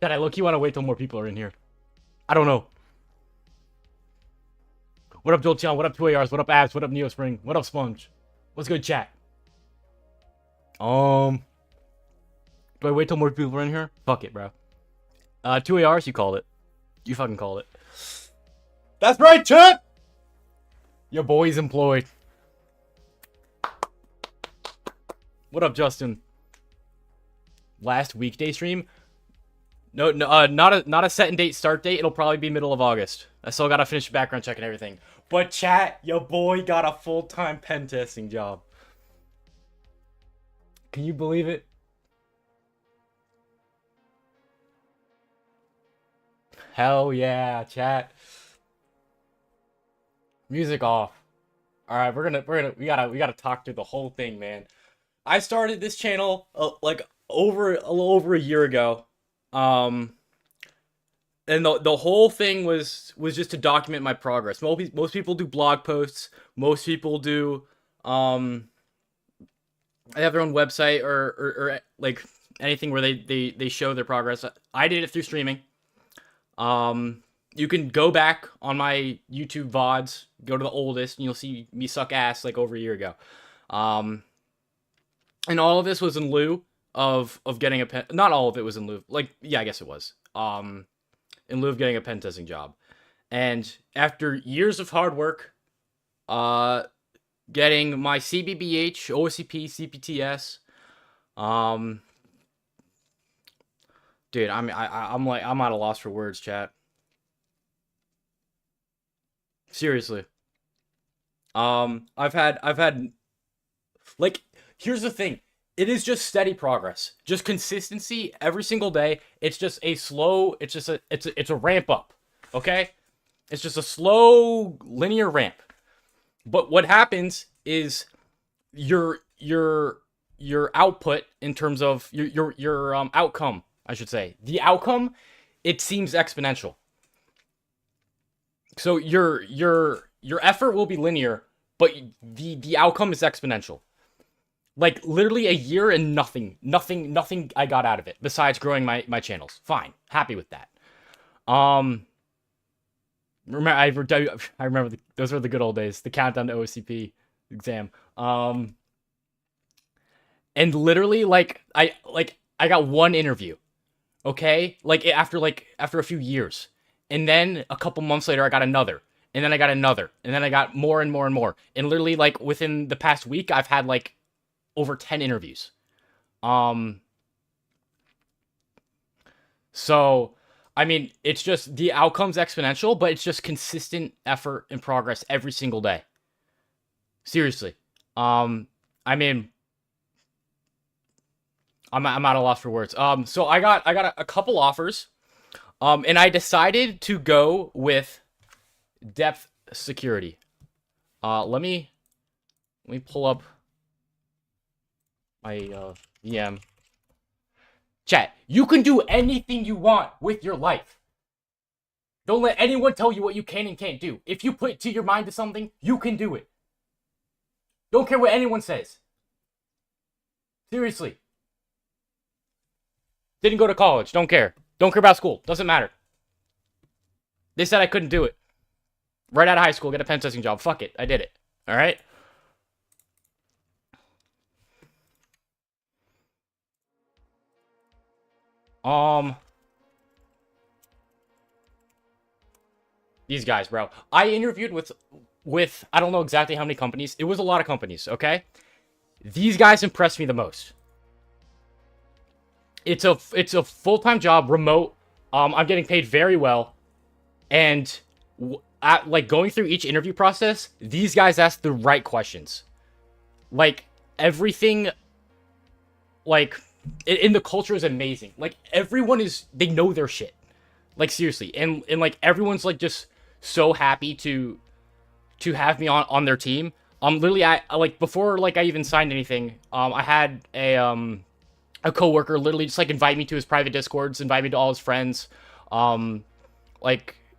That I low-key want to wait till more people are in here. I don't know. What up, Jolteon? What up, 2ARs? What up, Abs? What up, Neospring? What up, Sponge? What's good, chat? Do I wait till more people are in here? Fuck it, bro. 2ARs, you called it. You fucking called it. That's right, chat! Your boy's employed. What up, Justin? Last weekday stream? No, not a set and date start date. It'll probably be middle of August. I still gotta finish background check and everything. But chat, your boy got a full-time pen testing job. Can you believe it? Hell yeah, chat. Music off. All right, we gotta talk through the whole thing, man. I started this channel like a little over a year ago. And the whole thing was just to document my progress. Most people do blog posts. Most people do they have their own website or like anything where they show their progress. I did it through streaming. You can go back on my YouTube VODs, go to the oldest, and you'll see me suck ass like over a year ago. And all of this was in lieu of getting a pen. Not all of it was in lieu. Like, yeah, I guess it was. In lieu of getting a pen testing job. And after years of hard work, getting my CBBH, OSCP, CPTS, dude, I'm at a loss for words, chat. Seriously. I've had like, here's the thing. It is just steady progress. Just consistency every single day. It's just a slow, it's a ramp up. Okay? It's just a slow linear ramp. But what happens is your output in terms of your outcome, I should say. The outcome, it seems exponential. So your effort will be linear, but the outcome is exponential. Like, literally a year and nothing I got out of it, besides growing my channels. Fine. Happy with that. Remember, I remember those were the good old days. The countdown to OSCP exam. And literally, I got one interview. Okay? After a few years. And then, a couple months later, I got another. And then I got another. And then I got more and more and more. And literally, within the past week, I've had, over 10 interviews. So, I mean, it's just, the outcome's exponential, but it's just consistent effort and progress every single day. Seriously. I mean, I'm at a loss for words. So I got a couple offers, and I decided to go with depth security. Let me pull up my VM. Chat, you can do anything you want with your life. Don't let anyone tell you what you can and can't do. If you put to your mind to something, you can do it. Don't care what anyone says. Seriously. Didn't go to college. Don't care. Don't care about school. Doesn't matter. They said I couldn't do it. Right out of high school, get a pen testing job. Fuck it. I did it. Alright? These guys, bro. I interviewed with I don't know exactly how many companies. It was a lot of companies, okay? These guys impressed me the most. It's a full-time job, remote. I'm getting paid very well. And going through each interview process, these guys ask the right questions. Everything, and the culture is amazing. Everyone they know their shit. Seriously. And everyone's, just so happy to have me on their team. Literally, before, I even signed anything, I had a coworker literally just, invite me to his private Discords, invite me to all his friends,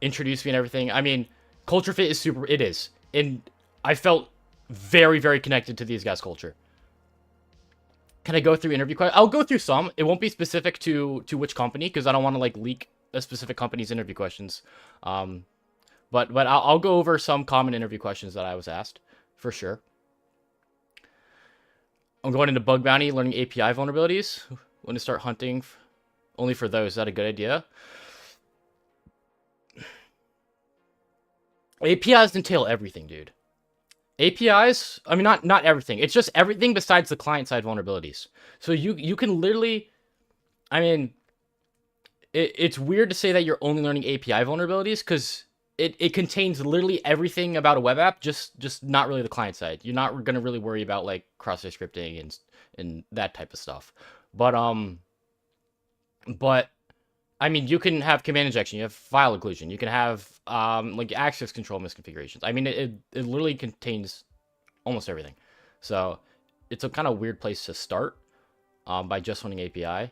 introduce me and everything. I mean, culture fit is super, it is. And I felt very, very connected to these guys' culture. Can I go through interview questions? I'll go through some. It won't be specific to which company because I don't want to like leak a specific company's interview questions. But I'll go over some common interview questions that I was asked for sure. I'm going into bug bounty, learning API vulnerabilities. When to start hunting only for those. Is that a good idea? APIs entail everything, dude. APIs, I mean, not everything. It's just everything besides the client-side vulnerabilities. So you can literally, I mean, it's weird to say that you're only learning API vulnerabilities because it contains literally everything about a web app, just not really the client side. You're not going to really worry about like cross-site scripting and that type of stuff. But I mean, you can have command injection, you have file occlusion, you can have like access control misconfigurations. I mean, it literally contains almost everything. So it's a kind of weird place to start by just learning API.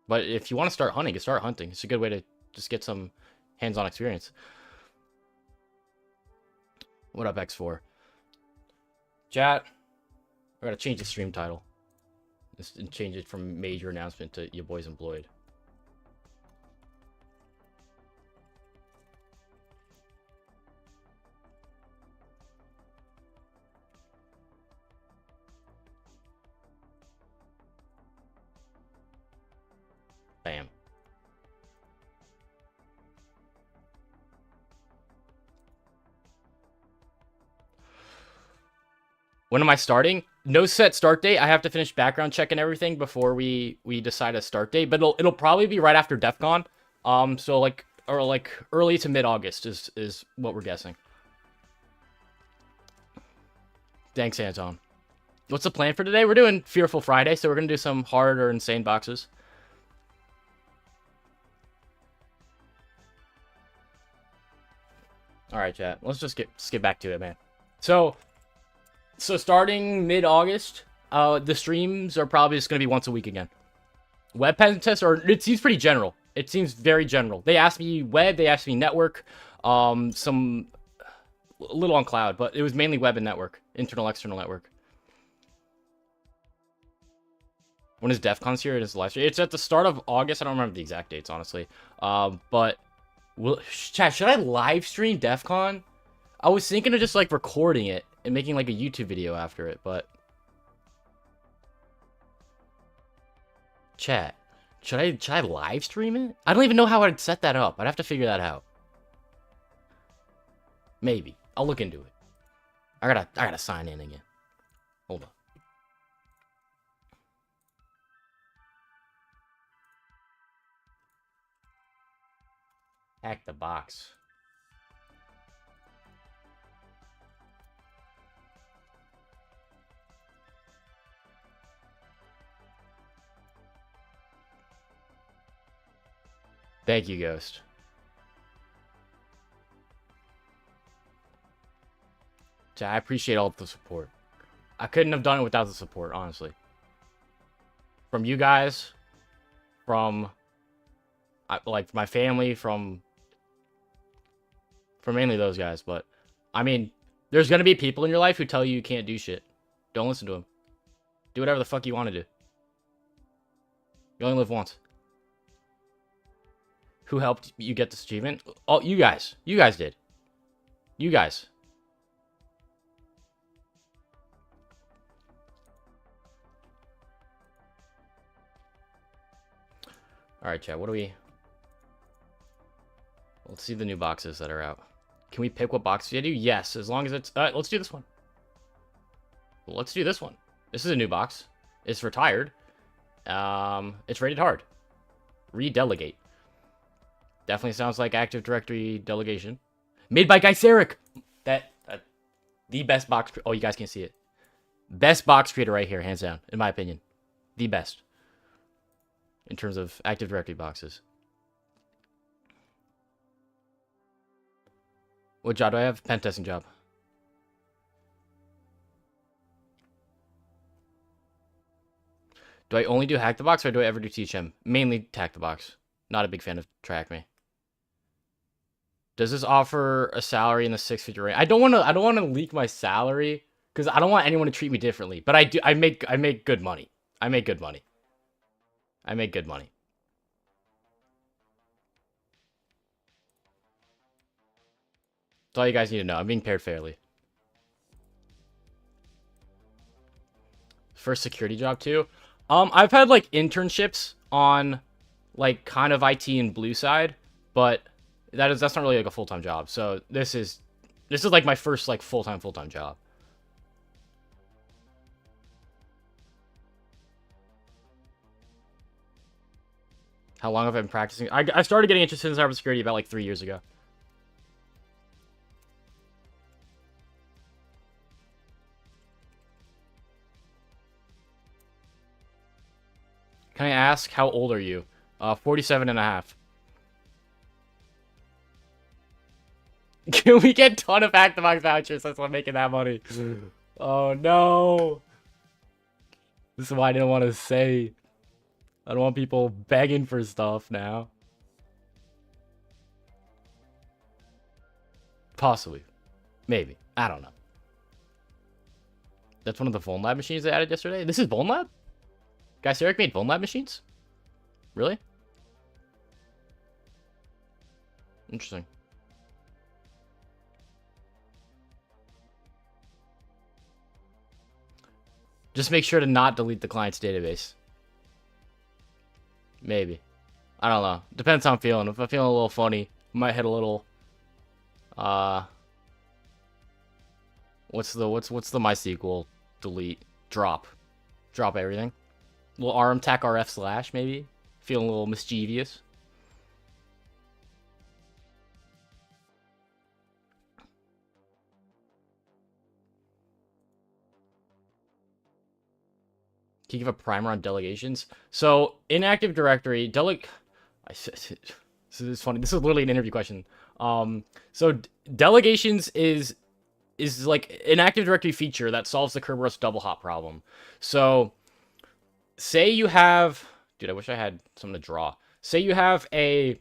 But if you want to start hunting, start hunting. It's a good way to just get some hands-on experience. What up, X4? Chat. I gotta change the stream title. And change it from major announcement to your boys employed. Bam. When am I starting? No set start date. I have to finish background check and everything before we decide a start date. But it'll probably be right after DEF CON. So like early to mid August is what we're guessing. Thanks, Anton. What's the plan for today? We're doing Fearful Friday, so we're gonna do some hard or insane boxes. All right, chat. Let's just get back to it, man. So starting mid-August, the streams are probably just going to be once a week again. Web pen tests, it seems pretty general. It seems very general. They asked me web, they asked me network, some a little on cloud, but it was mainly web and network, internal, external network. When is DEF CON here? It is live stream. It's at the start of August. I don't remember the exact dates, honestly. But chat, should I live stream DEF CON? I was thinking of just like recording it and making like a YouTube video after it, but chat, should I live stream it? I don't even know how I'd set that up. I'd have to figure that out. Maybe. I'll look into it. I gotta sign in again. Hold on. Hack the box. Thank you, Ghost. I appreciate all the support. I couldn't have done it without the support, honestly. From you guys, from like my family, from mainly those guys. But I mean, there's gonna be people in your life who tell you can't do shit. Don't listen to them. Do whatever the fuck you want to do. You only live once. Who helped you get this achievement? Oh, you guys. You guys did. You guys. Alright, chat. What do we... Let's see the new boxes that are out. Can we pick what box we do? Yes, as long as it's... let's do this one. Let's do this one. This is a new box. It's retired. It's rated hard. Redelegate. Definitely sounds like Active Directory delegation. Made by Gyseric. That the best box. Oh, you guys can't see it. Best box creator right here, hands down, in my opinion. The best in terms of Active Directory boxes. What job do I have? Pen testing job. Do I only do Hack the Box or do I ever do Teach Him? Mainly Hack the Box. Not a big fan of Track Me. Does this offer a salary in the 6-figure range? I don't want to leak my salary because I don't want anyone to treat me differently. But I do. I make good money. I make good money. I make good money. That's all you guys need to know. I'm being paired fairly. First security job too. I've had like internships on like kind of IT and blue side, but that's not really like a full-time job. So this is like my first like full-time job. How long have I been practicing? I started getting interested in cybersecurity about like 3 years ago. Can I ask, how old are you? 47 and a half. Can we get a ton of Hack-the-Box vouchers? That's why I'm making that money. Oh, no. This is why I didn't want to say. I don't want people begging for stuff now. Possibly. Maybe. I don't know. That's one of the Phone Lab machines they added yesterday? This is Phone Lab? Guys, Eric made Phone Lab machines? Really? Interesting. Just make sure to not delete the client's database. Maybe. I don't know. Depends how I'm feeling. If I'm feeling a little funny, might hit a little what's the MySQL delete drop everything. A little rmtac rf/ maybe. Feeling a little mischievous. Can you give a primer on delegations? So in Active Directory, this is funny. This is literally an interview question. So delegations is like an Active Directory feature that solves the Kerberos double hop problem. So say you have, dude, I wish I had something to draw. Say you have a,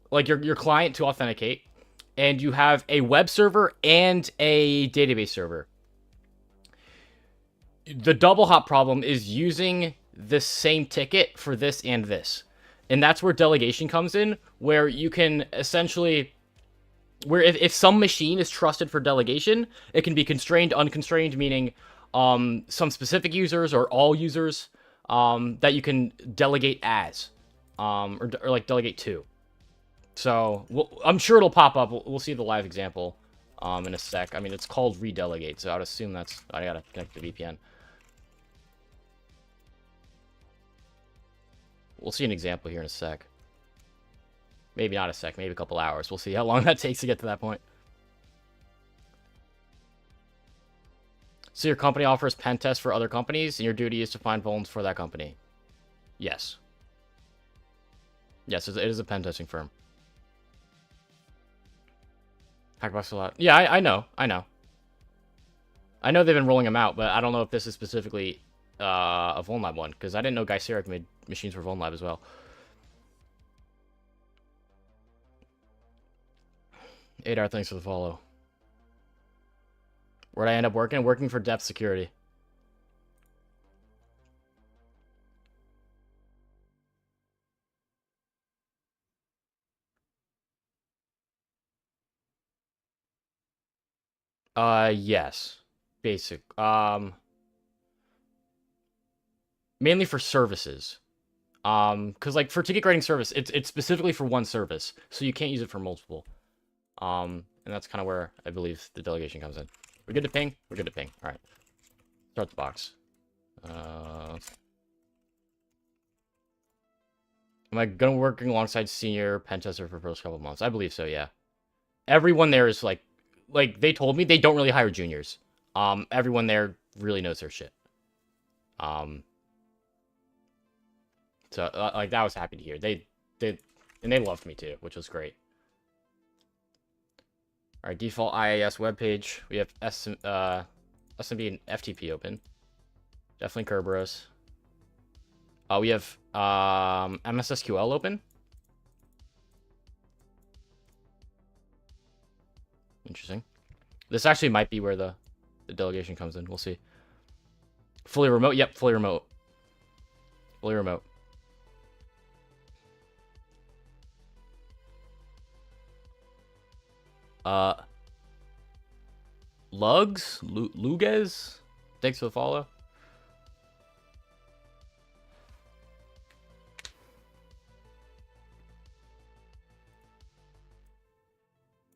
like your client to authenticate, and you have a web server and a database server. The double hop problem is using the same ticket for this and this. And that's where delegation comes in, where you can essentially, where if some machine is trusted for delegation, it can be constrained, unconstrained, meaning some specific users or all users that you can delegate as, or like delegate to. So I'm sure it'll pop up. We'll see the live example in a sec. I mean, it's called redelegate, so I'd assume that's, I gotta connect the VPN. We'll see an example here in a sec. Maybe not a sec, maybe a couple hours. We'll see how long that takes to get to that point. So your company offers pen tests for other companies, and your duty is to find vulns for that company. Yes. Yes, it is a pen testing firm. Hackbox a lot. Yeah, I know. I know they've been rolling them out, but I don't know if this is specifically a VulnLab one, because I didn't know Guy Sarek made machines for VulnLab as well. 8R, thanks for the follow. Where'd I end up working? Working for Depth Security. Yes. Basic. Mainly for services. Because like for ticket writing service, it's specifically for one service, so you can't use it for multiple. And that's kind of where I believe the delegation comes in. We're good to ping? We're good to ping. All right. Start the box. Am I gonna working alongside senior pen tester for the first couple of months? I believe so, yeah. Everyone there is like they told me they don't really hire juniors. Everyone there really knows their shit. So like that was happy to hear. They loved me too, which was great. All right, default IIS webpage. We have SMB and FTP open. Definitely Kerberos. We have MSSQL open. Interesting. This actually might be where the delegation comes in. We'll see. Fully remote? Yep, fully remote. Fully remote. Luges? Thanks for the follow.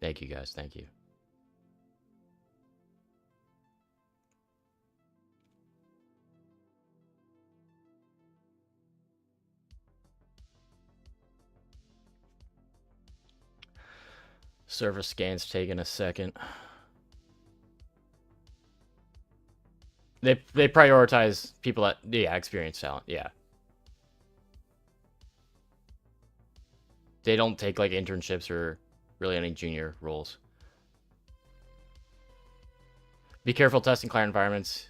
Thank you, guys. Thank you. Server scan's taking a second. They prioritize people that, yeah, experienced talent, yeah. They don't take, like, internships or really any junior roles. Be careful testing client environments,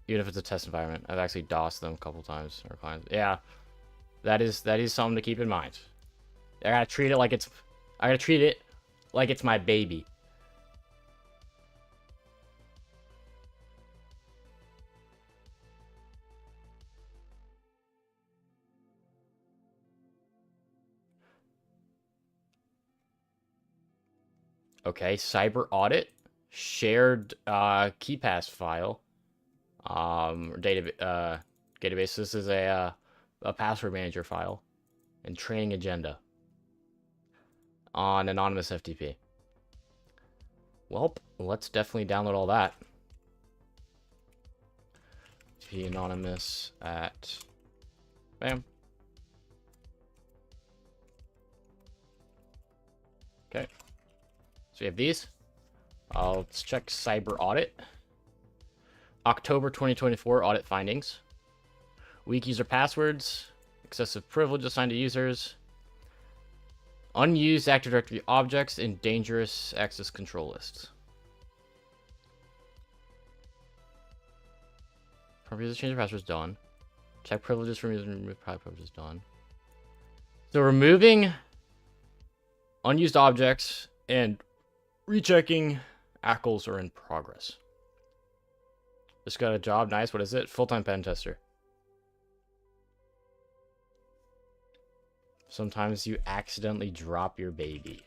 even if it's a test environment. I've actually DOSed them a couple times. Our clients, yeah, that is something to keep in mind. I gotta treat it like it's my baby. Okay, cyber audit, shared key pass file, database. This is a password manager file, and training agenda on anonymous FTP. Well, let's definitely download all that. FTP anonymous at bam. Okay. So we have these. Let's check cyber audit. October 2024 audit findings. Weak user passwords. Excessive privilege assigned to users. Unused Active Directory objects in dangerous access control lists. Prompt user change of passwords done. Check privileges from user and remove private privileges done. So removing unused objects and rechecking ACLs are in progress. Just got a job. Nice. What is it? Full-time pen tester. Sometimes you accidentally drop your baby.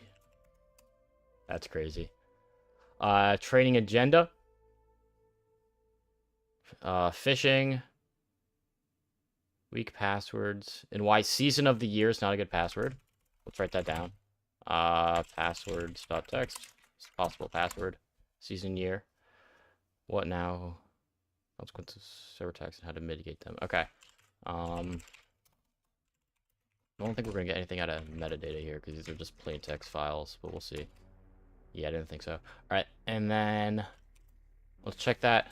That's crazy. Training agenda. Phishing. Weak passwords. And why season of the year is not a good password. Let's write that down. Passwords.txt. Possible password. Season year. What now? Consequences, server attacks, and how to mitigate them. Okay. I don't think we're going to get anything out of metadata here, because these are just plain text files, but we'll see. Yeah, I didn't think so. Alright, and then let's check that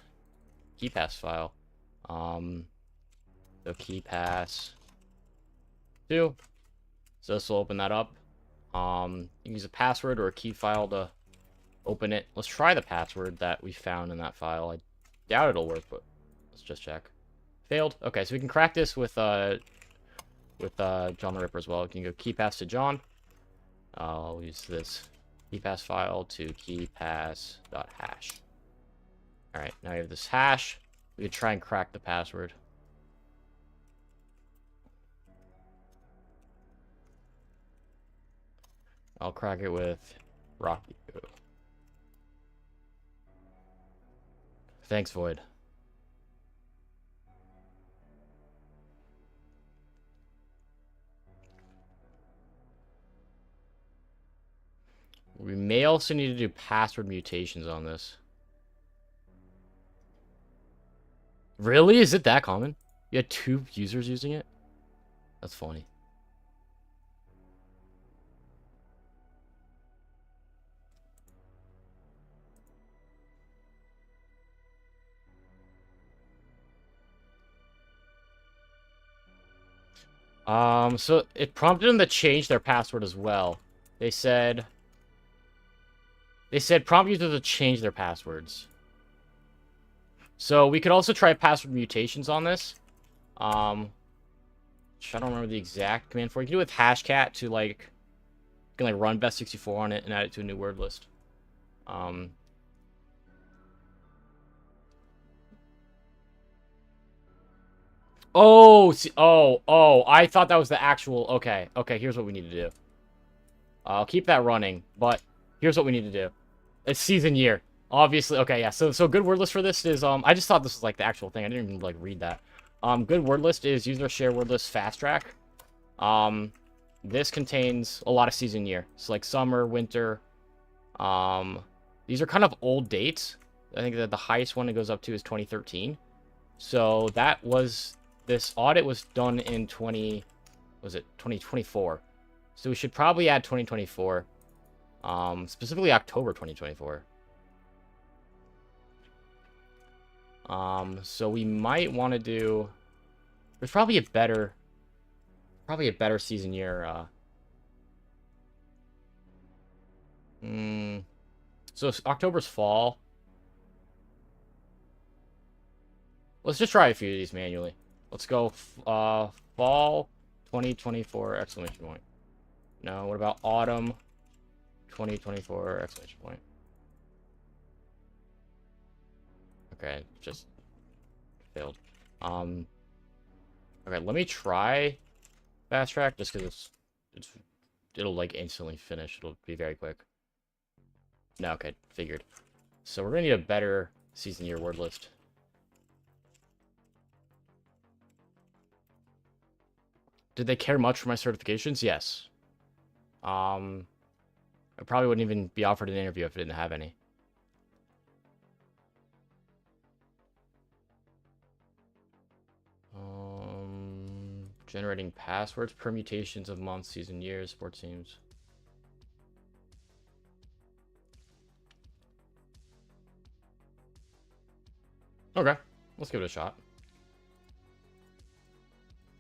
keypass file. So keypass 2. So this will open that up. You can use a password or a key file to open it. Let's try the password that we found in that file. I doubt it'll work, but let's just check. Failed. Okay, so we can crack this with John the Ripper as well. We can go keypass to John. I'll use this keypass file to keypass.hash. Alright, now we have this hash. We can try and crack the password. I'll crack it with Rocky. Thanks, Void. We may also need to do password mutations on this. Really? Is it that common? You had 2 users using it? That's funny. So it prompted them to change their password as well. They said prompt users to change their passwords. So we could also try password mutations on this. I don't remember the exact command for it. You can do it with hashcat to like, you can like run best64 on it and add it to a new word list. Um. Oh, see, oh, I thought that was the actual. Okay, okay. Here's what we need to do. I'll keep that running, but here's what we need to do. It's season year, obviously. Okay, yeah. So good word list for this is I just thought this was like the actual thing. I didn't even like read that. Good word list is user share word list fast track. This contains a lot of season year. So like summer, winter. These are kind of old dates. I think that the highest one it goes up to is 2013. So that was this audit was done in 2024. So we should probably add 2024. Specifically October 2024. So we might want to do. There's probably a better season year. So October's fall. Let's just try a few of these manually. Let's go fall 2024 exclamation point. No, what about autumn 2024 exclamation point? Okay, just failed. Okay, let me try fast track just because it'll like instantly finish. It'll be very quick. No, okay, figured. So we're gonna need a better season year word list. Did they care much for my certifications? Yes. I probably wouldn't even be offered an interview if I didn't have any. Generating passwords, permutations of months, season, years, sports teams. Okay, let's give it a shot.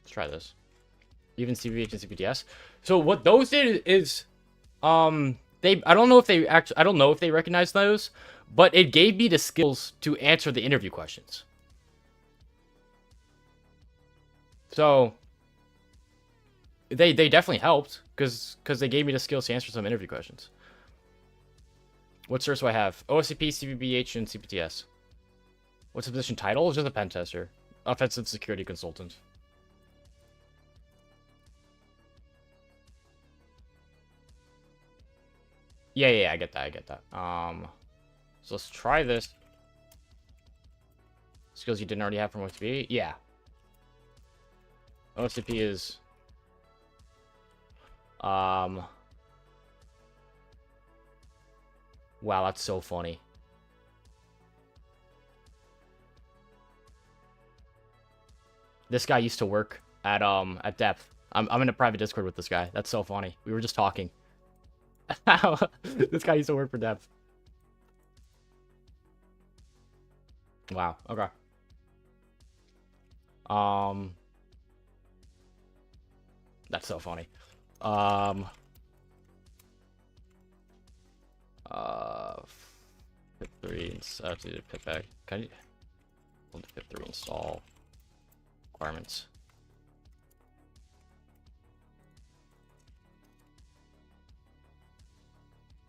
Let's try this. Even CVH and CPTS. So what those did is, I don't know if they recognize those, but it gave me the skills to answer the interview questions. So they definitely helped because they gave me the skills to answer some interview questions. What certs do I have? OSCP, CVBH, and CPTS. What's the position title? It's just a pen tester. Offensive security consultant. Yeah, I get that. So let's try this. Skills you didn't already have from OSCP? Yeah. OSCP is... Wow, that's so funny. This guy used to work at Depth. I'm in a private Discord with this guy. That's so funny. We were just talking. This guy used to work for Depth. Wow, okay. That's so funny. Pip3 install. Pip back. Can you Pip3 install requirements?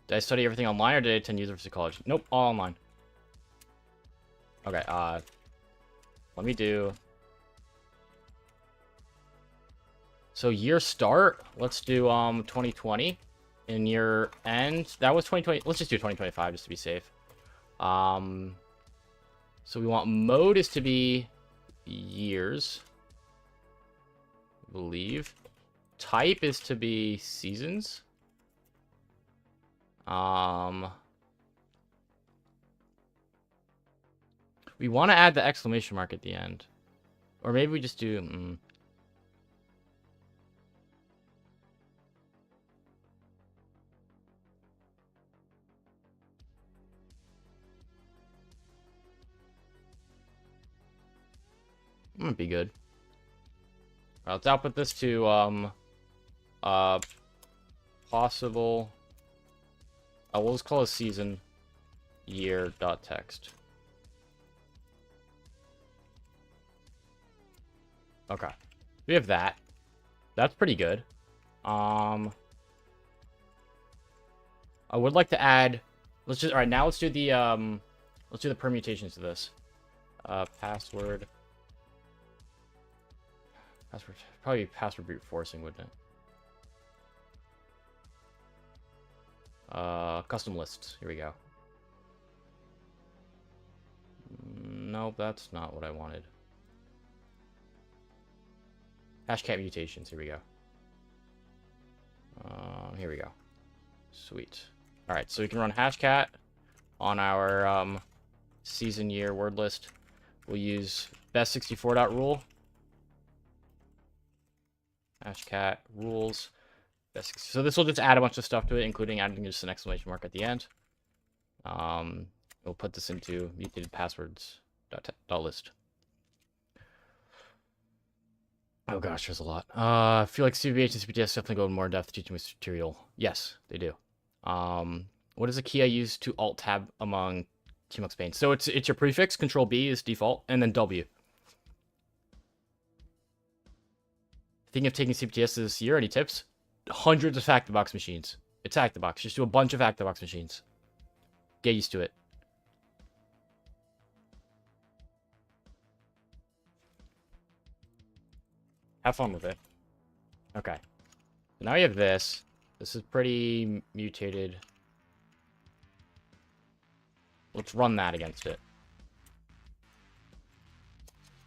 Did I study everything online or did I attend University College? Nope, all online. Okay, let me do... So year start, let's do 2020. In year end, that was 2020. Let's just do 2025 just to be safe. So we want mode is to be years, I believe. Type is to be seasons. We want to add the exclamation mark at the end. Or maybe we just do... Might be good. Let's output this to possible. We'll just call it season year dot text. Okay, we have that. That's pretty good. I would like to add Let's just, all right, now let's do the permutations of this. Password. Probably password brute forcing, wouldn't it? Custom lists. Here we go. Nope, that's not what I wanted. Hashcat mutations. Here we go. Here we go. Sweet. All right, so we can run hashcat on our season year word list. We'll use best64.rule. Hashcat rules. So this will just add a bunch of stuff to it, including adding just an exclamation mark at the end. We'll put this into mutated passwords .list. Oh gosh, there's a lot. I feel like CVH and CPTS definitely go in more in depth teaching material. Yes, they do. What is the key I use to alt tab among Tmux panes? So it's your prefix. Control B is default, and then W. Thinking of taking CPTS this year? Any tips? Hundreds of Hack-the-Box machines. It's Hack-the-Box. Just do a bunch of Hack-the-Box machines. Get used to it. Have fun with it. Okay. So now we have this. This is pretty mutated. Let's run that against it.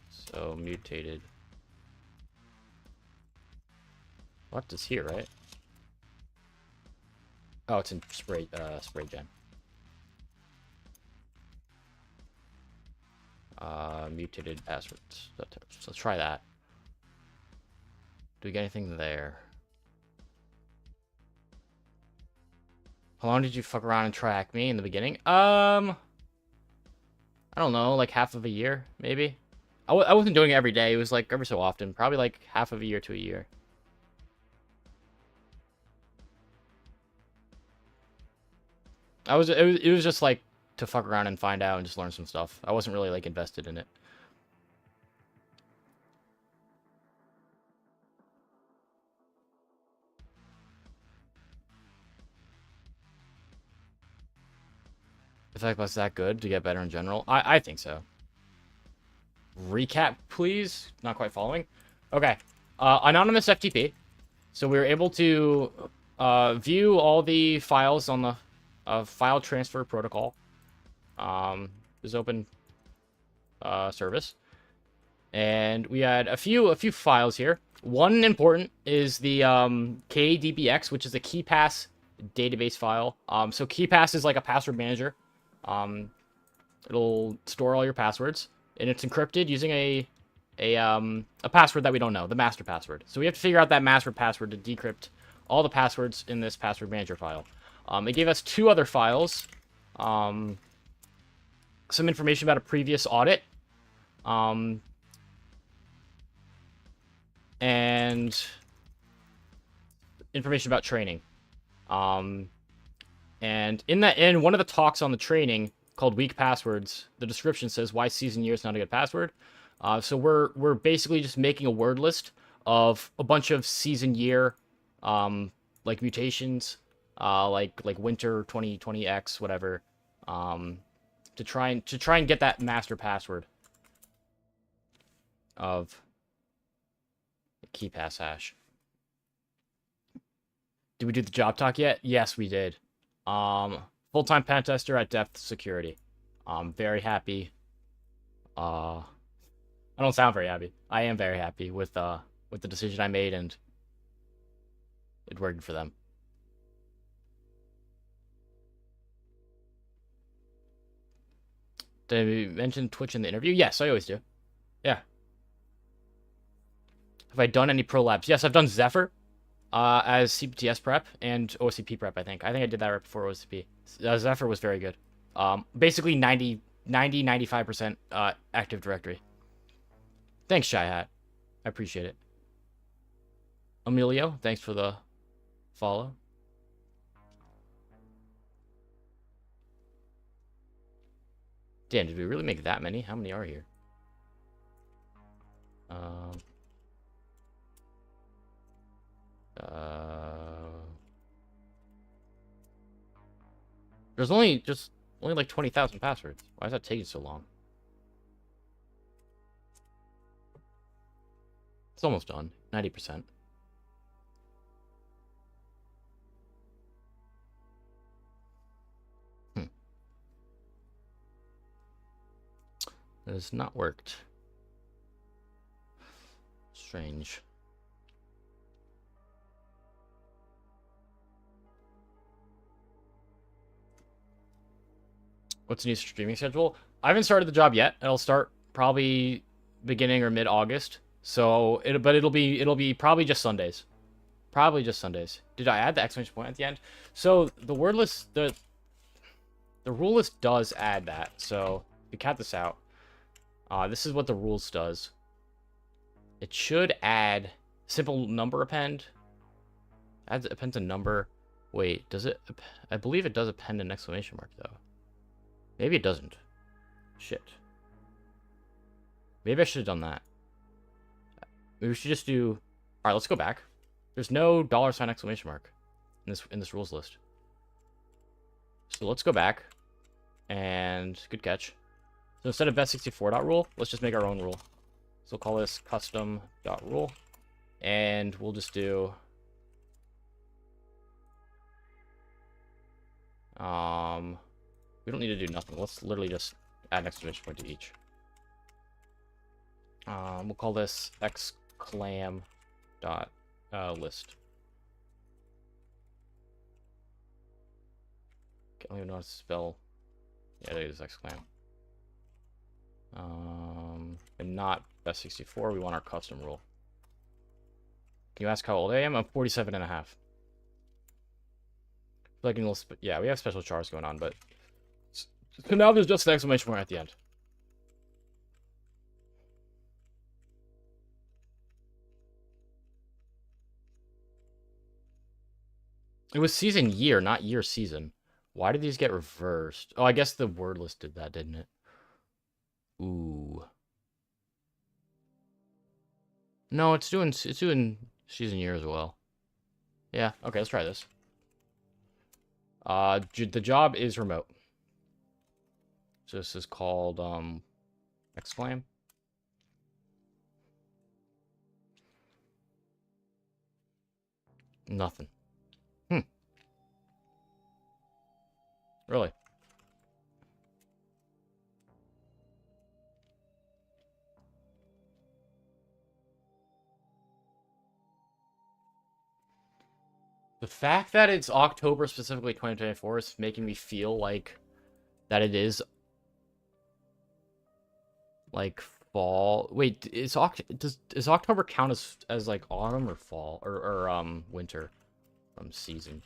So mutated. What is here, right? Oh, it's in spray gen. Mutated passwords. So let's try that. Do we get anything there? How long did you fuck around and track me in the beginning? I don't know, like half of a year, maybe. I wasn't doing it every day. It was like every so often, probably like half of a year to a year. It was just like to fuck around and find out and just learn some stuff. I wasn't really like invested in it. The fact that's that good to get better in general? I think so. Recap, please. Not quite following. Okay. Anonymous FTP. So we were able to view all the files on the file transfer protocol. This open service. And we had a few files here. One important is the KDBX, which is a KeyPass database file. So KeyPass is like a password manager. It'll store all your passwords, and it's encrypted using a password that we don't know, the master password. So we have to figure out that master password to decrypt all the passwords in this password manager file. It gave us two other files, some information about a previous audit, and information about training. And in one of the talks on the training called Weak Passwords, the description says why season year is not a good password. So we're basically just making a word list of a bunch of season year, like mutations, like winter 2020X, whatever, to try and get that master password of the key pass hash. Did we do the job talk yet? Yes, we did. Full-time pen tester at Depth Security. I'm very happy. I don't sound very happy. I am very happy with the decision I made, and it worked for them. Did we mention Twitch in the interview? Yes, I always do. Yeah. Have I done any pro labs? Yes, I've done Zephyr. As CPTS prep and OCP prep, I think. I think I did that right before OCP. Zephyr was very good. Basically 95% Active Directory. Thanks, Shy Hat. I appreciate it. Emilio, thanks for the follow. Damn, did we really make that many? How many are here? There's only like 20,000 passwords. Why is that taking so long? It's almost done. 90%. That has not worked. Strange. What's the new streaming schedule? I haven't started the job yet. It'll start probably beginning or mid-August. So it'll be probably just Sundays. Probably just Sundays. Did I add the exclamation point at the end? So the word list, the rule list does add that. So we cat this out. This is what the rules does. It should add simple number append. Appends a number. Wait, does it? I believe it does append an exclamation mark though. Maybe it doesn't. Shit. Maybe I should have done that. Maybe we should just do. All right, let's go back. There's no $! Exclamation mark in this rules list. So let's go back. And good catch. So instead of best64.rule, let's just make our own rule. So we'll call this custom.rule. And we'll just do we don't need to do nothing. Let's literally just add an exclamation point to each. We'll call this exclam dot list. I don't even know how to spell. Yeah, it is exclam. And not best64. We want our custom rule. Can you ask how old I am? I'm 47 and a half. Like in little, yeah, we have special chars going on, but so now there's just an exclamation point at the end. It was season year, not year season. Why did these get reversed? Oh, I guess the word list did that, didn't it? Ooh. No, it's doing season year as well. Yeah, okay, let's try this. The job is remote. So this is called exclam. Nothing. Really? The fact that it's October, specifically 2024, is making me feel like that it is like fall. Wait, does October count as like autumn or fall or winter season?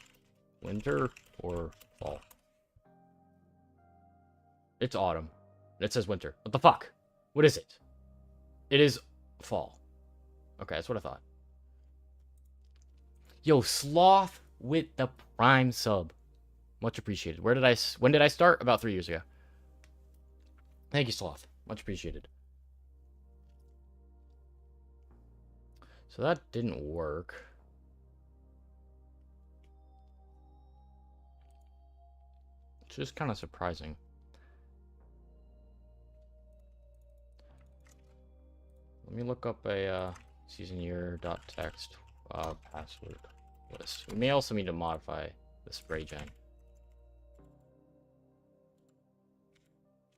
Winter or fall? It's autumn. It says winter. What the fuck? What is it? It is fall. Okay, that's what I thought. Yo, Sloth with the Prime sub. Much appreciated. When did I start? About 3 years ago. Thank you, Sloth. Much appreciated. So that didn't work. It's just kind of surprising. Let me look up a season year .text password list. We may also need to modify the spray gen.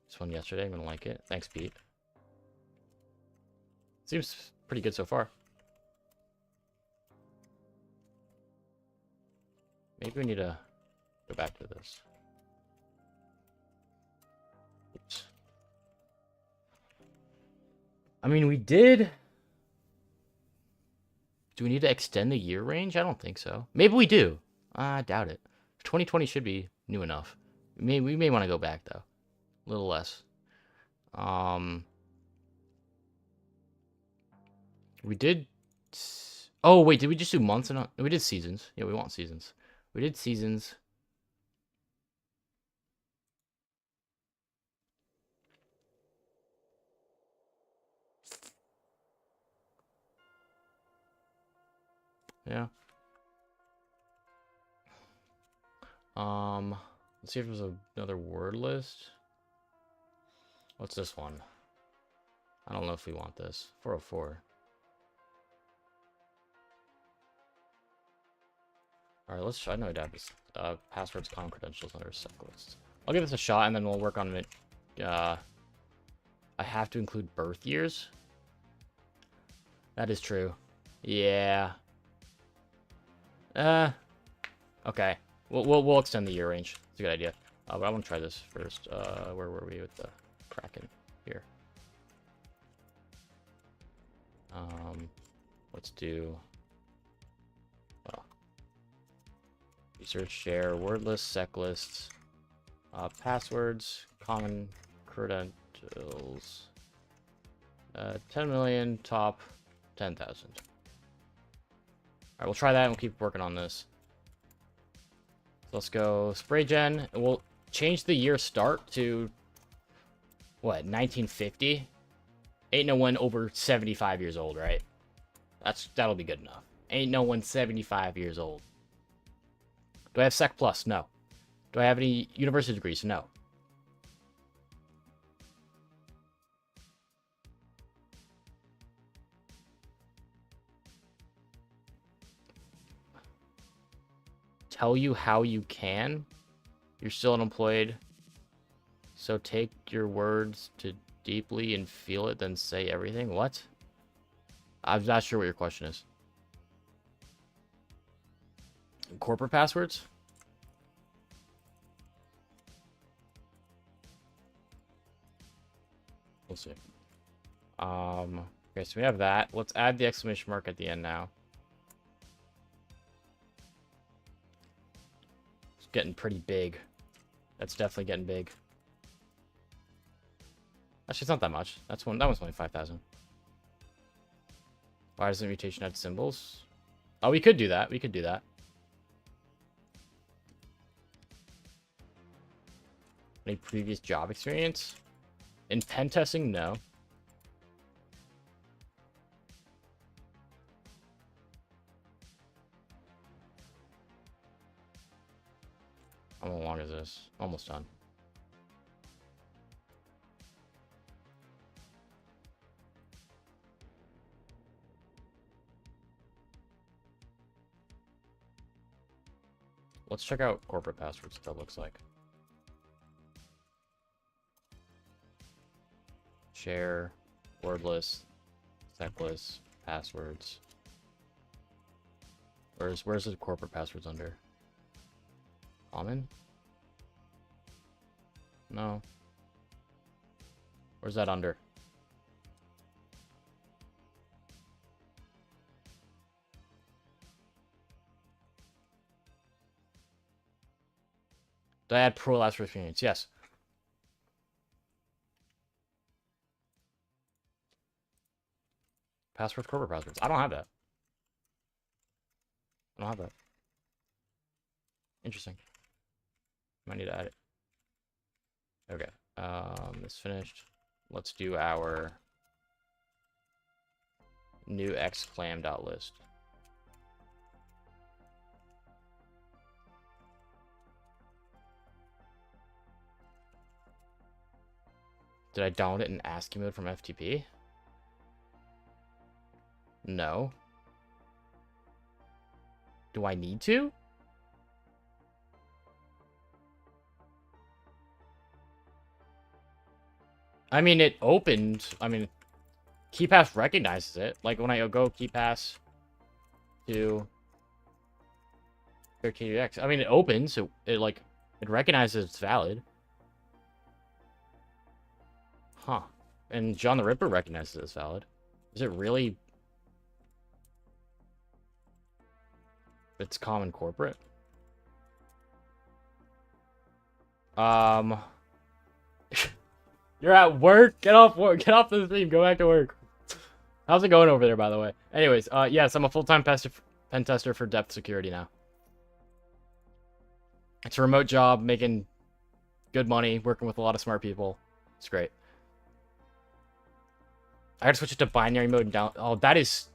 This one yesterday, I'm gonna like it. Thanks, Pete. Seems pretty good so far. Maybe we need to go back to this. Oops. I mean, we did. Do we need to extend the year range? I don't think so. Maybe we do. I doubt it. 2020 should be new enough. We may want to go back though. A little less. We did. Oh wait, did we just do months and we did seasons? Yeah, we want seasons. We did seasons. Yeah. Let's see if there's another word list. What's this one? I don't know if we want this. 404. Alright, let's try. I know that is passwords, common credentials under checklist. I'll give this a shot and then we'll work on it. I have to include birth years. That is true. Yeah. Okay. We'll extend the year range. It's a good idea. But I want to try this first. Where were we with the Kraken? Here. Let's do. Well, research, share, word list, sec lists, passwords, common credentials. 10 million, top 10,000. Alright, we'll try that and we'll keep working on this. So let's go spray gen, and we'll change the year start to, what, 1950? Ain't no one over 75 years old, right? That'll be good enough. Ain't no one 75 years old. Do I have Sec Plus? No. Do I have any university degrees? No. Tell you how you can? You're still unemployed. So take your words to deeply and feel it, then say everything? What? I'm not sure what your question is. Corporate passwords? We'll see. Okay, so we have that. Let's add the exclamation mark at the end now. It's getting pretty big. That's definitely getting big. Actually, it's not that much. That one's only 5,000. Why doesn't mutation add symbols? Oh, we could do that. We could do that. Any previous job experience? In pen testing, no. How long is this? Almost done. Let's check out corporate passwords, what that looks like. Share, wordless, secless, passwords. Where's the corporate passwords under? Common? No. Where's that under? Did I add pro last experience? Yes. Passwords, corporate passwords. I don't have that. I don't have that. Interesting. Might need to add it. Okay. It's finished. Let's do our new exclam.list. Did I download it in ASCII mode from FTP? No. Do I need to? I mean, it opened. I mean, KeyPass recognizes it. Like, when I go KeyPass to KDX, I mean, it opens. It recognizes it's valid. Huh. And John the Ripper recognizes it's valid. Is it really? It's common corporate. You're at work. Get off work. Get off the stream. Go back to work. How's it going over there, by the way? Anyways, yes, I'm a full-time pen tester for depth security now. It's a remote job, making good money, working with a lot of smart people. It's great. I gotta switch it to binary mode and down. Oh, that is,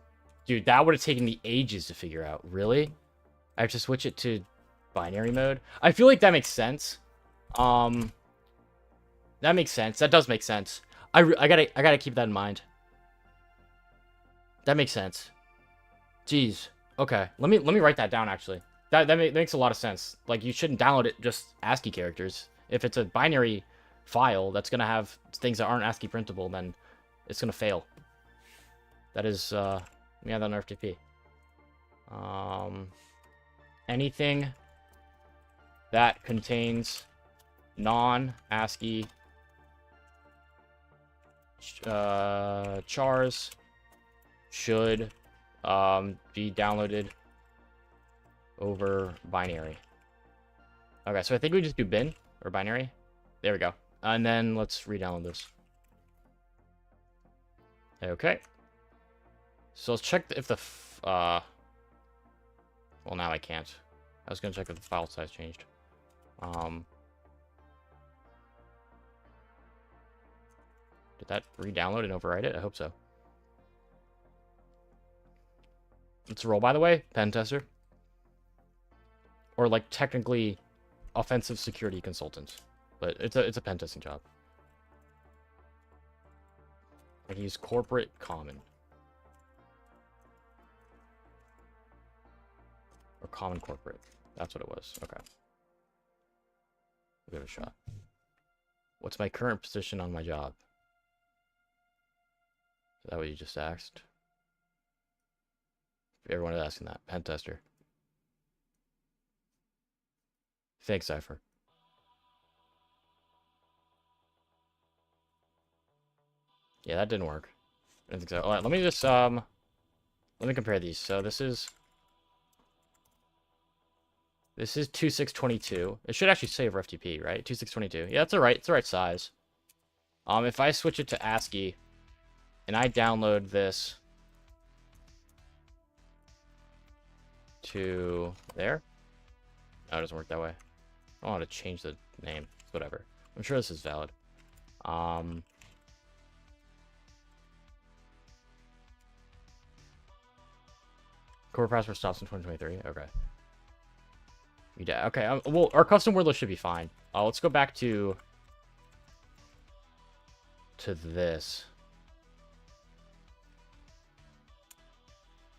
dude, that would have taken me ages to figure out. Really? I have to switch it to binary mode. I feel like that makes sense. That makes sense. That does make sense. I gotta keep that in mind. That makes sense. Jeez. Okay. Let me write that down, actually. That makes a lot of sense. Like, you shouldn't download it just ASCII characters. If it's a binary file that's gonna have things that aren't ASCII printable, then it's gonna fail. That is, let me add that on FTP. Anything that contains non-ASCII chars should be downloaded over binary. Okay, so I think we just do bin or binary. There we go. And then let's re-download this. Okay. So let's check if the well, now I can't. I was gonna check if the file size changed. Did that re-download and overwrite it? I hope so. It's a role, by the way, pen tester. Or like technically offensive security consultant. But it's a pen testing job. I can use corporate common. Or common corporate. That's what it was. Okay. Give it a shot. What's my current position on my job? Is that what you just asked? Everyone is asking that. Pen tester. Thanks, Cypher. Yeah, that didn't work. I don't think so. Alright, let me just let me compare these. So this is 2622. It should actually say for FTP, right? 2622. Yeah, that's alright. It's the right size. If I switch it to ASCII and I download this to there. No, it doesn't work that way. I don't want to change the name. Whatever. I'm sure this is valid. Core password stops in 2023. Okay. Okay. Well, our custom word list should be fine. Let's go back to this.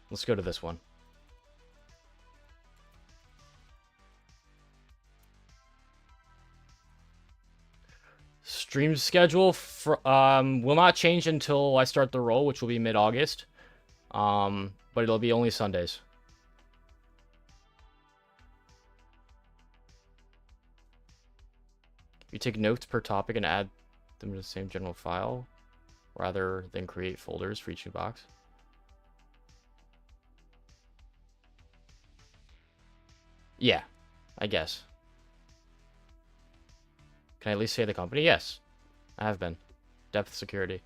Let's go to this one. Stream schedule will not change until I start the role, which will be mid-August. But it'll be only Sundays. You take notes per topic and add them to the same general file, rather than create folders for each new box. Yeah, I guess. Can I at least say the company? Yes, I have been. Depth security.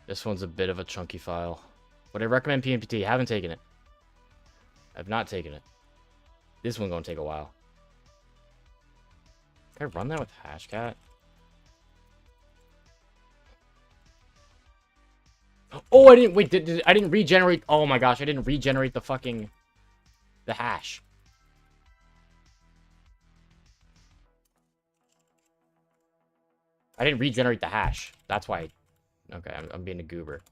This one's a bit of a chunky file. Would I recommend PMPT? Haven't taken it. I've not taken it. This one's gonna take a while. Can I run that with Hashcat? Oh, I didn't wait. I didn't regenerate. Oh my gosh, I didn't regenerate the fucking the hash. I didn't regenerate the hash. That's why. Okay, I'm being a goober.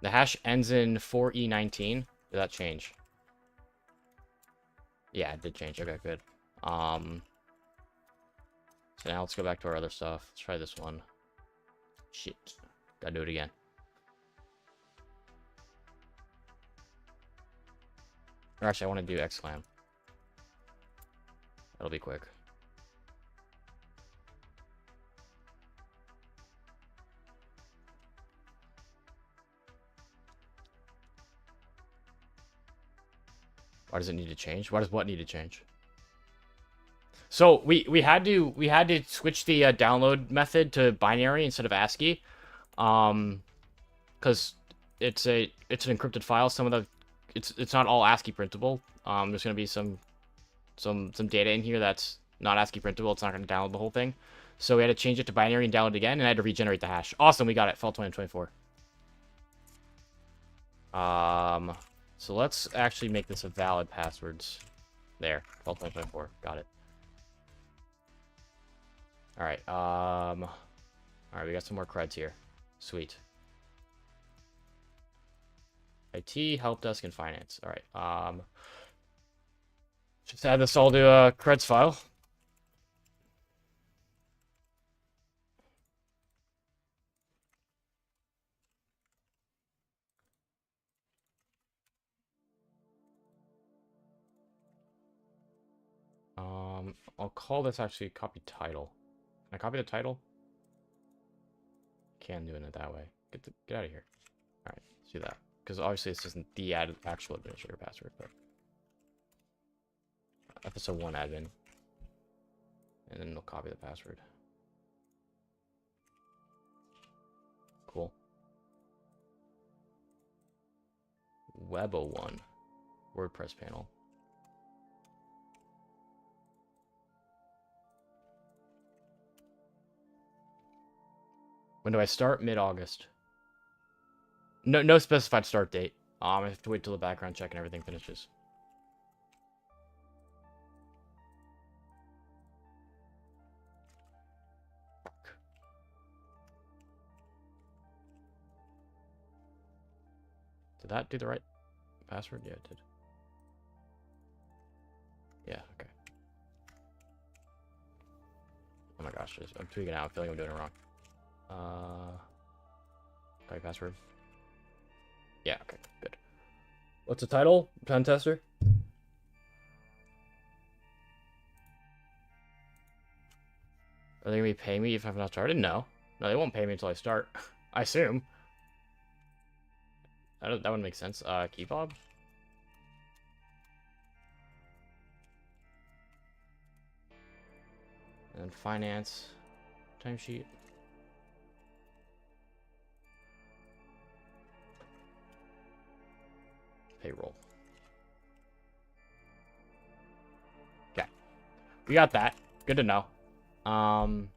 The hash ends in 4E19. Did that change? Yeah, it did change. Okay, good. So now let's go back to our other stuff. Let's try this one. Shit. Gotta do it again. Or actually, I want to do exclam. That'll be quick. Why does it need to change? Why does what need to change? So we had to switch the download method to binary instead of ASCII, because it's an encrypted file. Some of the it's not all ASCII printable. There's gonna be some data in here that's not ASCII printable. It's not gonna download the whole thing. So we had to change it to binary and download it again, and I had to regenerate the hash. Awesome, we got it. Fall 2024. So let's actually make this a valid passwords. There, fall 2024. Got it. All right. All right, we got some more creds here. Sweet. IT, help desk, and finance. All right. Just add this all to a creds file. I'll call this actually copy title. Can I copy the title? Can do it that way. Get out of here. All right, let's do that. Because obviously this isn't the actual administrator password, but episode 1 admin, and then we'll copy the password. Cool. Web 01 WordPress panel. When do I start? Mid-August. No specified start date. I have to wait till the background check and everything finishes. Did that do the right password? Yeah, it did. Yeah, okay. Oh my gosh, I'm tweaking out. I'm feeling I'm doing it wrong. Copy password. Yeah, okay, good. What's the title? Pen tester? Are they gonna be paying me if I've not started? No. No, they won't pay me until I start. I assume. That wouldn't make sense. Key fob? And then finance. Timesheet. Payroll. Okay. We got that. Good to know. Alright,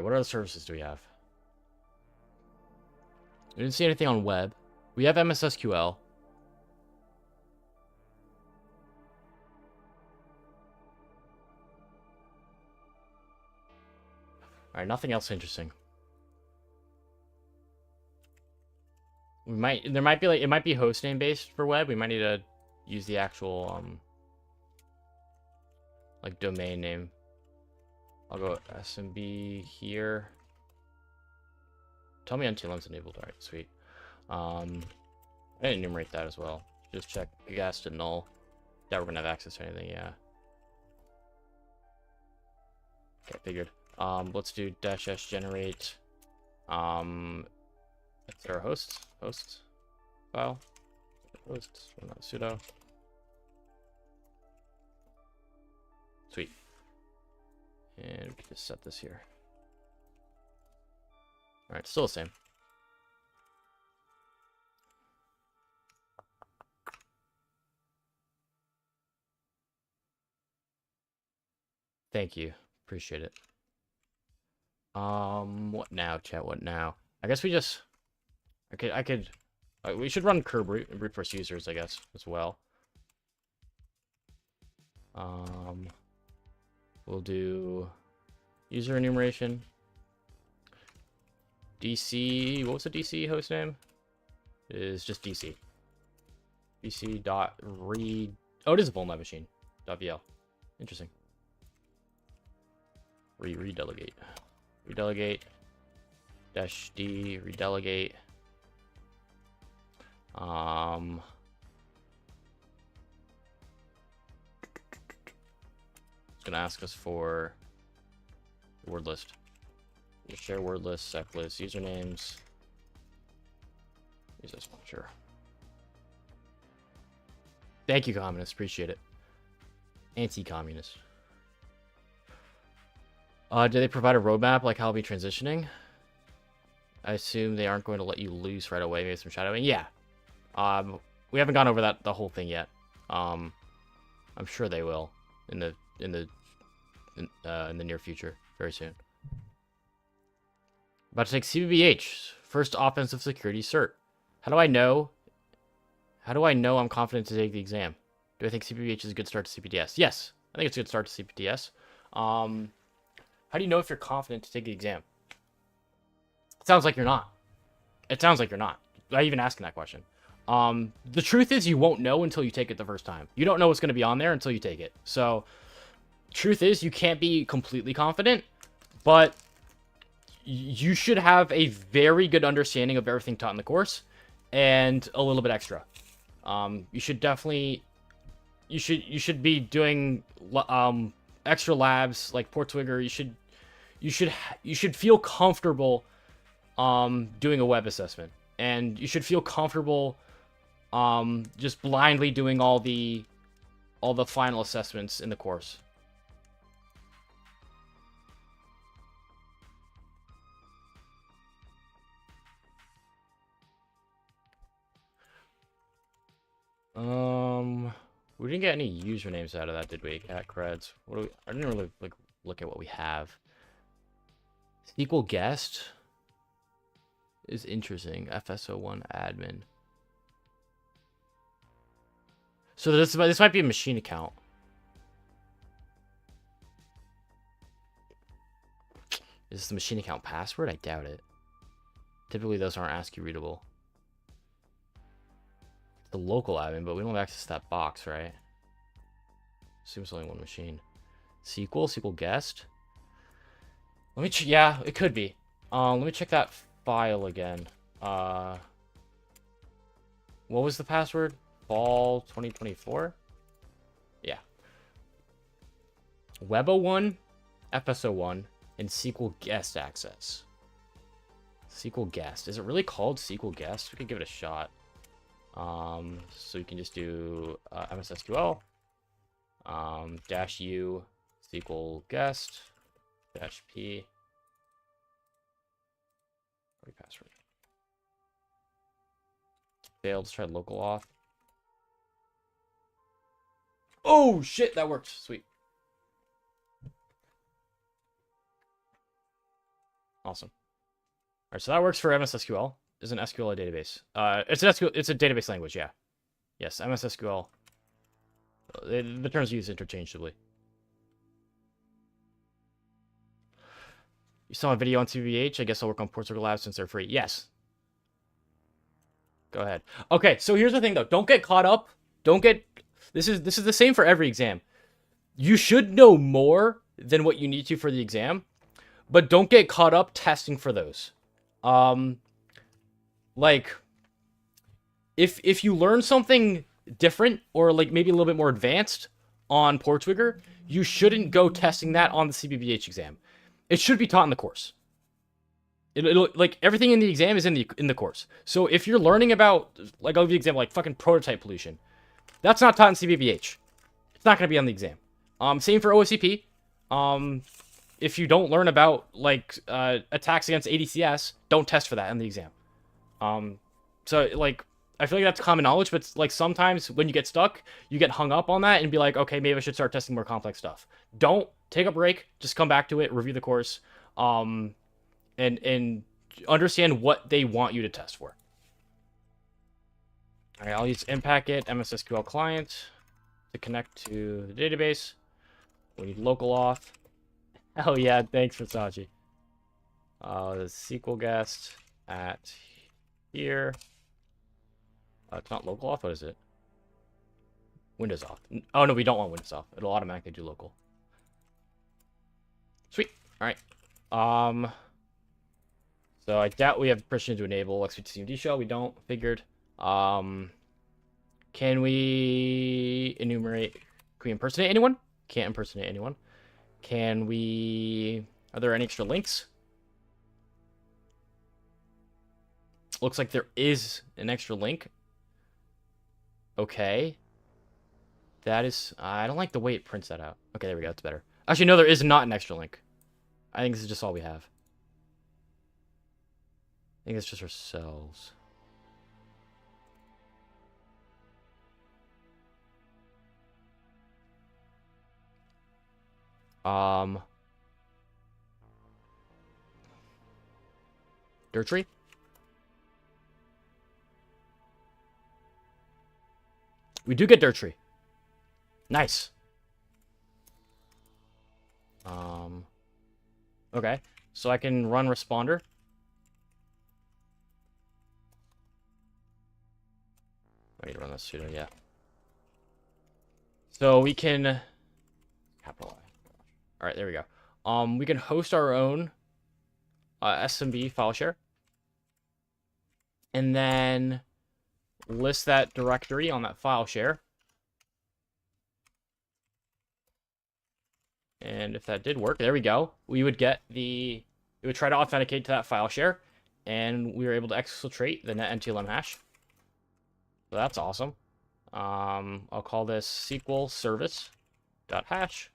what other services do we have? We didn't see anything on web. We have MSSQL. Alright, nothing else interesting. It might be hostname based for web. We might need to use the actual like domain name. I'll go SMB here. Tell me NTLM's enabled. Alright, sweet. I didn't enumerate that as well. Just check gas to null. Yeah, we're gonna have access to anything, yeah. Okay, figured. Let's do -s generate. That's our host file. Host, not sudo. Sweet. And we can just set this here. Alright, still the same. Thank you. Appreciate it. What now, chat? What now? I guess we just... we should run curb root force users, I guess, as well. We'll do user enumeration. DC, what was the DC host name? It is just DC. DC dot read. Oh, it is a vuln machine. .vl. Interesting. Redelegate. Redelegate. -d. Redelegate. It's going to ask us for word list. Share word list, sec list, usernames. Use this one, sure. Thank you, communist. Appreciate it. Anti-communist. Do they provide a roadmap like how I'll be transitioning? I assume they aren't going to let you loose right away. Maybe some shadowing. Yeah. We haven't gone over the whole thing yet. I'm sure they will in the near future, very soon. About to take CBBH, first offensive security cert. How do I know I'm confident to take the exam? Do I think CBBH is a good start to CPTS? Yes, I think it's a good start to CPTS. How do you know if you're confident to take the exam? It sounds like you're not. It sounds like you're not. Why even asking that question? The truth is you won't know until you take it the first time. You don't know what's going to be on there until you take it. So, truth is you can't be completely confident, but you should have a very good understanding of everything taught in the course and a little bit extra. You should definitely, you should be doing extra labs like Portswigger. You should feel comfortable doing a web assessment, and you should feel comfortable just blindly doing all the final assessments in the course. We didn't get any usernames out of that, did we? Cat creds. What do we? I didn't really look at what we have. SQL guest is interesting. FSO1 admin. So this might be a machine account. Is this the machine account password? I doubt it. Typically those aren't ASCII readable. The local admin, but we don't have access to that box, right? Assume it's only one machine. SQL guest. Let me yeah, it could be. Let me check that file again. What was the password? Fall 2024? Yeah. Web01, FSO1, and SQL guest access. SQL guest. Is it really called SQL guest? We could give it a shot. So you can just do MSSQL -u SQL guest -p password. Failed. Let's try local auth. Oh shit, that worked. Sweet. Awesome. All right, so that works for MSSQL. Is an SQL a database? It's an SQL. It's a database language. Yeah. Yes, MSSQL. The terms used interchangeably. You saw a video on CVH. I guess I'll work on Portswigger Labs since they're free. Yes. Go ahead. Okay, so here's the thing though. Don't get caught up. Don't get. This is the same for every exam. You should know more than what you need to for the exam, but don't get caught up testing for those. Like, if you learn something different or like maybe a little bit more advanced on Portswigger, you shouldn't go testing that on the CBBH exam. It should be taught in the course. It'll like everything in the exam is in the course. So if you're learning about, like, I'll give you an example, like fucking prototype pollution, that's not taught in CBBH. It's not going to be on the exam. Same for OSCP. If you don't learn about like attacks against ADCS, don't test for that in the exam. So like I feel like that's common knowledge, but like sometimes when you get stuck, you get hung up on that and be like, okay, maybe I should start testing more complex stuff. Don't take a break. Just come back to it, review the course, and understand what they want you to test for. All right, I'll use Mpacket MSSQL client to connect to the database. We need local auth. Hell yeah, thanks Versace. The SQL guest at here. It's not local auth. What is it? Windows auth. Oh no, we don't want Windows auth. It'll automatically do local. Sweet. All right. So I doubt we have permission to enable XP2CMD shell. We don't. Figured. Can we enumerate? Can we impersonate anyone? Can't impersonate anyone. Can we... Are there any extra links? Looks like there is an extra link. Okay. That is... I don't like the way it prints that out. Okay, there we go. That's better. Actually, no, there is not an extra link. I think this is just all we have. I think it's just ourselves. Dirt tree? We do get dirt tree. Nice. Okay. So I can run responder. I need to run this sudo, yeah. So we can capital I. Alright, there we go. We can host our own SMB file share. And then list that directory on that file share. And if that did work, there we go. We would get the... We would try to authenticate to that file share. And we were able to exfiltrate the net NTLM hash. So that's awesome. I'll call this SQL service.hash.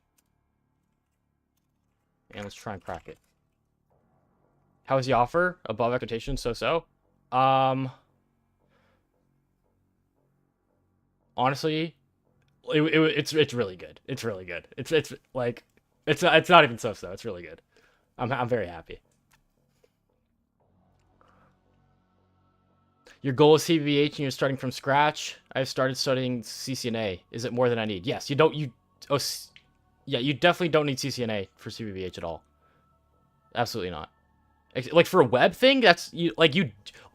And let's try and crack it. How is the offer? Above expectations, so-so. Honestly, it's really good. It's really good. It's like it's not even so-so. It's really good. I'm very happy. Your goal is CBH and you're starting from scratch. I've started studying CCNA. Is it more than I need? Yes. You definitely don't need CCNA for CBH at all. Absolutely not. Like for a web thing,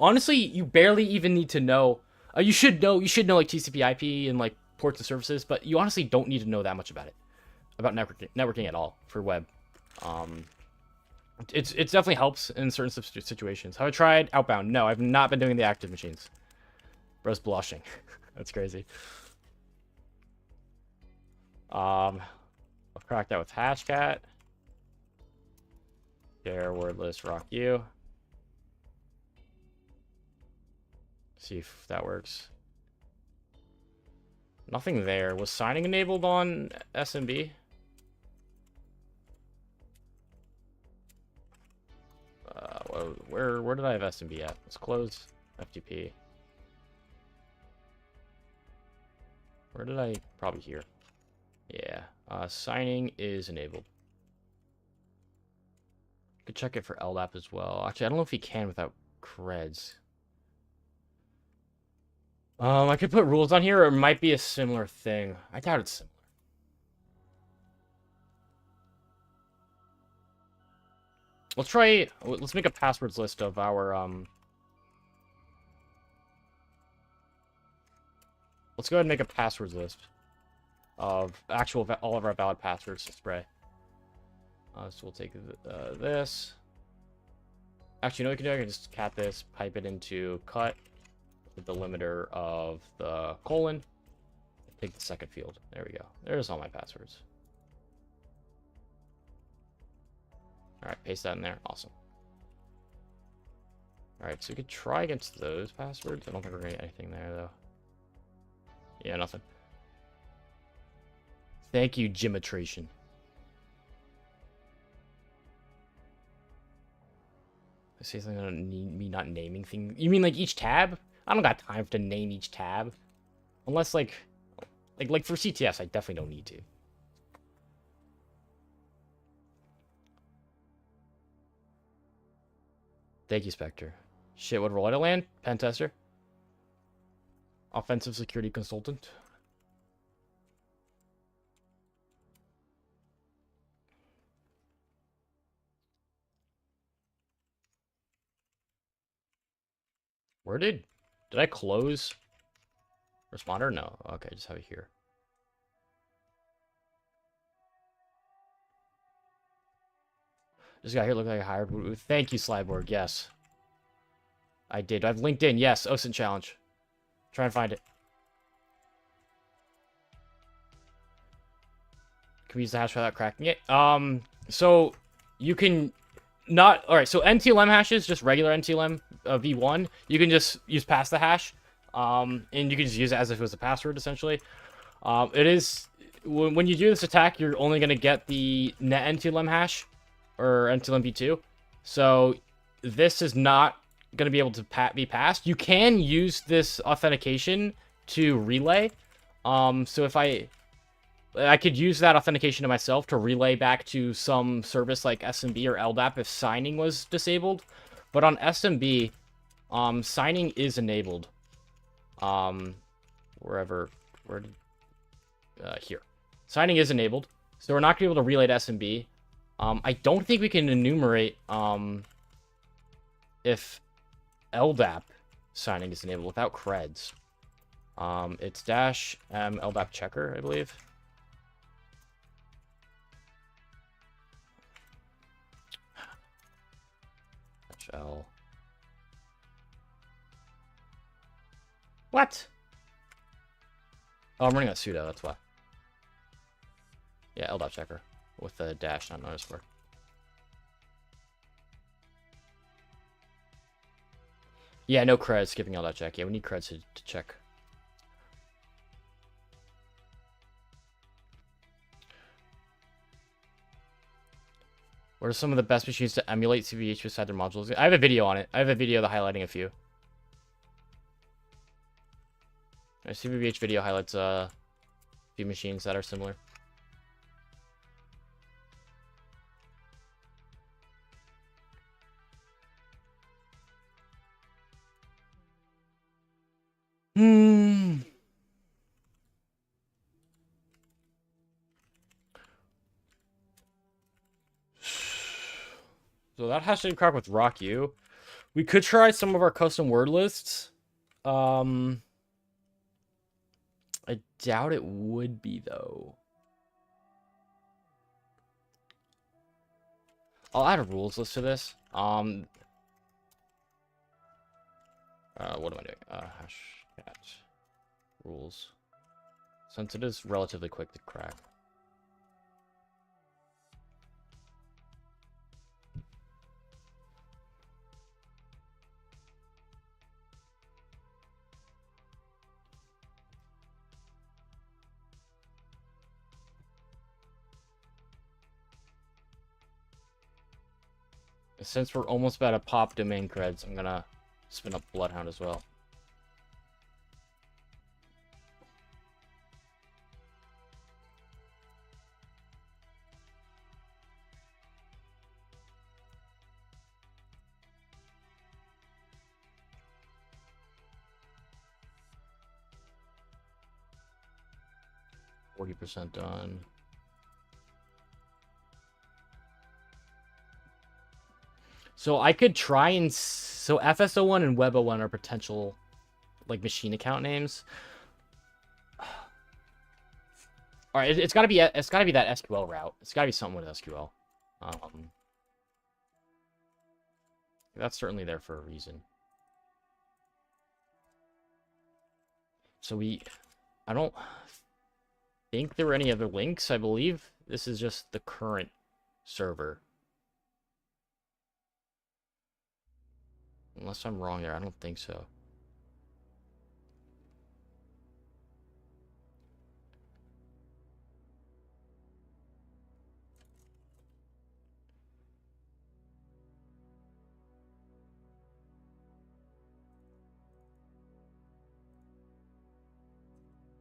honestly, you barely even need to know. You should know like TCP/IP and like ports and services, but you honestly don't need to know that much about it, about networking at all for web. It definitely helps in certain situations. Have I tried outbound? No, I've not been doing the active machines. Bro's blushing. That's crazy. I'll crack that with hashcat. Share wordless rock you. See if that works. Nothing there. Was signing enabled on SMB? Where did I have SMB at? Let's close FTP. Where did I? Probably here. Yeah. Signing is enabled. You could check it for LDAP as well. Actually, I don't know if you can without creds. I could put rules on here, or it might be a similar thing. I doubt it's similar. Let's make a passwords list of our, let's go ahead and make a passwords list of all of our valid passwords to spray. So we'll take this. Actually, you know what we can do? I can just cat this, pipe it into cut with the limiter of the colon. Take the second field. There we go. There's all my passwords. Alright, paste that in there. Awesome. Alright, so we could try against those passwords. I don't think we're going to get anything there, though. Yeah, nothing. Thank you, Enumeration. I say something about me not naming things. You mean like each tab? I don't got time to name each tab. Unless like for CTS, I definitely don't need to. Thank you, Spectre. Shit, what role did I land? Pen tester. Offensive security consultant. Where did I close responder? No. Okay, just have it here. This guy here looked like a hired. Thank you, Slyborg. Yes. I did. I've LinkedIn. Yes. OSINT challenge. Try and find it. Can we use the hash without cracking it? So you can not. All right. So NTLM hashes, just regular NTLM v1. You can just use past the hash, and you can just use it as if it was a password essentially. It is when you do this attack, you're only gonna get the net NTLM hash or NTLM v2. So this is not gonna be able to be passed. You can use this authentication to relay. So if I could use that authentication to myself to relay back to some service like SMB or LDAP if signing was disabled. But on SMB, signing is enabled. Here. Signing is enabled, so we're not going to be able to relay to SMB. I don't think we can enumerate if LDAP signing is enabled without creds. It's -m LDAP checker, I believe. -l. What? Oh, I'm running a sudo, that's why. Yeah, LDAP checker with the dash, not underscore. Yeah, no creds, skipping LDAP check. Yeah, we need creds to check. What are some of the best machines to emulate CVH beside their modules? I have a video on it. I have a video highlighting a few. A CVH video highlights a few machines that are similar. So that hashtag crack with Rock U. We could try some of our custom word lists. I doubt it would be though. I'll add a rules list to this. What am I doing? Hash cat rules. Since it is relatively quick to crack. Since we're almost about to pop domain creds, I'm gonna spin up Bloodhound as well. %40 done. So I could try and... So FSO1 and Web01 are potential, like, machine account names. Alright, it's gotta be that SQL route. It's gotta be something with SQL. That's certainly there for a reason. So I don't think there were any other links, I believe. This is just the current server. Unless I'm wrong there, I don't think so.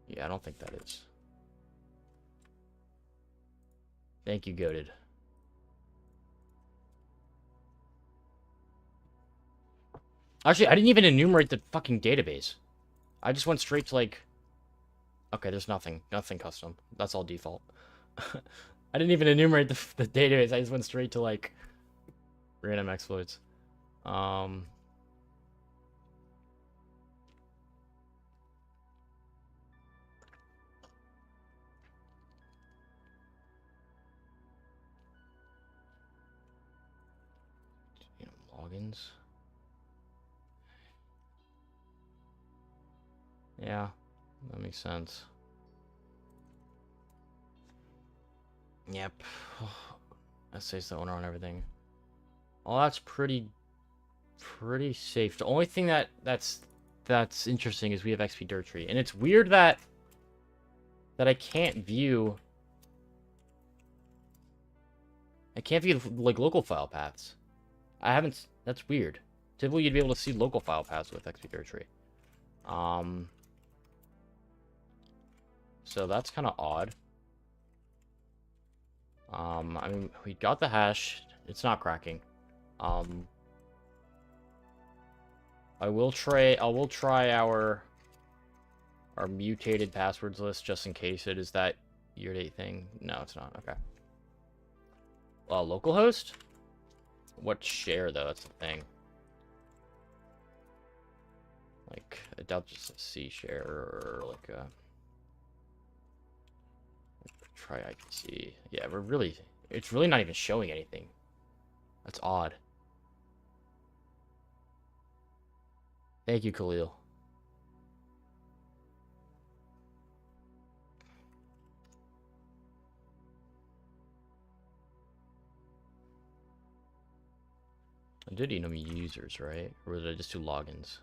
Yeah, I don't think that is. Thank you, Goated. Actually, I didn't even enumerate the fucking database. I just went straight to, like... Okay, there's nothing. Nothing custom. That's all default. I didn't even enumerate the database. I just went straight to, like... random exploits. Logins. Yeah, that makes sense. Yep. That says the owner on everything. Well, that's pretty safe. The only thing that's interesting is we have XP dirt tree, and it's weird that I can't view. I can't view like local file paths. I haven't. That's weird. Typically, you'd be able to see local file paths with XP dirt tree. So that's kind of odd. I mean, we got the hash. It's not cracking. I will try our mutated passwords list just in case it is that year-date thing. No, it's not. Okay. Localhost? What share though? That's the thing. Like, I doubt just a C share or like a try IPC. Yeah, it's really not even showing anything. That's odd. Thank you, Khalil. I did enum users, right? Or did I just do logins?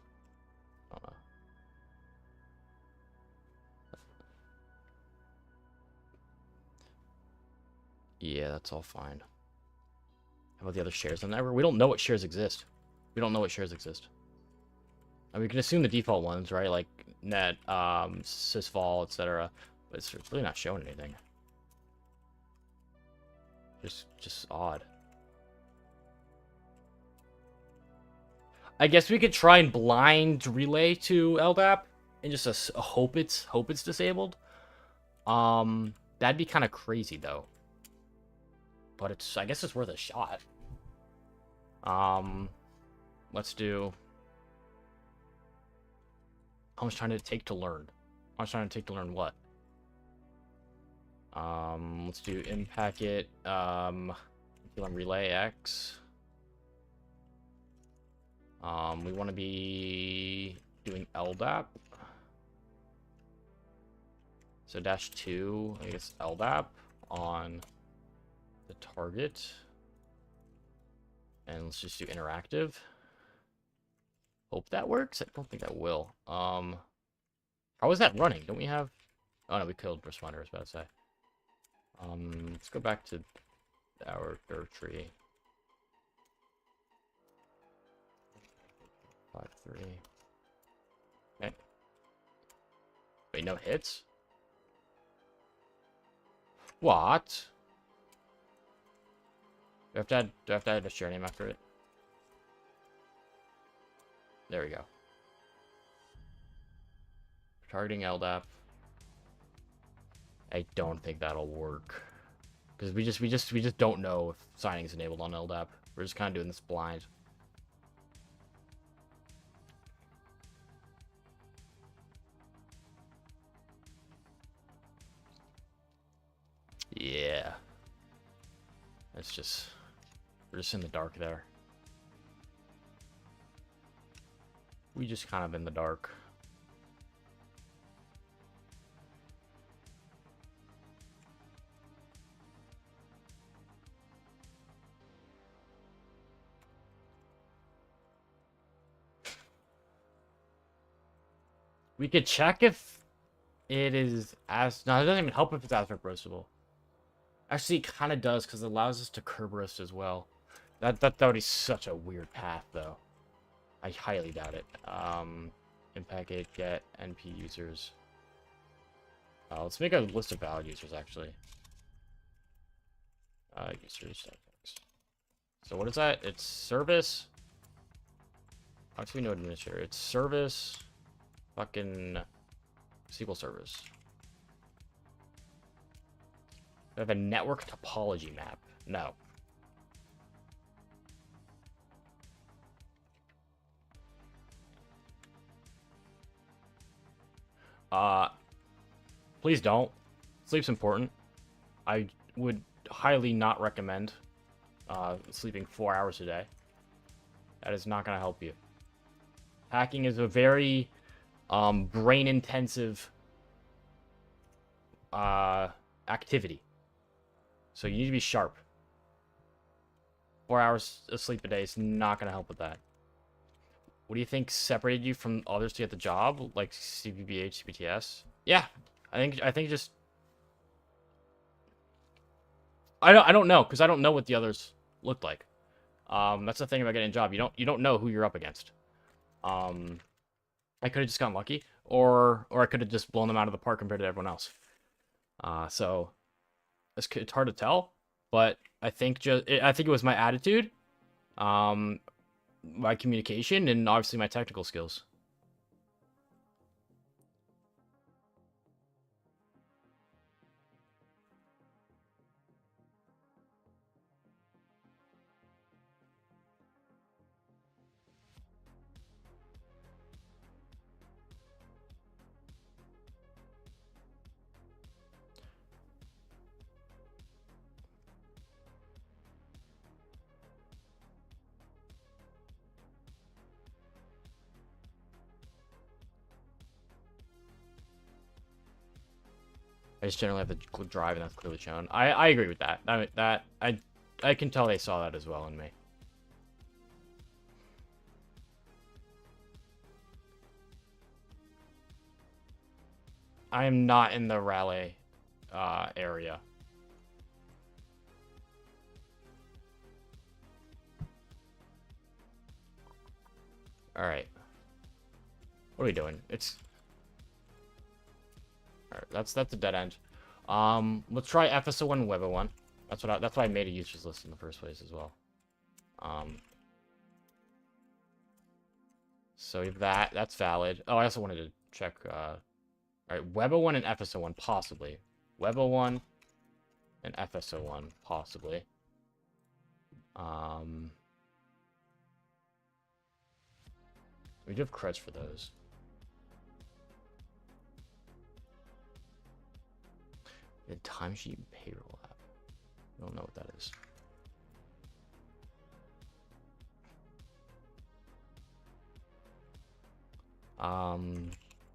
I don't know. Yeah, that's all fine. How about the other shares on there? We don't know what shares exist. We don't know what shares exist. And we can assume the default ones, right? Like net, sysvol, etc. But it's really not showing anything. Just odd. I guess we could try and blind relay to LDAP and just hope it's disabled. That'd be kind of crazy though. But I guess it's worth a shot. Let's do. How much time did it take to learn? How much time did it take to learn what? Let's do impacket. Relay X. We want to be doing LDAP. So -2, I guess LDAP on the target. And let's just do interactive. Hope that works. I don't think that will. How is that running? Don't we have... Oh, no, we killed responder, I was about to say. Let's go back to our dirt tree. 5-3. Okay. Wait, no hits? What? Do I have to add a share name after it? There we go. Targeting LDAP. I don't think that'll work. Because we just don't know if signing is enabled on LDAP. We're just kind of doing this blind. Yeah. It's just... We're just in the dark there. We just kind of in the dark. We could check if it is as... No, it doesn't even help if it's aspect roastable. Actually, it kind of does, because it allows us to curb roast as well. That would be such a weird path, though. I highly doubt it. Impact get NP users. Let's make a list of valid users, actually. Users. So what is that? It's service. How do we know administrator? It's service. Fucking SQL service. I have a network topology map. No. Please don't. Sleep's important. I would highly not recommend sleeping 4 hours a day. That is not going to help you. Hacking is a very brain-intensive activity. So you need to be sharp. 4 hours of sleep a day is not going to help with that. What do you think separated you from others to get the job? Like CPBH, CPTS? Yeah. I think just... I don't know, because I don't know what the others looked like. That's the thing about getting a job. You don't know who you're up against. I could have just gotten lucky, or I could have just blown them out of the park compared to everyone else. So it's hard to tell, but I think it was my attitude, my communication, and obviously my technical skills. I just generally have to drive, and that's clearly shown. I agree with that. I can tell they saw that as well in me. I am not in the rally area. All right. What are we doing? It's all right. That's a dead end. Let's try FSO1 and Web01. That's why I made a users list in the first place as well. So we have that. That's valid. Oh, I also wanted to check. All right, Web01 and FSO1 possibly. Web01 and FSO1 possibly. We do have creds for those. The timesheet and payroll app. I don't know what that is.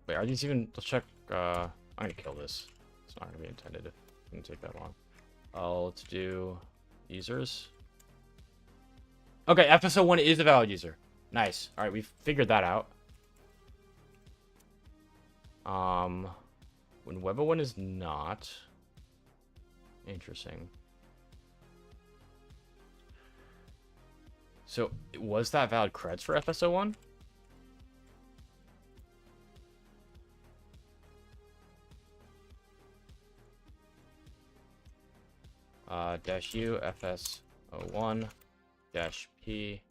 Wait, are these even? Let's check. I'm gonna kill this. It's not gonna be intended. It's gonna take that long. Oh, let's do users. Okay, FSO1 is a valid user. Nice. All right, we've figured that out. When Web01 is not. Interesting. So, was that valid creds for FSO1? Dash U FS01 dash P.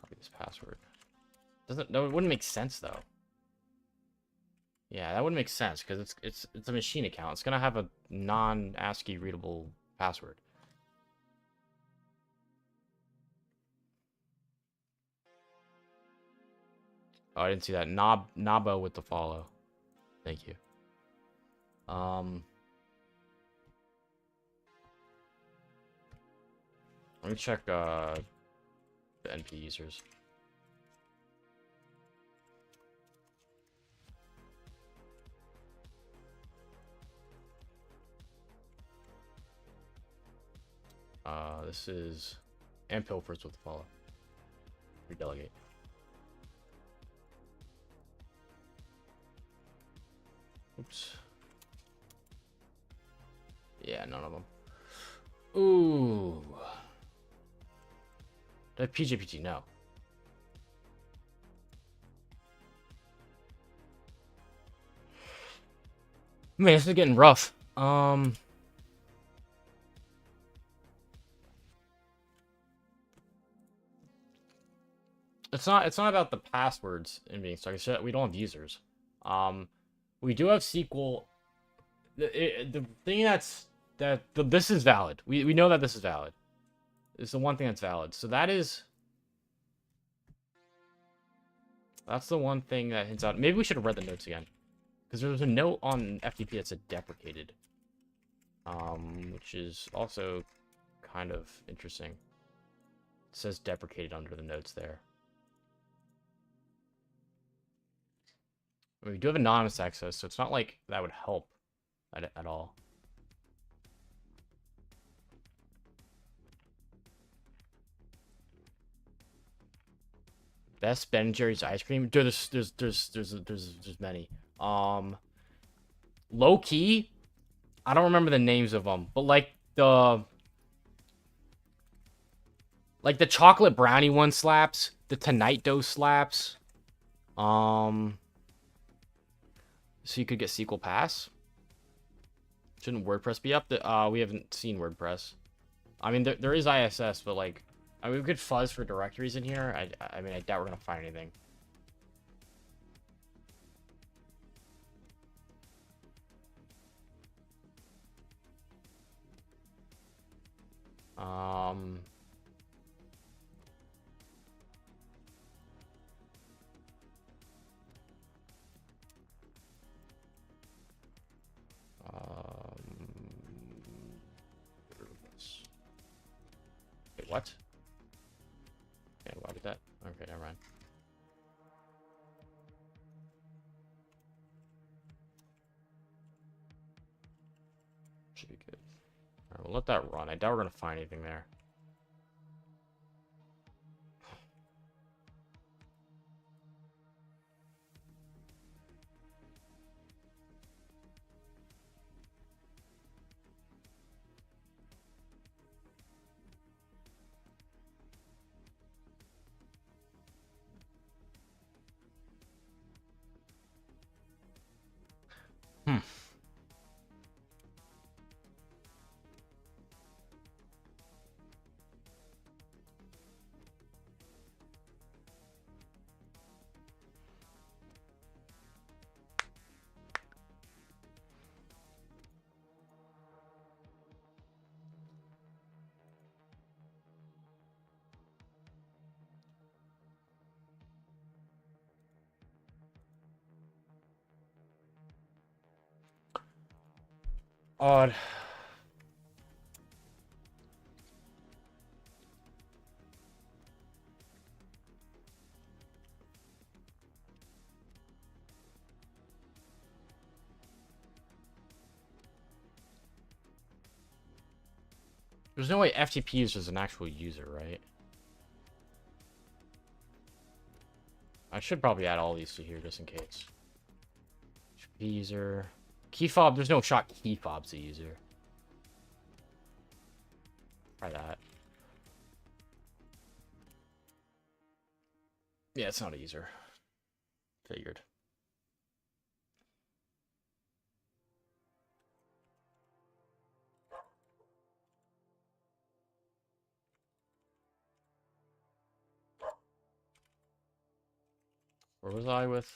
Copy this password. No, it wouldn't make sense though. Yeah, that wouldn't make sense because it's a machine account. It's gonna have a non-ASCII readable password. Oh, I didn't see that. Nabo with the follow. Thank you. Let me check the NP users. This is and Pilfers with the follow. Redelegate. Oops. Yeah, none of them. Ooh. That PJPT, no. Man, this is getting rough. It's not about the passwords and being stuck. It's just we don't have users. We do have SQL. The thing this is valid. We know that this is valid. It's the one thing that's valid. So that's the one thing that hints out. Maybe we should have read the notes again, because there was a note on FTP that said deprecated, which is also kind of interesting. It says deprecated under the notes there. I mean, we do have anonymous access, so it's not like that would help at all. Best Ben and Jerry's ice cream. Dude, there's many. Low key, I don't remember the names of them, but like the chocolate brownie one slaps. The Tonight Dough slaps. So you could get SQL Pass. Shouldn't WordPress be up? We haven't seen WordPress. I mean, there is ISS, but like, I mean, we could fuzz for directories in here. I mean, I doubt we're gonna find anything. Um. Wait, what? Okay, why did that? Okay, never mind. Should be good. Alright, we'll let that run. I doubt we're gonna find anything there. Hmm. Odd. There's no way FTP user is an actual user, right? I should probably add all these to here just in case. FTP user. Key fob, there's no shot key fob's a user. Try that. Yeah, it's not a user. Figured. Where was I with?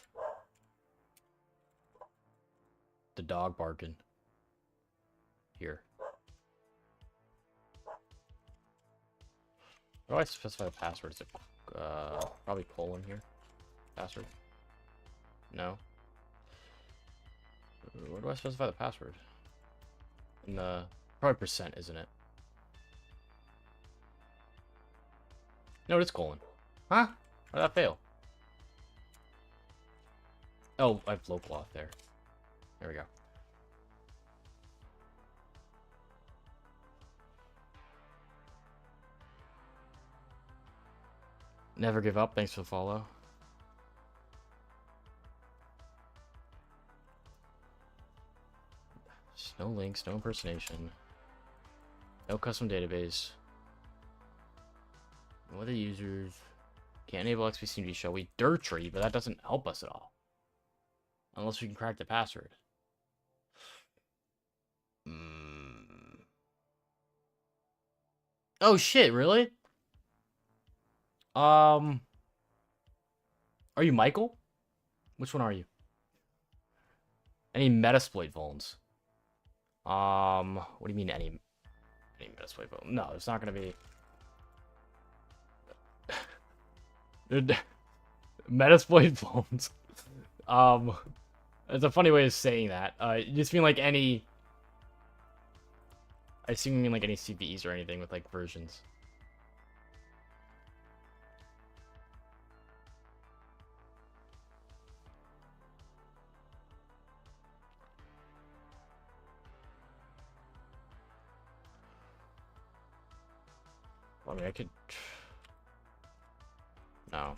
The dog barking. Here. How do I specify the password? Is it probably colon here? Password? No. Where do I specify the password? In the probably percent, isn't it? No, it's colon. Huh? Why did that fail? Oh, I have local off there. There we go. Never give up. Thanks for the follow. No links, no impersonation. No custom database. No other users. Can't enable XPCMD show. We dirt tree, but that doesn't help us at all. Unless we can crack the password. Oh shit, really? Are you Michael? Which one are you? Any Metasploit vulns? What do you mean any Metasploit vuln? No, it's not gonna be. Metasploit vulns. It's a funny way of saying that. You just mean like any. I assume you mean like any CVEs or anything with like versions. I mean, I could. No.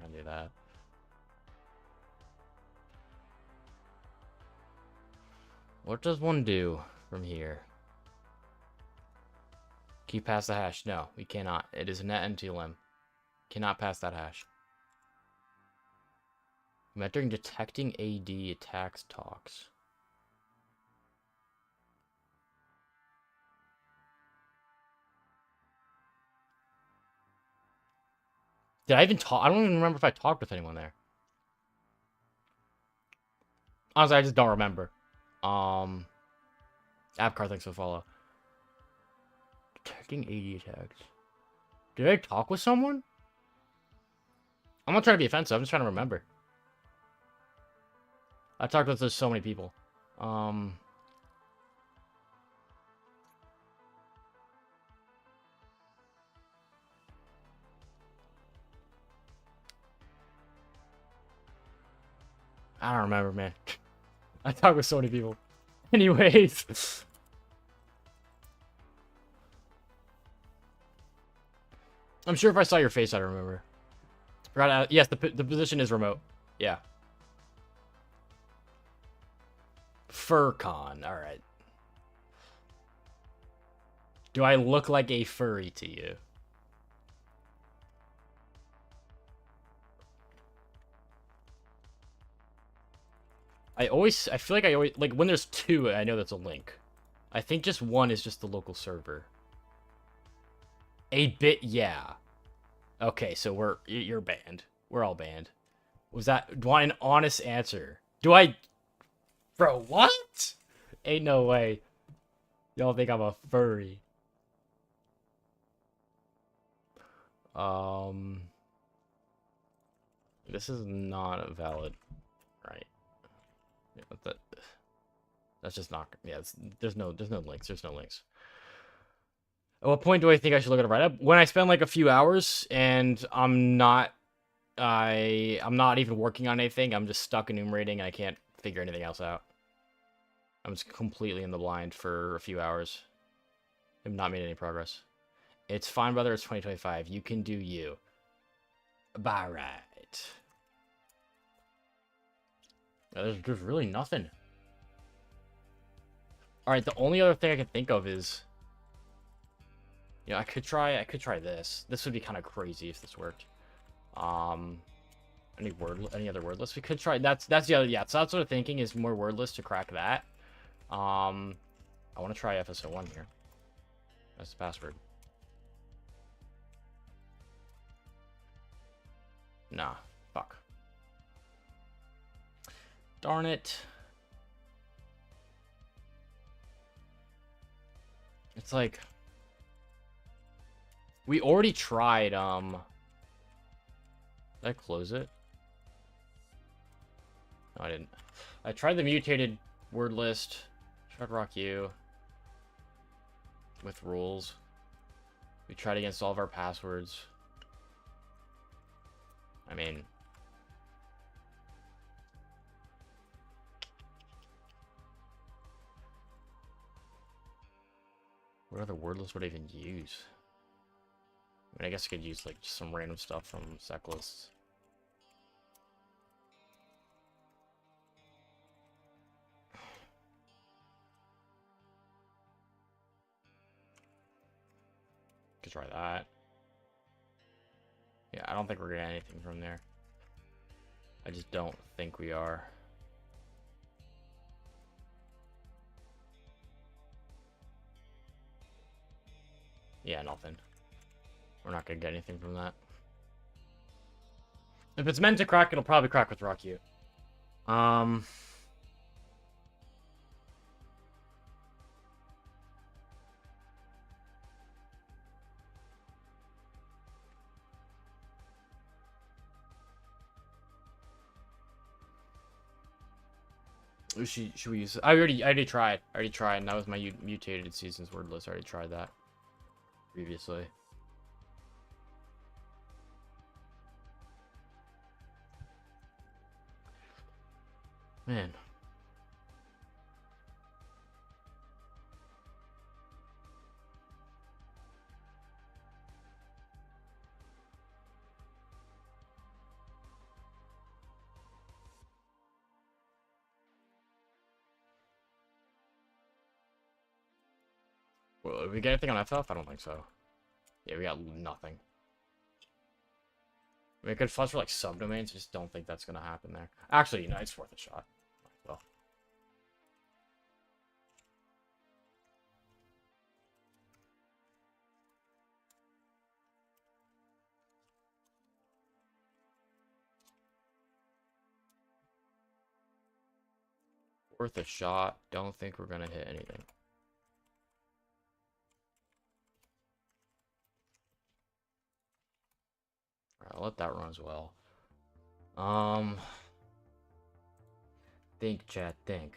not gonna do that. What does one do from here? Keep past the hash. No, we cannot. It is a net empty lim. Cannot pass that hash. Measuring detecting AD attacks talks. Did I even talk? I don't even remember if I talked with anyone there. Honestly, I just don't remember. Avcar thanks for follow. Detecting AD attacks. Did I talk with someone? I'm not trying to be offensive. I'm just trying to remember. I talked with so many people. I don't remember, man. I talked with so many people. Anyways. I'm sure if I saw your face, I'd remember. Yes, the position is remote. Yeah. Furcon. All right. Do I look like a furry to you? I feel like I always, like, when there's two, I know that's a link. I think just one is just the local server. A bit, yeah. Okay, so you're banned. We're all banned. Was that, do I want an honest answer? Bro, what? Ain't no way. Y'all think I'm a furry. This is not valid, right? Yeah, that's just not, yeah, there's no links. There's no links. At what point do I think I should look at a write-up? When I spend like a few hours and I'm not even working on anything. I'm just stuck enumerating and I can't figure anything else out. I'm just completely in the blind for a few hours. I've not made any progress. It's fine, brother. It's 2025. You can do you. Bye, right. There's really nothing. All right. The only other thing I can think of is, you know, I could try this. This would be kind of crazy if this worked. Any other word lists? We could try. That's the other. Yeah. So that's what I'm thinking is more word lists to crack that. I want to try FSO1 here. That's the password. Nah. Fuck. Darn it. It's like we already tried. Did I close it? No, I didn't. I tried the mutated word list. Tried rock you with rules. We tried against all of our passwords. I mean, what other word list would I even use? I mean, I guess I could use like just some random stuff from sec lists. Could try that. Yeah, I don't think we're getting anything from there. I just don't think we are. Yeah, nothing. We're not gonna get anything from that. If it's meant to crack, it'll probably crack with Rock U. Should we use? I already tried. And that was my mutated seasons word list. I already tried that previously. Man. Well, did we get anything on FF? I don't think so. Yeah, we got nothing. I mean, it could fuzz for like subdomains. I just don't think that's gonna happen there. Actually, you know, it's worth a shot. Well. Worth a shot. Don't think we're gonna hit anything. Alright, I'll let that run as well. Think, chat, think.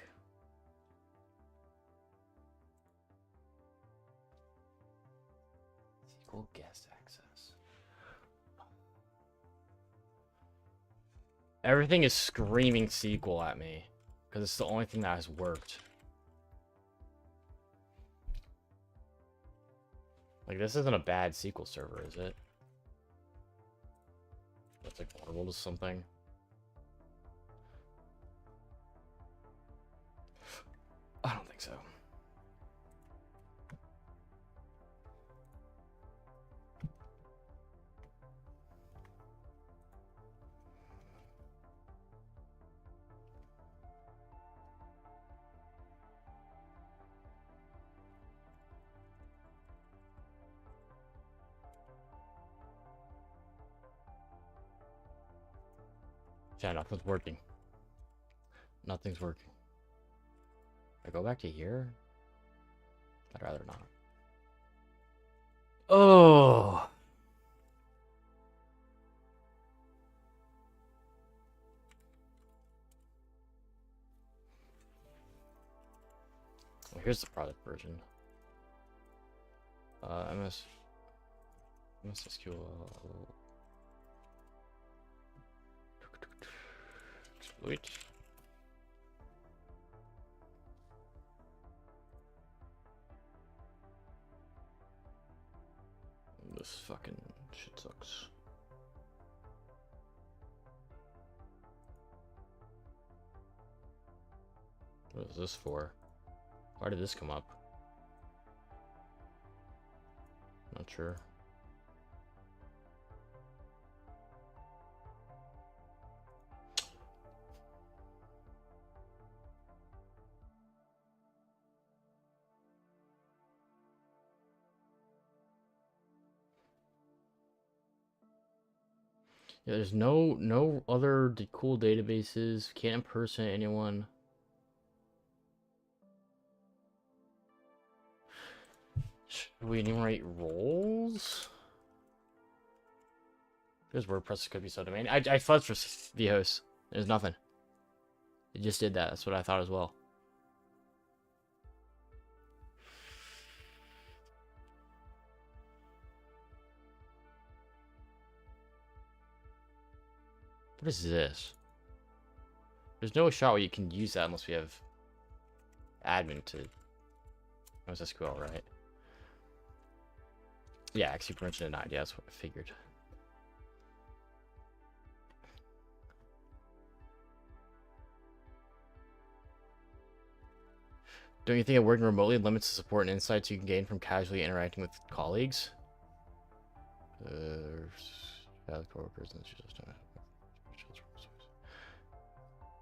SQL guest access. Everything is screaming SQL at me. Because it's the only thing that has worked. Like, this isn't a bad SQL server, is it? That's like vulnerable to something. I don't think so. Yeah, nothing's working. Nothing's working. I go back to here? I'd rather not. Oh. Well, here's the product version. MSSQL. Exploit. This fucking shit sucks. What is this for? Why did this come up? Not sure. Yeah, there's no other cool databases. Can't impersonate anyone. Should we enumerate roles? There's WordPress could be subdomain. I fuzzed for vhost. There's nothing. It just did that. That's what I thought as well. What is this? There's no shot where you can use that unless we have admin to MSSQL, right? Yeah, actually permission denied. Yeah, that's what I figured. Don't you think that working remotely limits the support and insights you can gain from casually interacting with colleagues?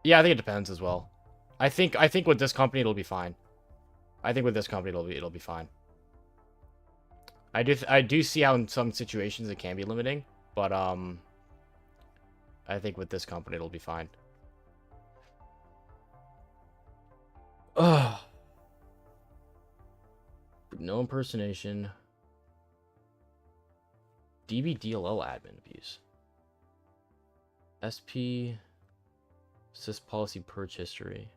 Yeah, I think it depends as well. I think with this company it'll be fine. I think with this company it'll be fine. I do see how in some situations it can be limiting, but I think with this company it'll be fine. Ugh. No impersonation. DB-DLL admin abuse. SP sys policy purge history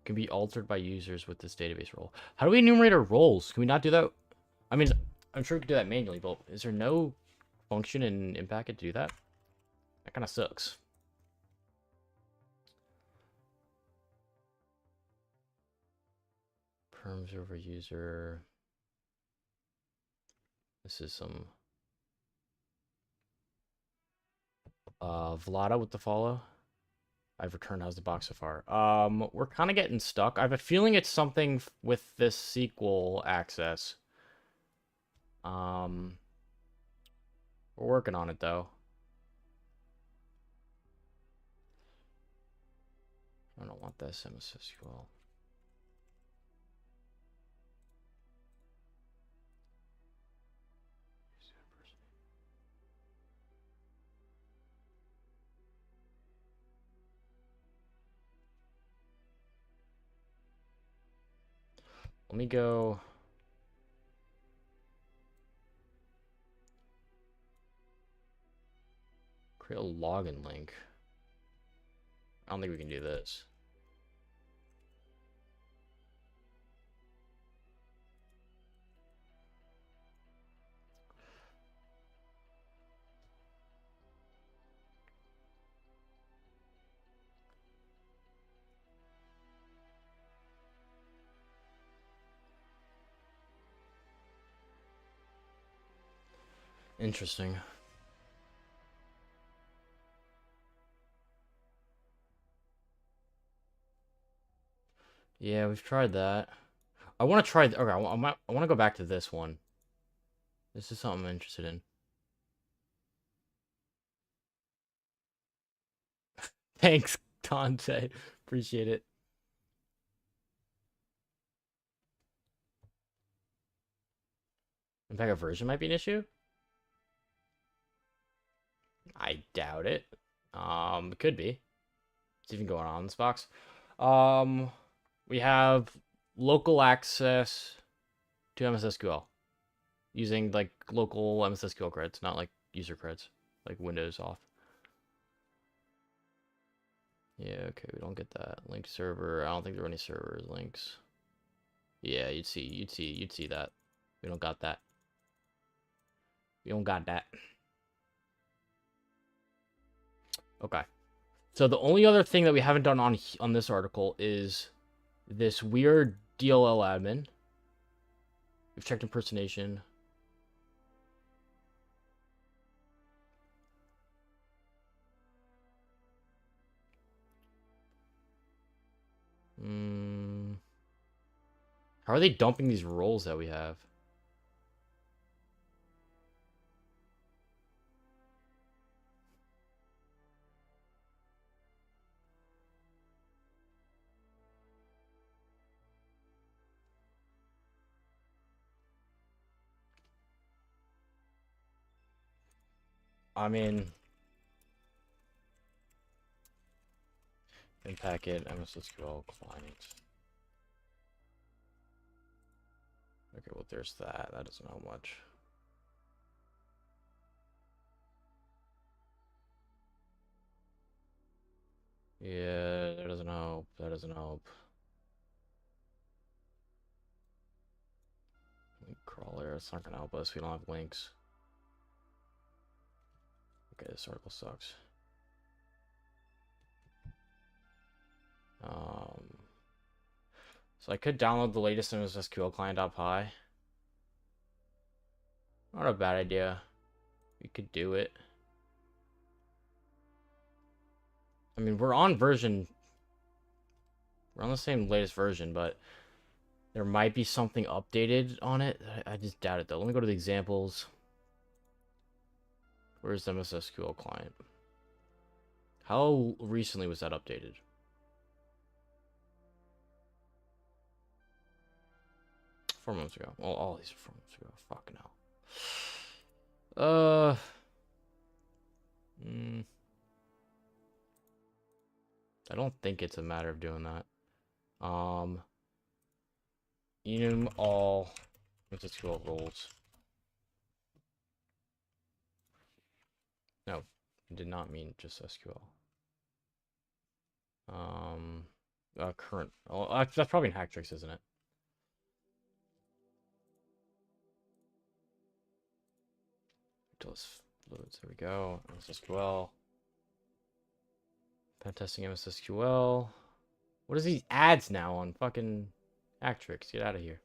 can be altered by users with this database role. How do we enumerate our roles? Can we not do that? I mean, I'm sure we could do that manually, but is there no function in Impact to do that? That kind of sucks. Perms over user. This is some Vlada with the follow. I've returned. How's the box so far? We're kind of getting stuck. I have a feeling it's something with this SQL access. We're working on it though. I don't want this MSSQL. Let me go. Create a login link. I don't think we can do this. Interesting. Yeah, we've tried that. I want to try. Okay, I want to go back to this one. This is something I'm interested in. Thanks, Dante. Appreciate it. In fact, a version might be an issue. I doubt it. It could be. It's even going on in this box. We have local access to MSSQL using like local MSSQL creds, not like user creds, like Windows off. Yeah, okay, we don't get that. Link server. I don't think there are any servers links. Yeah, you'd see that. We don't got that. We don't got that. Okay. So the only other thing that we haven't done on this article is this weird DLL admin. We've checked impersonation. How are they dumping these roles that we have? I mean, in packet MSSQL client. Okay, well, there's that. That doesn't help much. Yeah, that doesn't help. That doesn't help. Link crawler, it's not gonna help us. We don't have links. Okay, this article sucks. So I could download the latest MSSQL client.py. Not a bad idea. We could do it. I mean, we're on the same latest version, but there might be something updated on it. I just doubt it, though. Let me go to the examples. Where's the MSSQL client? How recently was that updated? Four months ago. Well, all these are 4 months ago. Fucking hell. I don't think it's a matter of doing that. Enum all MSSQL roles. No, I did not mean just SQL. Current. Oh, that's probably in Hacktrix, isn't it? Until this loads. There we go. MSSQL. Pen testing MSSQL. What is these ads now on fucking Hacktrix? Get out of here.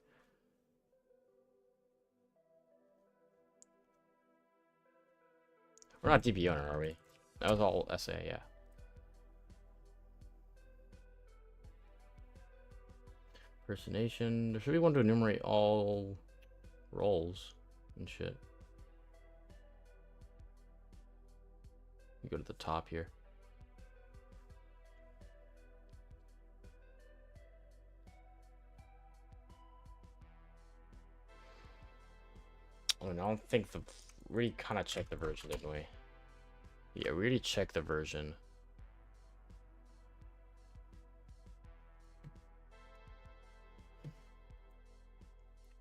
We're not DB owner, are we? That was all SA, yeah. Impersonation. There should be one to enumerate all roles and shit. You go to the top here. Oh, and I don't think we already kind of checked the version, didn't we? Yeah, we already checked the version.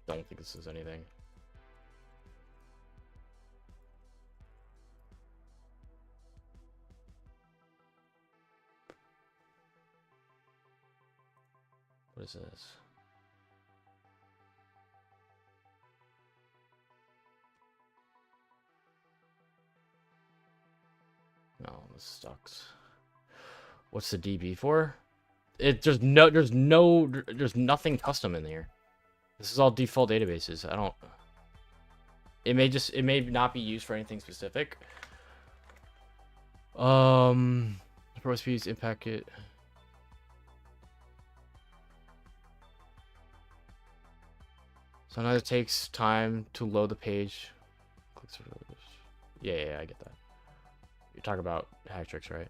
I don't think this is anything. What is this? No, this sucks. What's the DB for? There's nothing custom in here. This is all default databases. I don't. It may not be used for anything specific. Pro speeds impact it. Sometimes it takes time to load the page. Yeah, I get that. You're talking about hack tricks, right?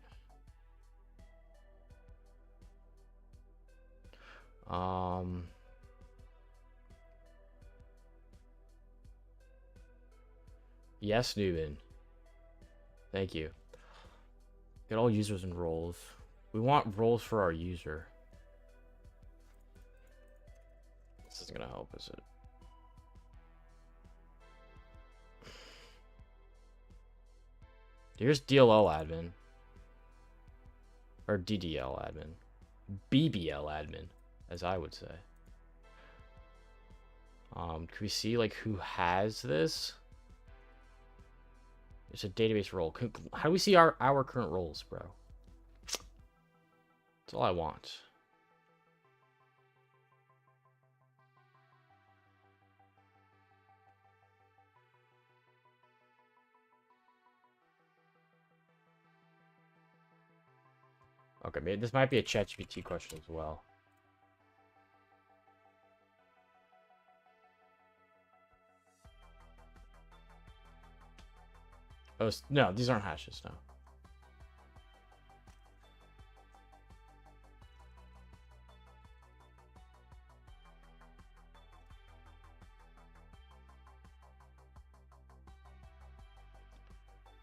Yes, Newman. Thank you. Get all users and roles. We want roles for our user. This isn't gonna help, is it? Here's DLL admin. Or DDL admin. BBL admin, as I would say. Can we see like who has this? It's a database role. How do we see our current roles, bro? That's all I want. Okay, maybe this might be a ChatGPT question as well. Oh, no, these aren't hashes, no.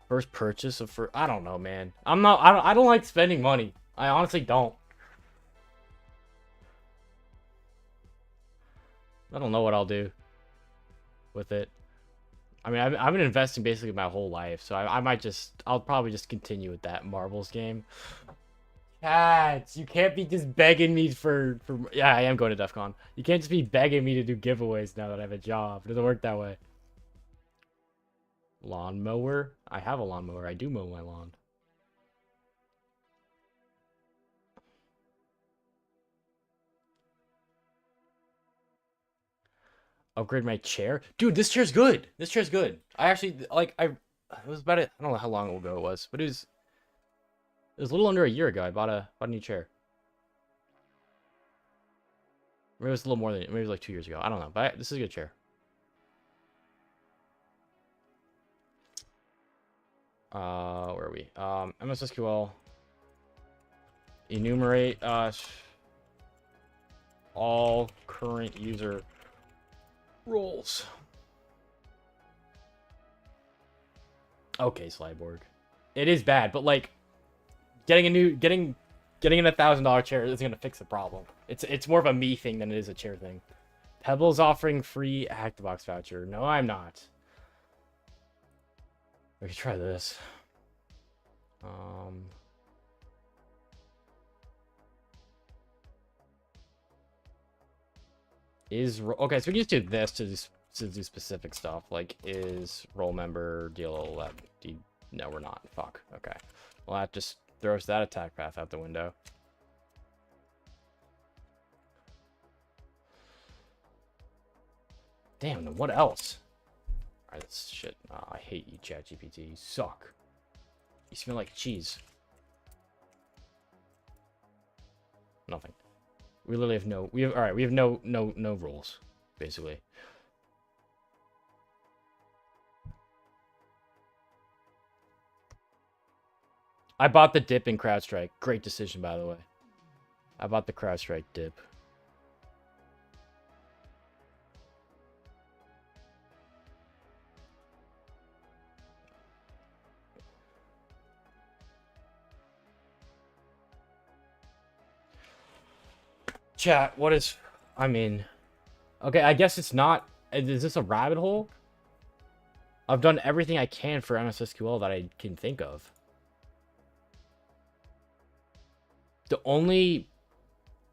First purchase of I don't know, man. I don't like spending money. I honestly don't. I don't know what I'll do with it. I mean, I've been investing basically my whole life, so I'll probably just continue with that marbles game. Cats, you can't be just begging me for yeah, I am going to DEF CON. You can't just be begging me to do giveaways now that I have a job. It doesn't work that way. Lawnmower? I have a lawnmower. I do mow my lawn. Upgrade my chair? Dude, this chair's good. This chair's good. I actually, like, it was about it. I don't know how long ago it was, but it was a little under a year ago. I bought a new chair. Maybe it was a little more than, maybe it was like 2 years ago. I don't know, but this is a good chair. Where are we? MSSQL. Enumerate all current user roles. Okay, Slyborg. It is bad, but like getting an $1,000 chair isn't gonna fix the problem. It's more of a me thing than it is a chair thing. Pebble's offering free Hack-the-Box voucher. No, I'm not. We could try this. Okay, so we can just do this to do specific stuff. Like, is role member deal no, we're not. Fuck. Okay. Well, that just throws that attack path out the window. Damn, then what else? Alright, that's shit. Oh, I hate you, ChatGPT. You suck. You smell like cheese. Nothing. We literally have no. We have all right. We have no rules, basically. I bought the dip in CrowdStrike. Great decision, by the way. I bought the CrowdStrike dip. Chat, what is... I mean... Okay, I guess it's not... Is this a rabbit hole? I've done everything I can for MSSQL that I can think of. The only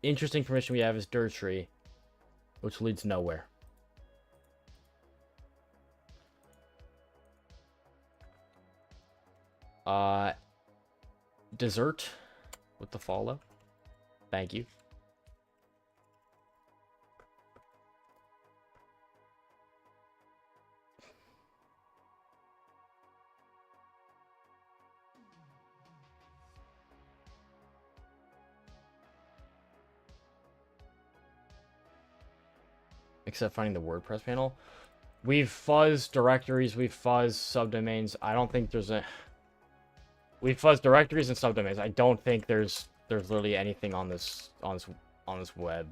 interesting permission we have is dirt tree, which leads nowhere. Dessert with the follow. Thank you. Except finding the WordPress panel. We've fuzzed directories, we've fuzzed subdomains. I don't think there's a... We've fuzzed directories and subdomains. I don't think there's literally anything on this web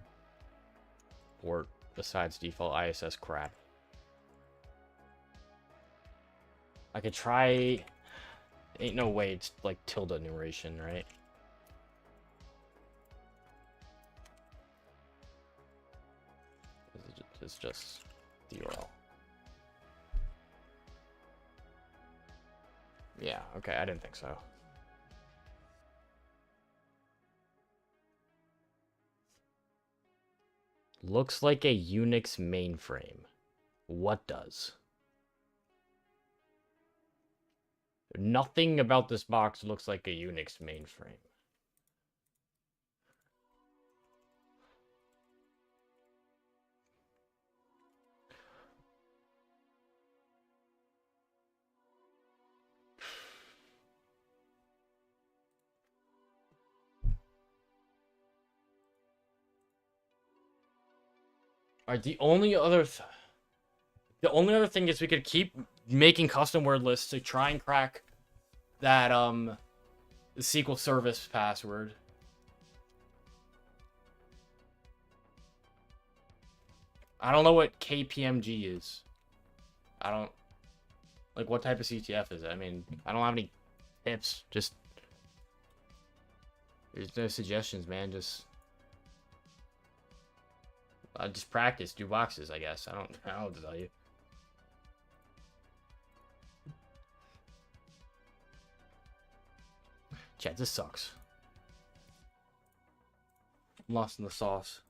port besides default ISS crap. I could try... Ain't no way it's like tilde enumeration, right? It's just the URL. Yeah, okay, I didn't think so. Looks like a Unix mainframe. What does? Nothing about this box looks like a Unix mainframe. Alright, the only other thing is we could keep making custom word lists to try and crack that SQL service password. I don't know what KPMG is. I don't like what type of CTF is it? I mean, I don't have any tips. Just there's no suggestions, man. Just practice, do boxes, I guess. I don't know what to tell you. Chat, this sucks. I'm lost in the sauce.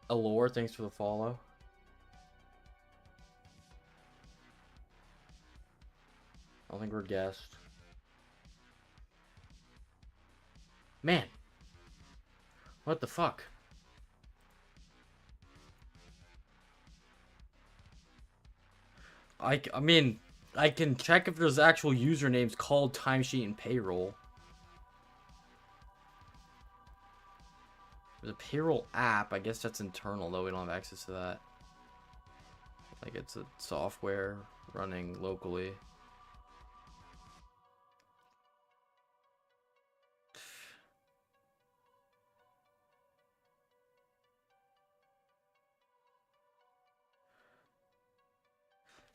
Allure, thanks for the follow. I don't think we're guessed. Man. What the fuck? I mean, I can check if there's actual usernames called timesheet and payroll. There's a payroll app. I guess that's internal, though. We don't have access to that. Like, it's a software running locally.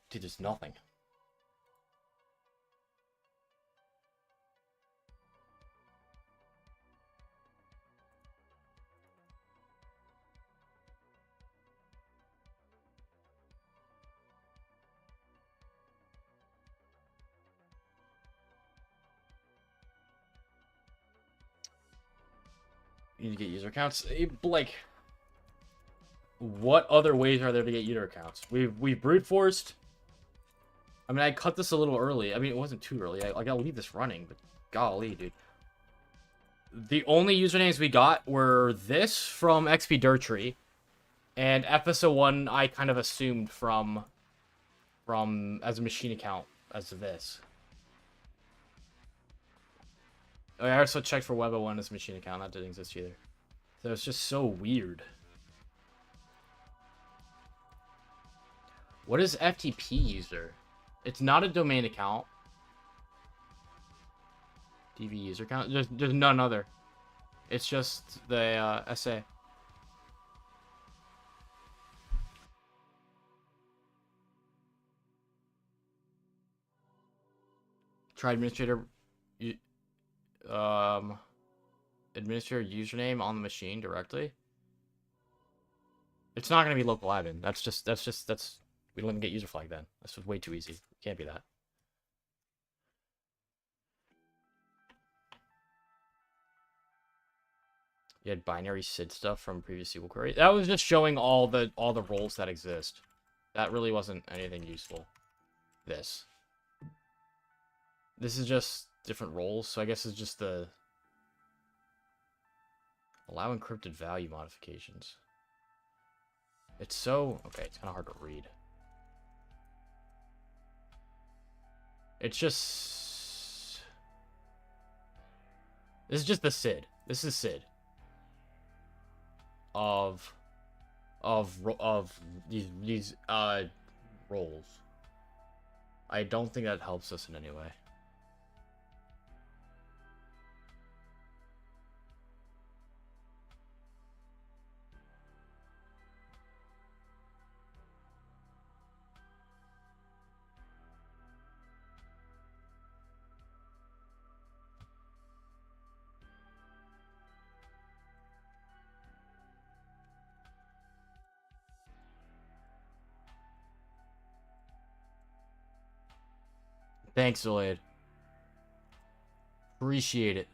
Dude, there's nothing. You need to get user accounts. Like, what other ways are there to get user accounts? We've brute forced. I mean, I cut this a little early. I mean, it wasn't too early. I gotta leave this running, but golly, dude. The only usernames we got were this from XP Dirtry, and FSO1 I kind of assumed from as a machine account as this. Oh, I also checked for Web01 as a machine account. That didn't exist either. So it's just so weird. What is FTP user? It's not a domain account. DB user account. There's none other. It's just the SA. Try administrator. Administrator username on the machine directly. It's not gonna be local admin. That's we don't even get user flag then. That's just way too easy. Can't be that. You had binary SID stuff from previous SQL query. That was just showing all the roles that exist. That really wasn't anything useful. This is just different roles, so I guess it's just the allow encrypted value modifications. It's so okay, it's kind of hard to read. It's just this is just the SID. This is SID of these roles. I don't think that helps us in any way. Thanks, Zoid. Appreciate it.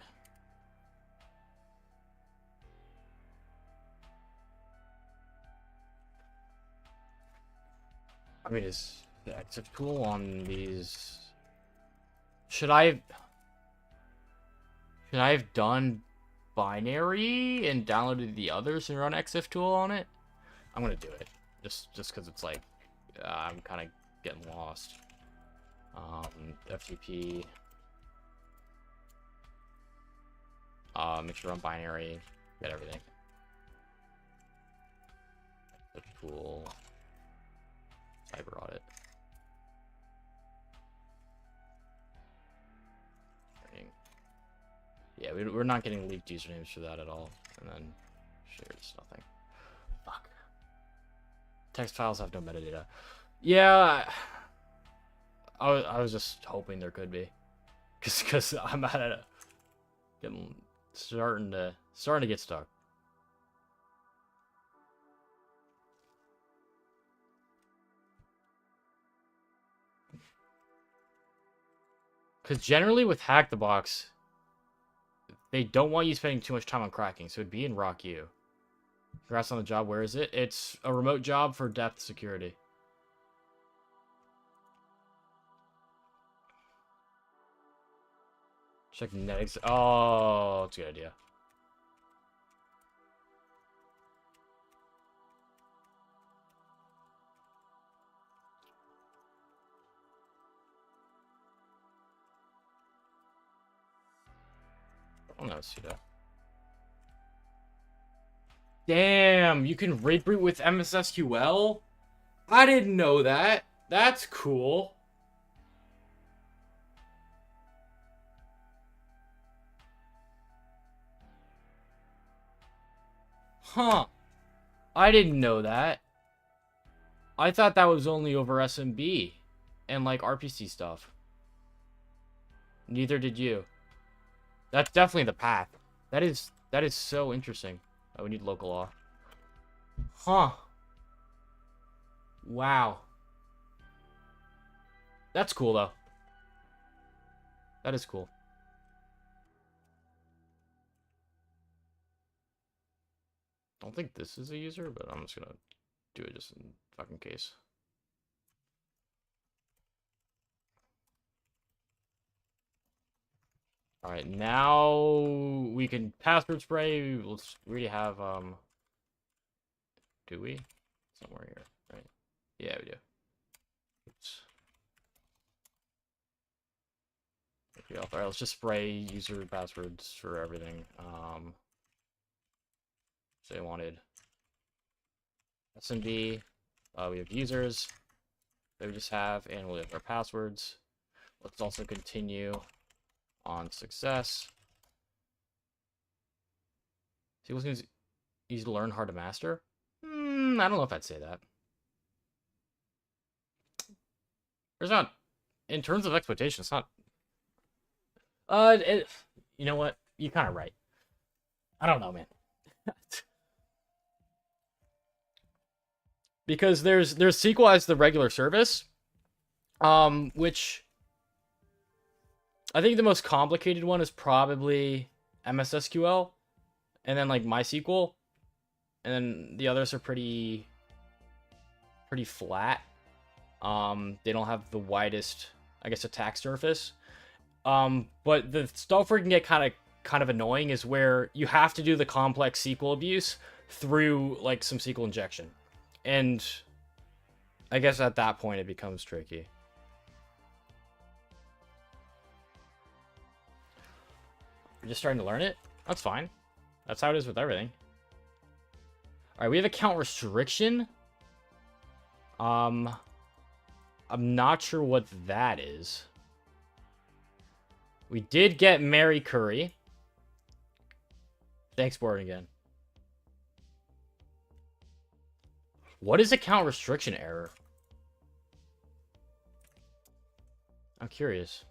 I mean, is the exit tool on these? Should I have done binary and downloaded the others and run exif tool on it? I'm gonna do it just because it's like I'm kind of getting lost. FTP. Make sure I'm binary. Get everything. The tool. Cyber audit. Yeah, we're not getting leaked usernames for that at all. And then shares nothing. Fuck. Text files have no metadata. Yeah. I was just hoping there could be, cause I'm at it, starting to get stuck. Cause generally with Hack the Box, they don't want you spending too much time on cracking, so it'd be in Rock U. Congrats on the job. Where is it? It's a remote job for depth security. Check Netix. Oh, it's a good idea. Oh no, see that. Damn, you can raid root with MSSQL? I didn't know that. That's cool. Huh. I didn't know that. I thought that was only over SMB and like RPC stuff. Neither did you. That's definitely the path. That is so interesting. Oh, we need local law. Huh. Wow. That's cool though. That is cool. don't think this is a user, but I'm just gonna do it just in fucking case. All right, now we can password spray. We already have do we? Somewhere here, right? Yeah, we do. Oops. Okay, all right, let's just spray user passwords for everything. So I wanted SMB. We have users that we just have, and we'll have our passwords. Let's also continue on success. SQL's easy to learn, hard to master. I don't know if I'd say that. There's not, in terms of exploitation, it's not. You know what? You're kind of right. I don't know, man. Because there's SQL as the regular service, which I think the most complicated one is probably MSSQL, and then like MySQL, and then the others are pretty flat. They don't have the widest, I guess, attack surface. But the stuff where it can get kind of annoying is where you have to do the complex SQL abuse through like some SQL injection. And I guess at that point it becomes tricky. You're just starting to learn it? That's fine. That's how it is with everything. Alright, we have account restriction. I'm not sure what that is. We did get Mary Curry. Thanks, Board again. What is account restriction error? I'm curious.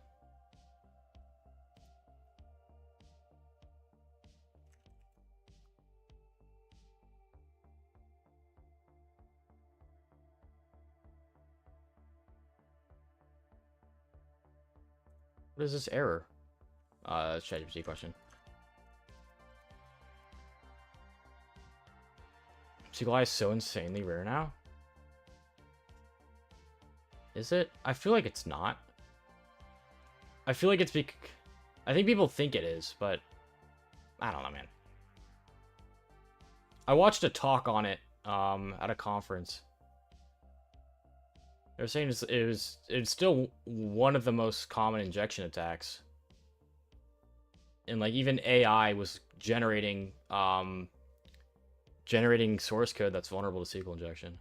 What is this error? ChatGPT question. SQL is so insanely rare now. Is it? I feel like it's not. I feel like it's I think people think it is, but I don't know, man. I watched a talk on it at a conference. They were saying it's still one of the most common injection attacks. And like even AI was generating source code that's vulnerable to SQL injection.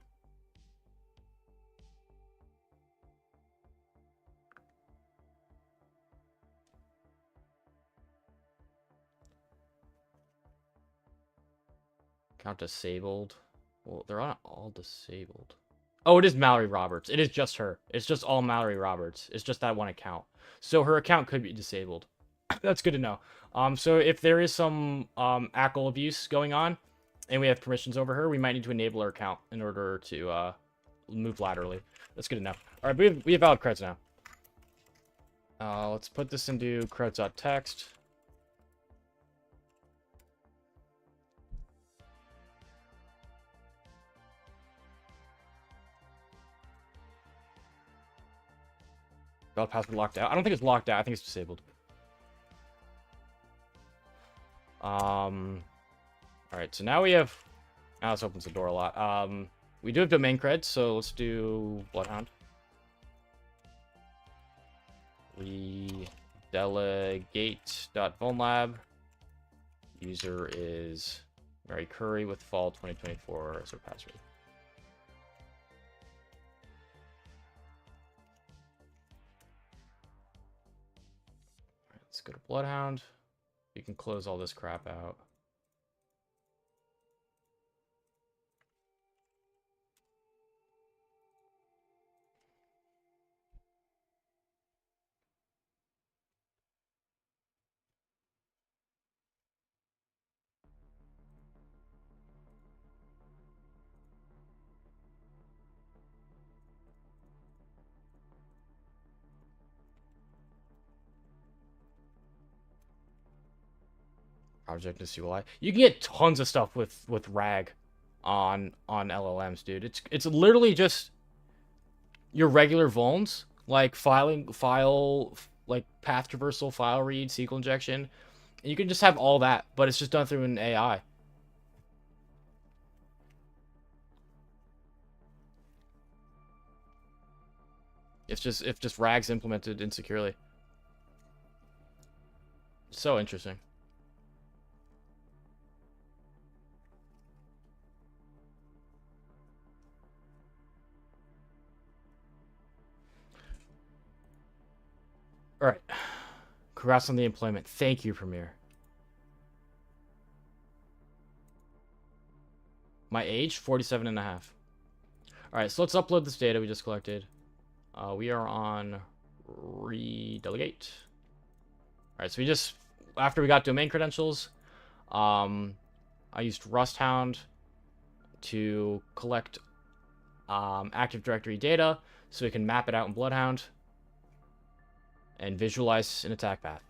Account disabled. Well, they're not all disabled. Oh, it is Mallory Roberts. It is just her. It's just all Mallory Roberts. It's just that one account. So her account could be disabled. That's good to know. So if there is some ACL abuse going on, and we have permissions over her, we might need to enable her account in order to move laterally. That's good to know. All right, we have valid creds now. Let's put this into creds.text. Valid password locked out. I don't think it's locked out. I think it's disabled. All right, so now we have. Now this opens the door a lot. We do have domain creds, so let's do Bloodhound. Redelegate.vulnlab. User is Mary Curry with fall 2024 as her password. Let's go to Bloodhound. You can close all this crap out. Object to CLI. You can get tons of stuff with RAG on LLMs, dude. It's literally just your regular vulns, like like path traversal, file read, SQL injection. And you can just have all that, but it's just done through an AI. If just RAG's implemented insecurely. So interesting. All right. Congrats on the employment. Thank you, Premier. My age, 47 and a half. All right, so let's upload this data we just collected. We are on Redelegate. All right, so we just, after we got domain credentials, I used RustHound to collect Active Directory data so we can map it out in Bloodhound and visualize an attack path.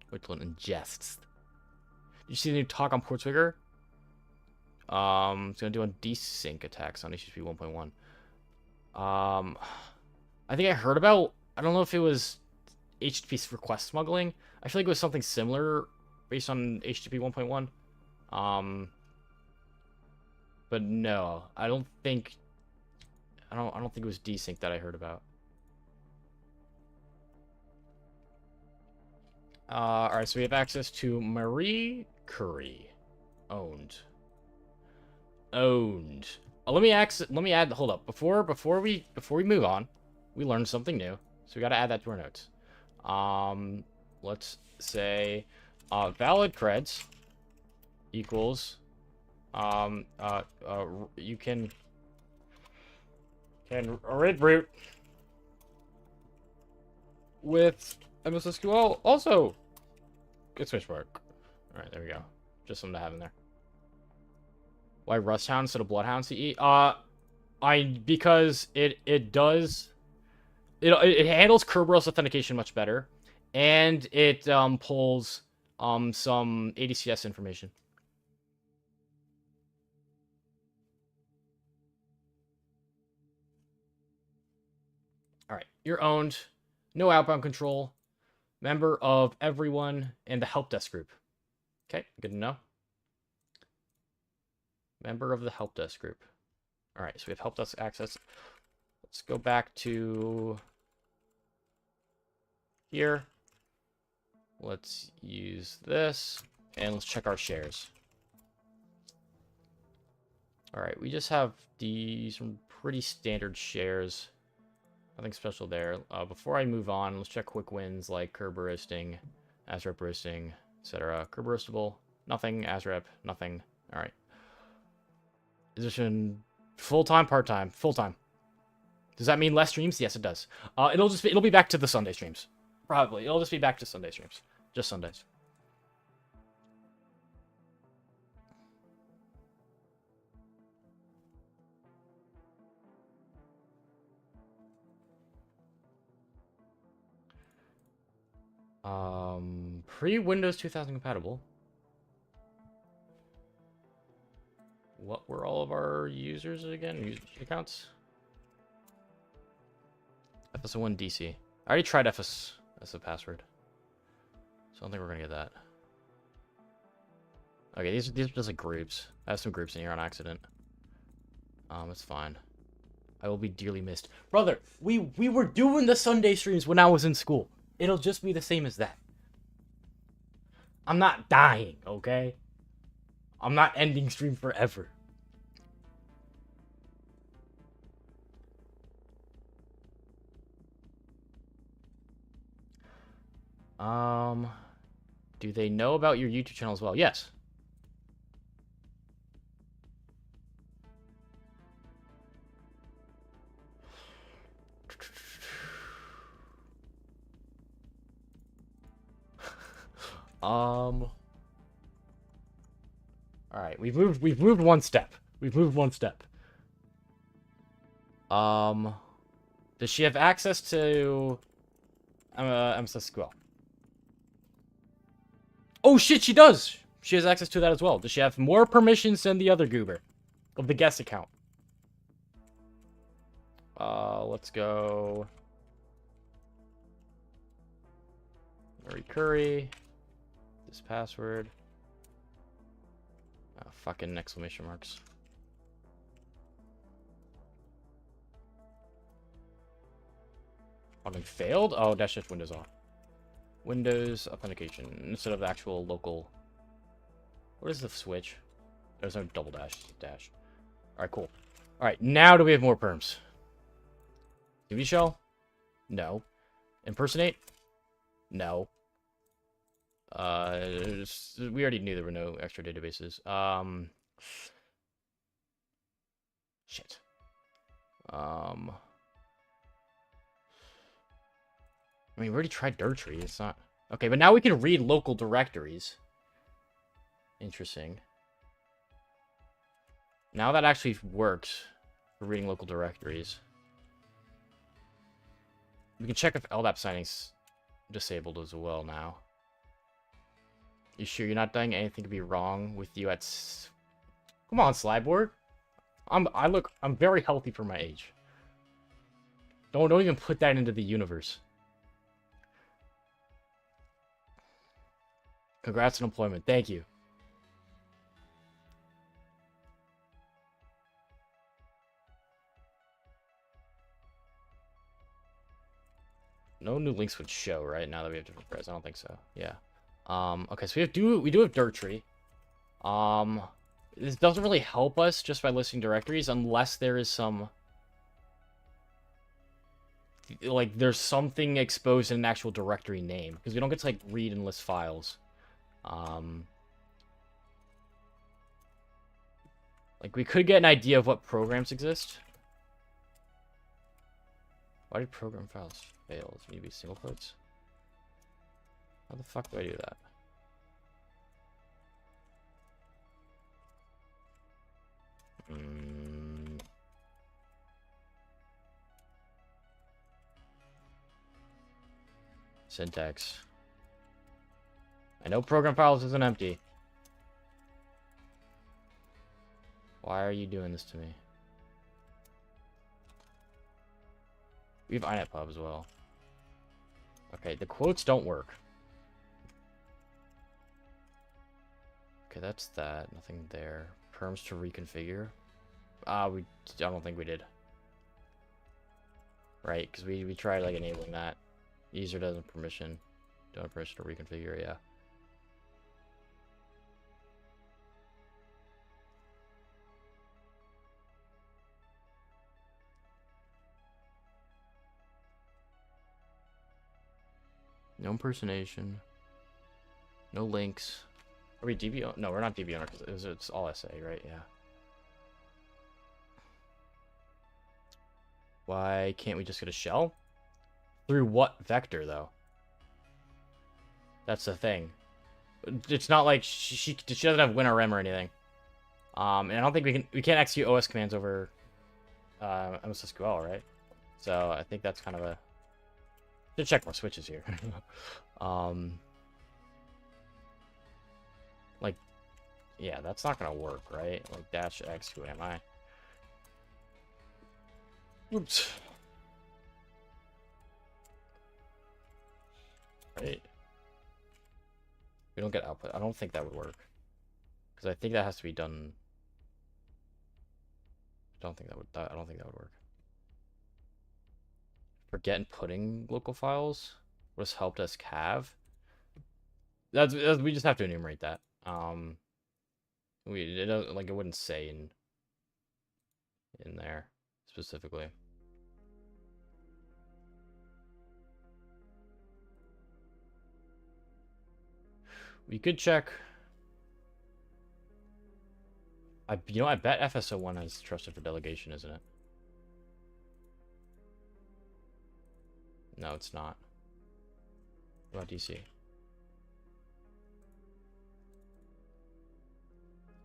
Which one ingests? Did you see the new talk on Portswigger? It's gonna do on desync attacks on HTB 1.1. I think I heard about. I don't know if it was HTTP request smuggling. I feel like it was something similar based on HTTP 1.1. But no, I don't think. I don't think it was desync that I heard about. All right, so we have access to Marie Curie, owned. Let me add. Hold up. Before we move on, we learned something new, so we got to add that to our notes. Let's say valid creds equals you can read root with MSSQL also good switch mark. All right, there we go. Just something to have in there. Why RustHound instead of Bloodhound CE? Because it does it handles Kerberos authentication much better, and it pulls some ADCS information. All right, you're owned. No outbound control. Member of everyone and the help desk group. Okay, good to know. Member of the help desk group. All right, so we have help desk access. Let's go back to here. Let's use this, and let's check our shares. All right, we just have some pretty standard shares. Nothing special there. Before I move on, let's check quick wins like curb roasting, ASREP roasting, etc. Curb roastable, nothing. ASREP, nothing. All right. Position full-time, part-time, full-time. Does that mean less streams? Yes, it does. It'll be back to the Sunday streams. Probably. It'll just be back to Sunday streams. Just Sundays. Pre-Windows 2000 compatible. What were all of our users again? User accounts? FS01 DC. I already tried FS as a password, so I don't think we're gonna get that. Okay, these are just like groups. I have some groups in here on accident. It's fine. I will be dearly missed. Brother, we were doing the Sunday streams when I was in school. It'll just be the same as that. I'm not dying, okay? I'm not ending stream forever. Do they know about your YouTube channel as well? Yes. All right, we've moved one step. We've moved one step. Does she have access to MSSQL. Oh shit, she does! She has access to that as well. Does she have more permissions than the other goober of the guest account? Let's go. Murray Curry. This password. Fucking exclamation marks. Login failed? Oh, that's just Windows off. Windows authentication instead of the actual local. What is the switch? There's no double dash. Dash. Alright, cool. Alright, now do we have more perms? TV shell? No. Impersonate? No. We already knew there were no extra databases. Shit. I mean, we already tried Dirtree. It's not... Okay, but now we can read local directories. Interesting. Now that actually works for reading local directories. We can check if LDAP signing's disabled as well now. You sure you're not dying? Anything could be wrong with you at... Come on, Slyboard. I'm very healthy for my age. Don't even put that into the universe. Congrats on employment. Thank you. No new links would show, right? Now that we have different press. I don't think so. Yeah. Okay, so we do have Dirtree. This doesn't really help us just by listing directories unless there is some... Like, there's something exposed in an actual directory name. Because we don't get to, like, read and list files. Like, we could get an idea of what programs exist. Why did program files fail? Does it need to be single quotes? How the fuck do I do that? Syntax. I know program files isn't empty. Why are you doing this to me? We have inetpub as well. Okay, the quotes don't work. Okay, that's that. Nothing there. Perms to reconfigure. I don't think we did. Right, because we tried like enabling that. User doesn't permission. Don't have permission to reconfigure, yeah. No impersonation. No links. Are we DB owner? No, we're not DB owner because it's all SA, right? Yeah. Why can't we just get a shell? Through what vector, though? That's the thing. It's not like she doesn't have WinRM or anything. And I don't think we can't execute OS commands over MSSQL, right? So I think that's kind of a... Should check more switches here. Like, yeah, that's not gonna work, right? Like dash X, who am I? Oops. Right. We don't get output. I don't think that would work. Because I think that has to be done. I don't think that would work. Forget and putting local files was help desk have. We just have to enumerate that. It doesn't, like, it wouldn't say in there specifically. We could check. I bet FSO1 is trusted for delegation, isn't it? No, it's not. What about DC?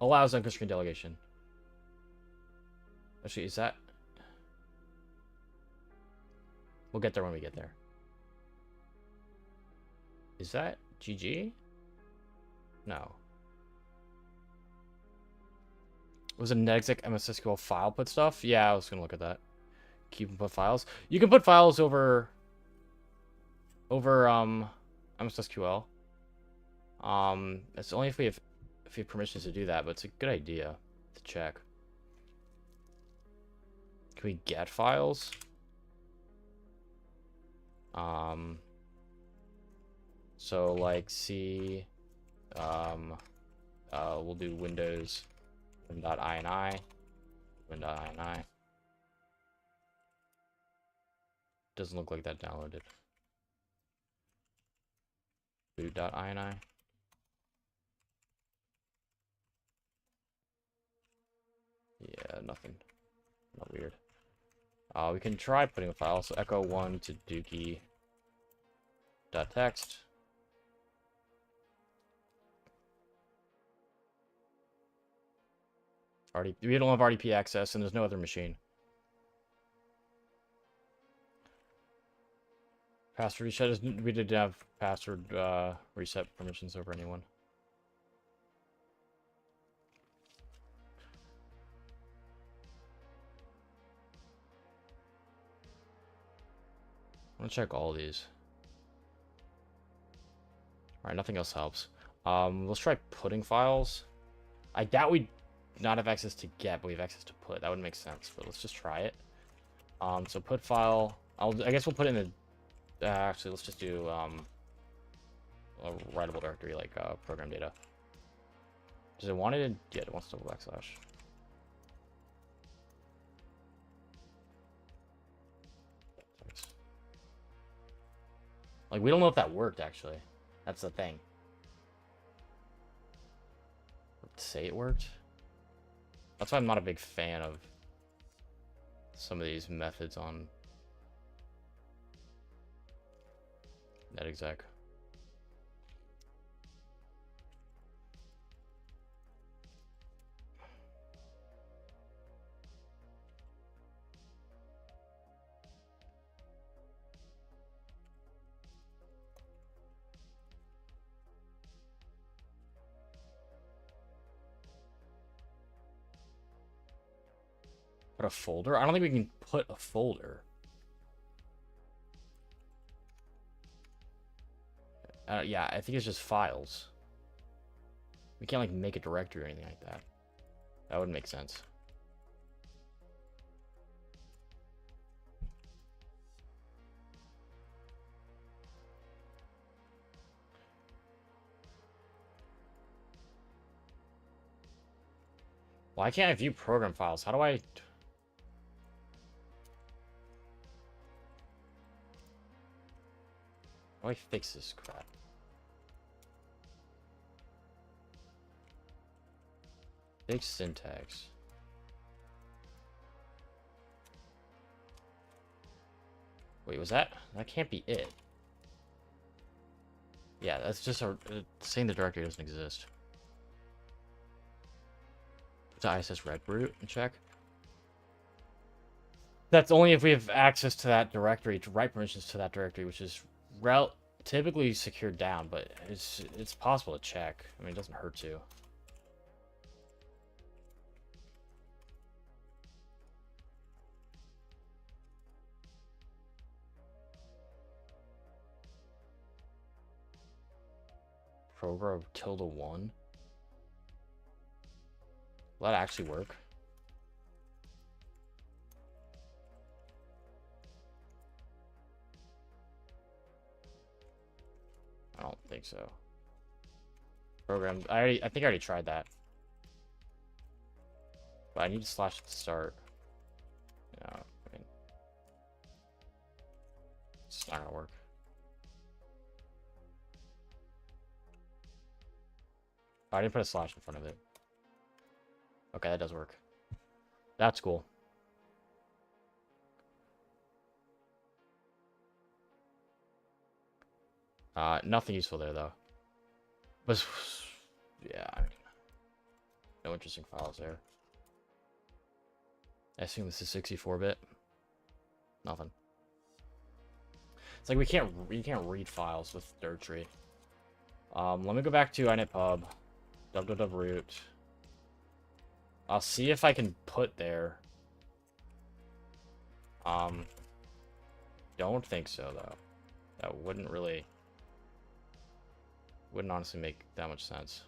Allows unconstrained delegation. Actually, is that... We'll get there when we get there. Is that GG? No. Was it an exec MSSQL file put stuff? Yeah, I was gonna look at that. Keep and put files. You can put files over MSSQL. That's only if we have permissions to do that, but it's a good idea to check. Can we get files? So like C, we'll do Windows win.ini, win.ini. Doesn't look like that downloaded. Boot.ini. Yeah, nothing. Not weird. We can try putting a file. So echo 1 to dookie.txt. We don't have RDP access, and there's no other machine. Password reset is, we didn't have password reset permissions over anyone. I'm gonna check all these. Alright, nothing else helps. Let's try putting files. I doubt we not have access to get, but we have access to put. That would make sense, but let's just try it. So put file. I guess we'll put it in the. Actually, let's just do a writable directory like program data. Does it want it? Yeah, it wants to backslash. Like, we don't know if that worked, actually. That's the thing. Let's say it worked. That's why I'm not a big fan of some of these methods on netexec. Put a folder? I don't think we can put a folder. Yeah, I think it's just files. We can't, like, make a directory or anything like that. That would make sense. Why can't I view program files? How do I... How do I fix this crap? Fix syntax. Wait, was that? That can't be it. Yeah, that's just saying the directory doesn't exist. To ISS red root and check. That's only if we have access to that directory, to write permissions to that directory, which is typically secured down, but it's possible to check. I mean, it doesn't hurt to. Program ~1. Will that actually work? I don't think so. Program. I think I already tried that. But I need to slash at the start. No, I mean, it's not gonna work. Oh, I didn't put a slash in front of it. Okay, that does work. That's cool. Nothing useful there, though. But, yeah, I mean, no interesting files there. I assume this is 64-bit. Nothing. It's like we can't read files with directory. Let me go back to initpub. www root. I'll see if I can put there. Don't think so, though. That wouldn't honestly make that much sense.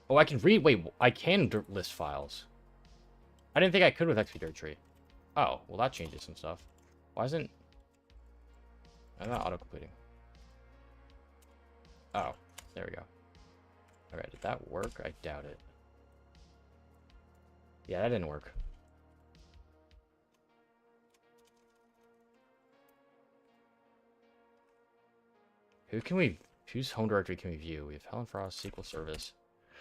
Oh, I can read. Wait, I can list files. I didn't think I could with XP directory. Oh, well, that changes some stuff. Why isn't... I'm not auto-completing. Oh, there we go. Alright, did that work? I doubt it. Yeah, that didn't work. Whose home directory can we view? We have Helen Frost, SQL Service.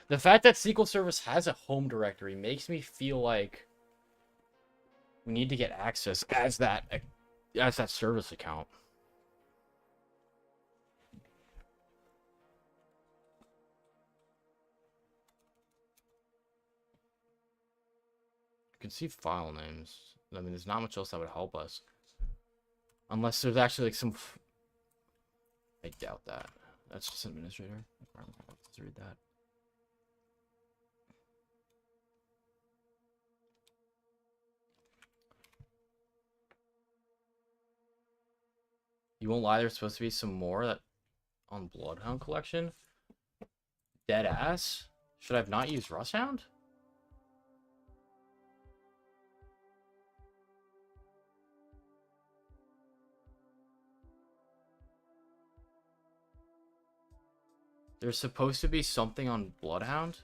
The fact that SQL Service has a home directory makes me feel like we need to get access as that service account. You can see file names. I mean, there's not much else that would help us. Unless there's actually like some... I doubt that. That's just administrator. Let's read that. You won't lie, there's supposed to be some more that on Bloodhound collection. Dead ass. Should I have not used Rusthound? There's supposed to be something on Bloodhound.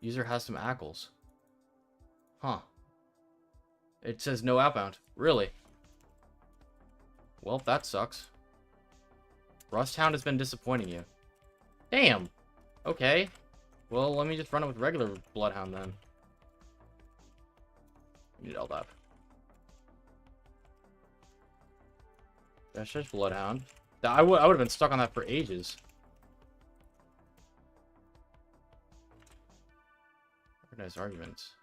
User has some ACLs. Huh. It says no outbound. Really? Well, that sucks. Rusthound has been disappointing you. Damn. Okay. Well, let me just run it with regular Bloodhound then. Need LDAP. That's just Bloodhound. I would have been stuck on that for ages. Recognize arguments.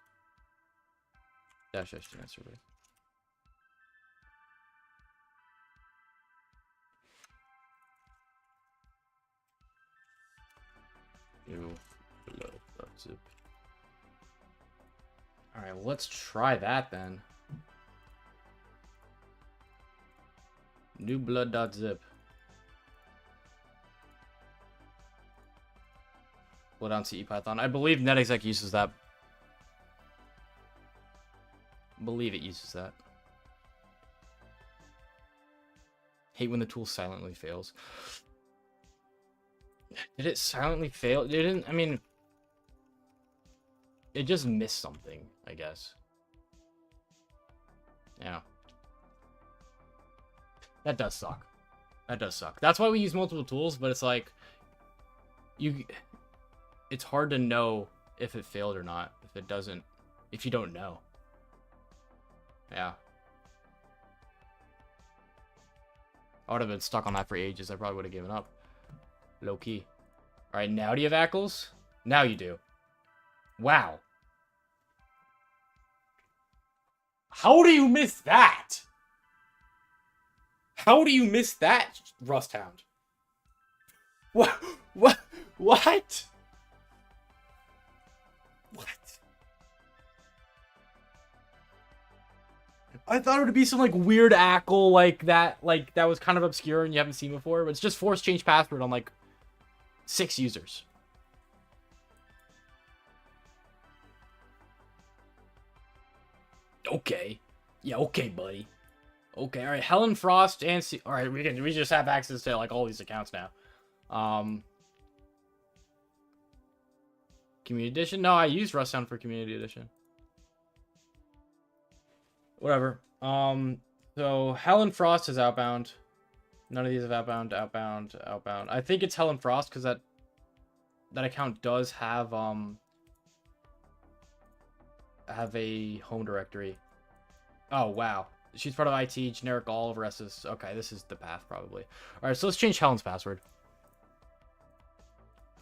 Dash HTB survey. New blood.zip. Alright, well, let's try that then. New blood.zip. Bloodhound CE Python. I believe NetExec uses that. I believe it uses that. Hate when the tool silently fails. Did it silently fail? It didn't. I mean, it just missed something, I guess. Yeah. That does suck. That does suck. That's why we use multiple tools, but it's like it's hard to know if it failed or not if you don't know. Yeah. I would have been stuck on that for ages. I probably would have given up. Low key. Alright, now do you have ACLs? Now you do. Wow. How do you miss that? How do you miss that, Rusthound? What? What? What? What? I thought it would be some like weird ACL like that was kind of obscure and you haven't seen before, but it's just force change password on like 6 users. Okay. Yeah, okay, buddy. Okay, all right. Helen Frost and all right, we just have access to like all these accounts now. Community edition? No, I use Rusthound for community edition. Whatever. So Helen Frost is outbound. None of these have outbound. I think it's Helen Frost because that account does have a home directory. Oh wow. She's part of IT, generic all over SS. Okay, this is the path probably. All right, so let's change Helen's password.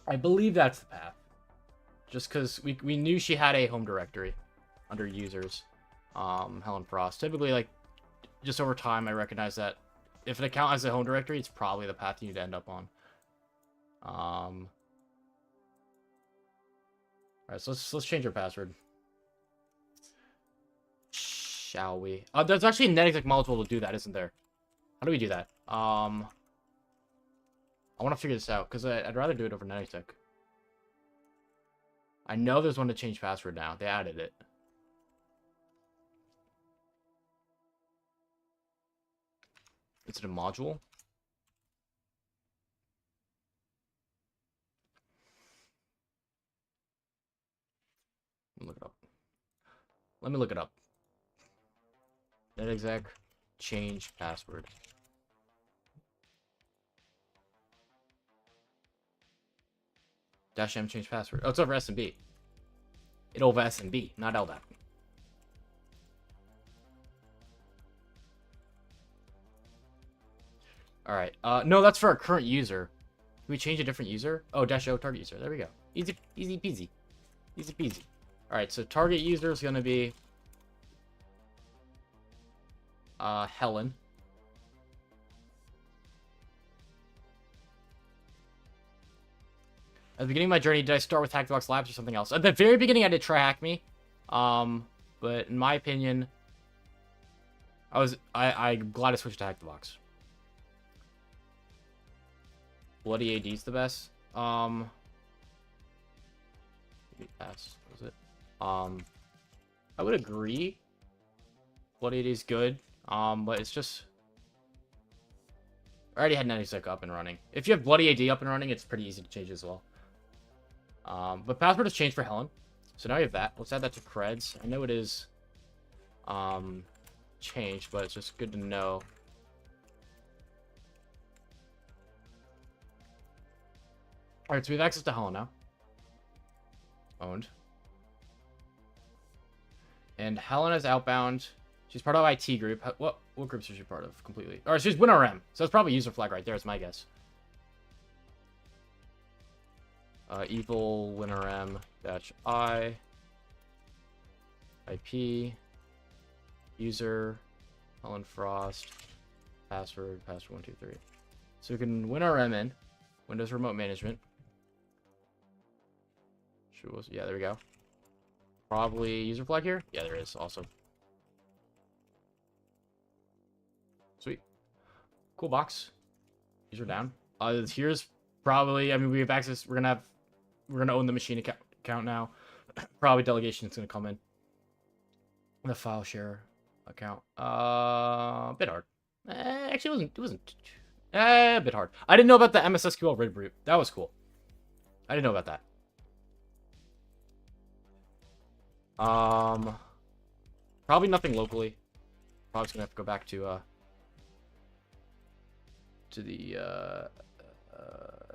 I believe that's the path. Just because we knew she had a home directory. under users. Helen Frost. Typically, like, just over time, I recognize that if an account has a home directory, it's probably the path you need to end up on. Alright, so let's change our password. Shall we? There's actually a netexec module to do that, isn't there? How do we do that? I want to figure this out, because I'd rather do it over netexec. I know there's one to change password now. They added it. Is it a module? Let me look it up. Let me look it up. Netexec change password. -m change password. Oh, it's over SMB. It over SMB, not LDAP. Alright. No, that's for our current user. Can we change a different user? Oh, -o target user. There we go. Easy peasy. Easy peasy. Alright, so target user is going to be Helen. At the beginning of my journey, did I start with HackTheBox Labs or something else? At the very beginning, I did try HackMe. But in my opinion, I'm glad I switched to HackTheBox. Bloody AD's the best. Pass, was it? I would agree. Bloody AD is good. But it's just, I already had netexec up and running. If you have Bloody AD up and running, it's pretty easy to change as well. But password has changed for Helen. So now we have that. Let's add that to creds. I know it is changed, but it's just good to know. Alright, so we have access to Helen now. Owned. And Helen is outbound. She's part of IT group. What groups is she part of completely? Or she's WinRM. So it's probably user flag right there, is my guess. Evil WinRM -I IP user Helen Frost password 123. So we can WinRM in Windows Remote Management. Yeah, there we go. Probably user flag here. Yeah, there is also. Sweet. Cool box. User down. Here's probably, I mean, we have access. We're gonna own the machine account now. Probably delegation is gonna come in. The file share account. A bit hard. Actually, it wasn't a bit hard. I didn't know about the MSSQL rid root. That was cool. I didn't know about that. Probably nothing locally. Probably just gonna have to go back to the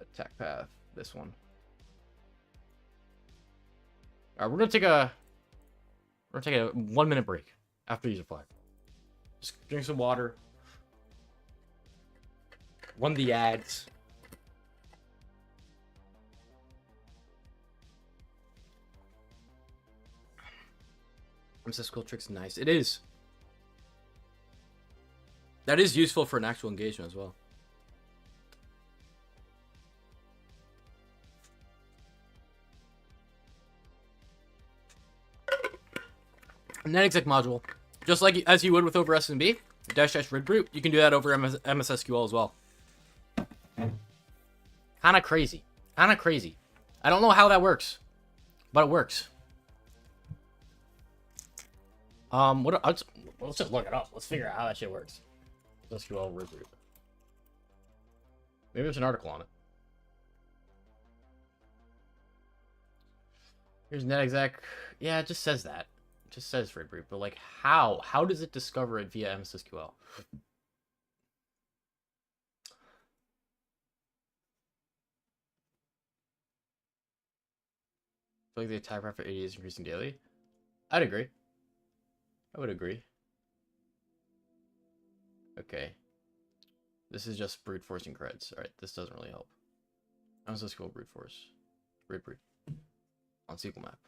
attack path. This one. All right, we're gonna take a 1 minute break after user flag. Just drink some water. Run the ads. MSSQL tricks nice. It is. That is useful for an actual engagement as well. netexec module, just like as you would with over SMB, --rid root, you can do that over MSSQL as well. Kind of crazy. I don't know how that works, but it works. Let's just look it up. Let's figure out how that shit works. SQL rid root. Maybe there's an article on it. Here's netexec. Yeah, it just says that. It just says rid root, but like how? How does it discover it via MSSQL? I feel like the attack rate for 80 is increasing daily. I'd agree. I would agree. Okay. This is just brute forcing creds. Alright, this doesn't really help. MSSQL brute force. Rid root. On SQL map.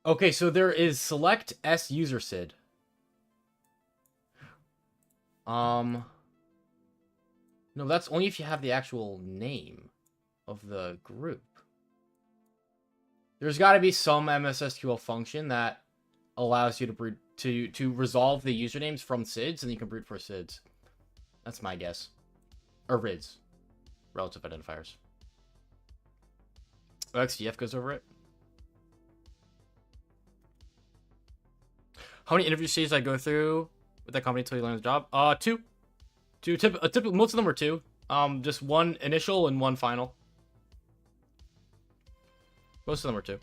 Okay, so there is select S user SID. No, that's only if you have the actual name of the group. There's got to be some MSSQL function that allows you to resolve the usernames from SIDs, and you can brute force SIDs. That's my guess. Or RIDs. Relative identifiers. XDF goes over it. How many interview stages I go through with that company until you learn the job? Two. Typically, most of them are two. Just one initial and one final. Most of them are two.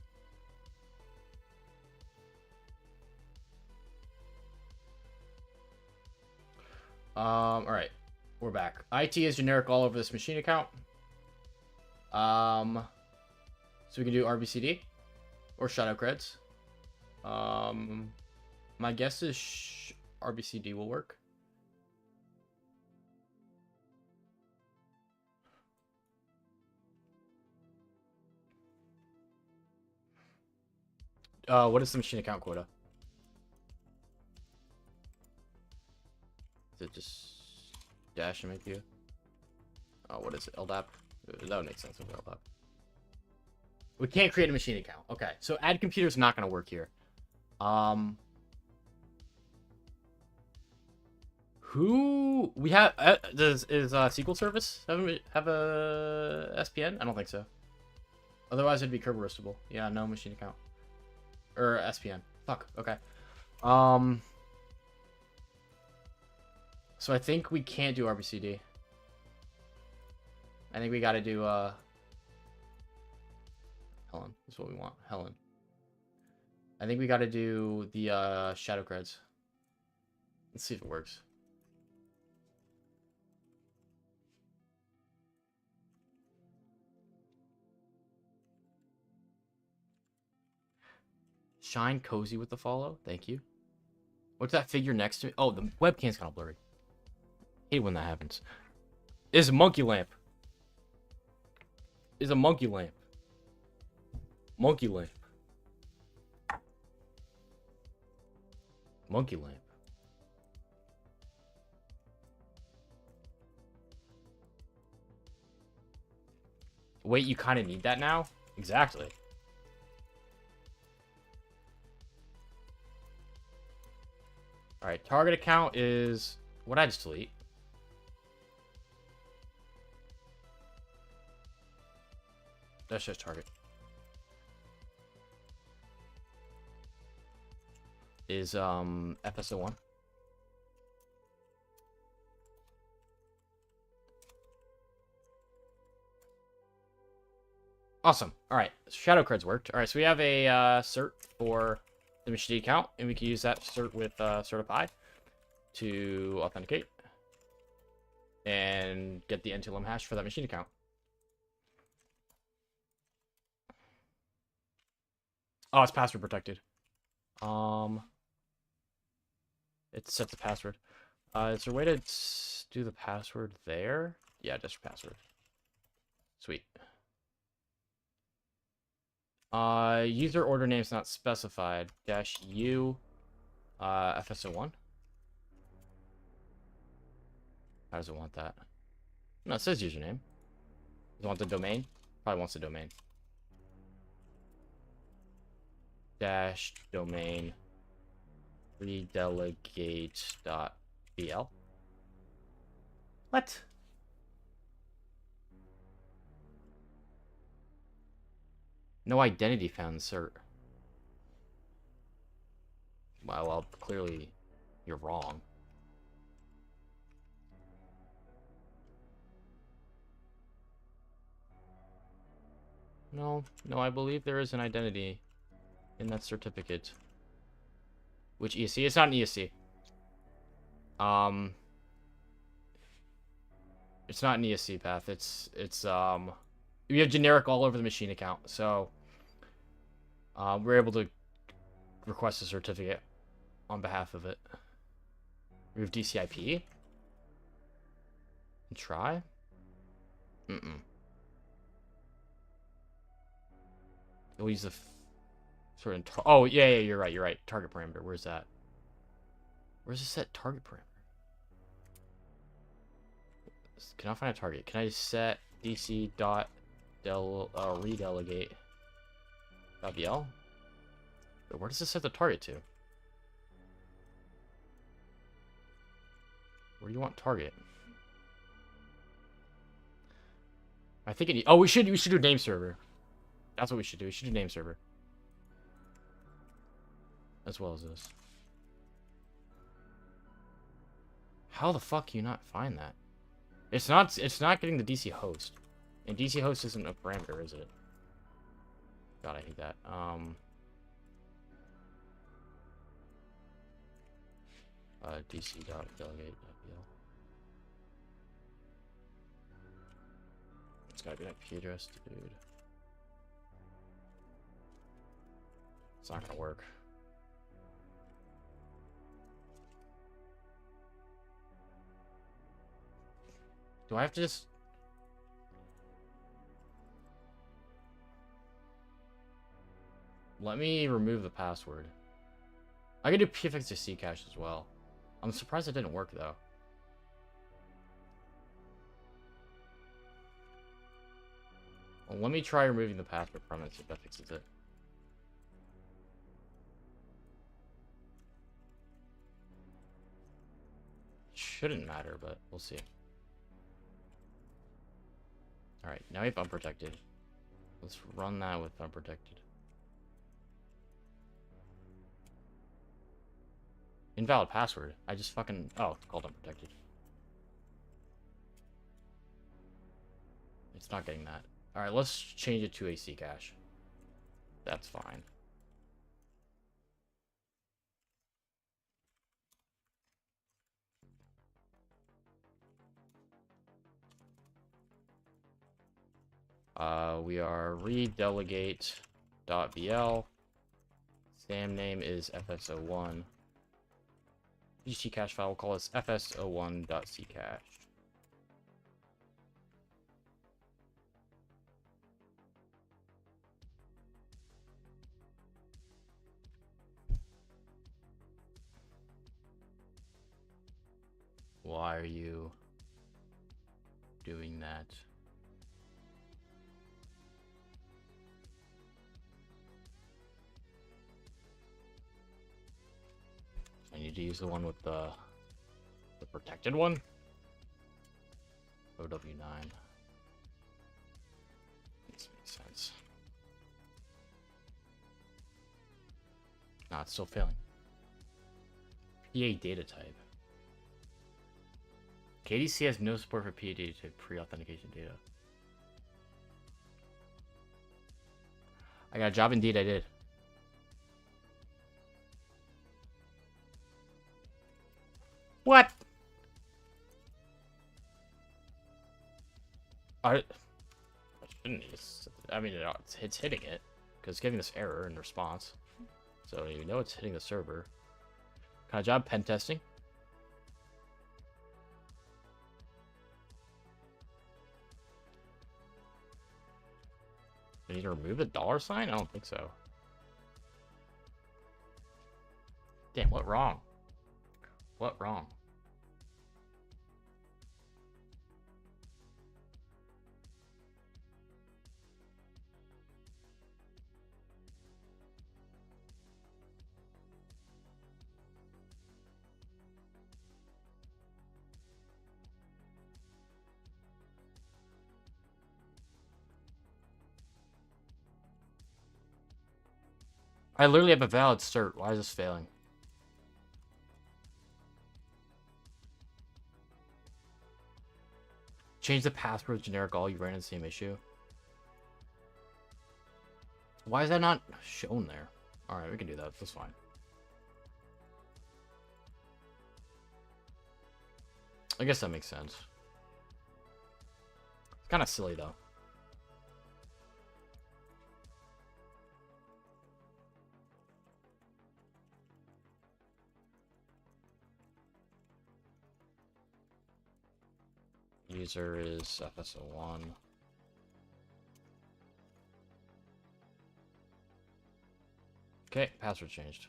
All right, we're back. IT is generic all over this machine account. So we can do RBCD or shadow creds. My guess is RBCD will work. What is the machine account quota? Is it just dash and make you? Oh, what is it? LDAP? That would make sense with LDAP. We can't create a machine account. Okay, so add computer is not going to work here. Who we have? Is SQL Service have a SPN? I don't think so. Otherwise, it'd be Kerberistable. Yeah, no machine account or SPN. Fuck. Okay. So I think we can't do RBCD. I think we got to do Helen. That's what we want. Helen. I think we got to do the shadow creds. Let's see if it works. Shine cozy with the follow. Thank you. What's that figure next to me? Oh, the webcam's kind of blurry. Hate when that happens. Is a monkey lamp. Is a monkey lamp. Monkey lamp. Monkey lamp. Wait, you kind of need that now? Exactly. Alright, target account is... What did I just delete? That's just target. Is FSO1. Awesome. All right, shadow creds worked. All right, so we have a cert for the machine account, and we can use that cert with certify to authenticate and get the NTLM hash for that machine account. Oh, it's password protected. It sets the password. Is there a way to do the password there? Yeah, just password. Sweet. User order name is not specified. -u FSO1. How does it want that? No, it says username. Does it want the domain? Probably wants the domain. -domain redelegate.bl. What? No identity found, cert. Well, clearly you're wrong. No, I believe there is an identity in that certificate. Which ESC? It's not an ESC. It's not an ESC path. It's we have generic all over the machine account, so we're able to request a certificate on behalf of it. We have DCIP. And try. We'll use the Oh, yeah, you're right, Target parameter, where's that? Where's the set target parameter? Can I find a target? Can I set dc dot redelegate dot bl? Wait, where does this set the target to? Where do you want target? I think it. Oh, we should do name server. That's what we should do. We should do name server as well as this. How the fuck can you not find that? It's not getting the DC host. And DC host isn't a parameter, is it? God, I hate that. dc.delegate.bl. It's gotta be like IP address, dude. It's not gonna work. Do I have to just... Let me remove the password. I can do pfix to Ccache as well. I'm surprised it didn't work though. Well, let me try removing the password from it, see if that fixes it. Shouldn't matter, but we'll see. Alright, now we have unprotected. Let's run that with unprotected. Invalid password. I just fucking... Oh, it's called unprotected. It's not getting that. Alright, let's change it to a Ccache. That's fine. We are redelegate.bl. SAM name is fso1. Ccache file, we'll call this fso1.ccache. Why are you doing that? I need to use the one with the protected one. OW9. This makes sense. Nah, it's still failing. PA data type. KDC has no support for PA data type pre-authentication data. I got a job, indeed I did. What? I shouldn't use... I mean, it's hitting it, because it's giving this error in response. So you know it's hitting the server. Kind of job, pen testing. Do I need to remove the $sign? I don't think so. Damn, what wrong? What wrong? I literally have a valid cert. Why is this failing? Change the password generic all, you ran into the same issue. Why is that not shown there? Alright, we can do that. That's fine. I guess that makes sense. It's kind of silly though. User is FSO1. Okay, password changed.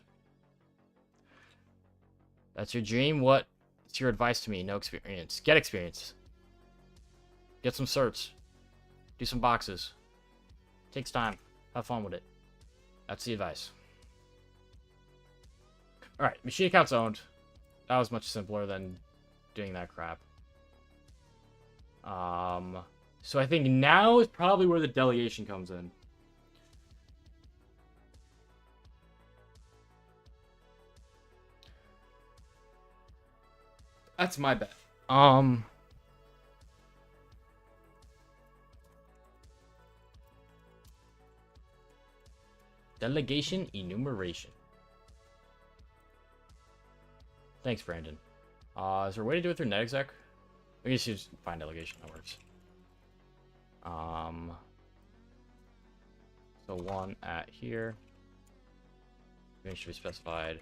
That's your dream? What's your advice to me? No experience. Get experience. Get some certs. Do some boxes. Takes time. Have fun with it. That's the advice. Alright, machine accounts owned. That was much simpler than doing that crap. So I think now is probably where the delegation comes in. That's my bet. Delegation enumeration. Thanks, Brandon. Is there a way to do it through NetExec? I guess you just find delegation, that works. So one at here. It should be specified.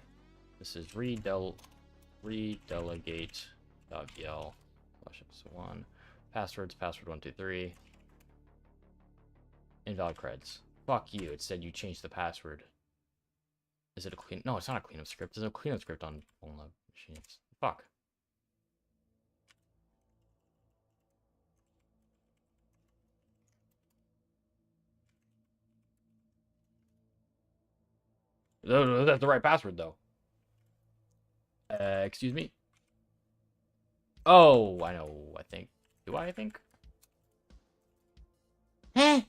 This is redelegate.yl/1. Passwords, password 123. Invalid creds. Fuck you, it said you changed the password. Is it a clean? No, it's not a cleanup script. There's no cleanup script on all the machines. Fuck. That's the right password, though. Excuse me? Oh, I know, I think. Do I think? Huh?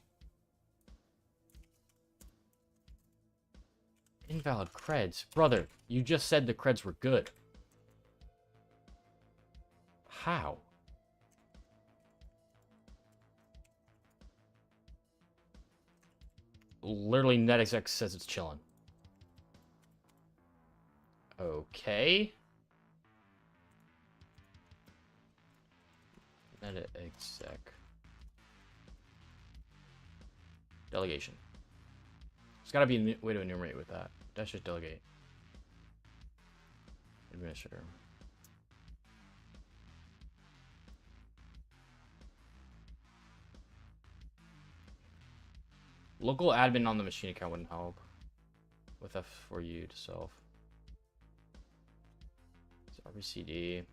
Invalid creds. Brother, you just said the creds were good. How? Literally, NetExec says it's chilling. Okay. NetExec. Delegation. There's gotta be a way to enumerate with that. That's just delegate. Administrator. Local admin on the machine account wouldn't help. With F4U to self. It's RBCD.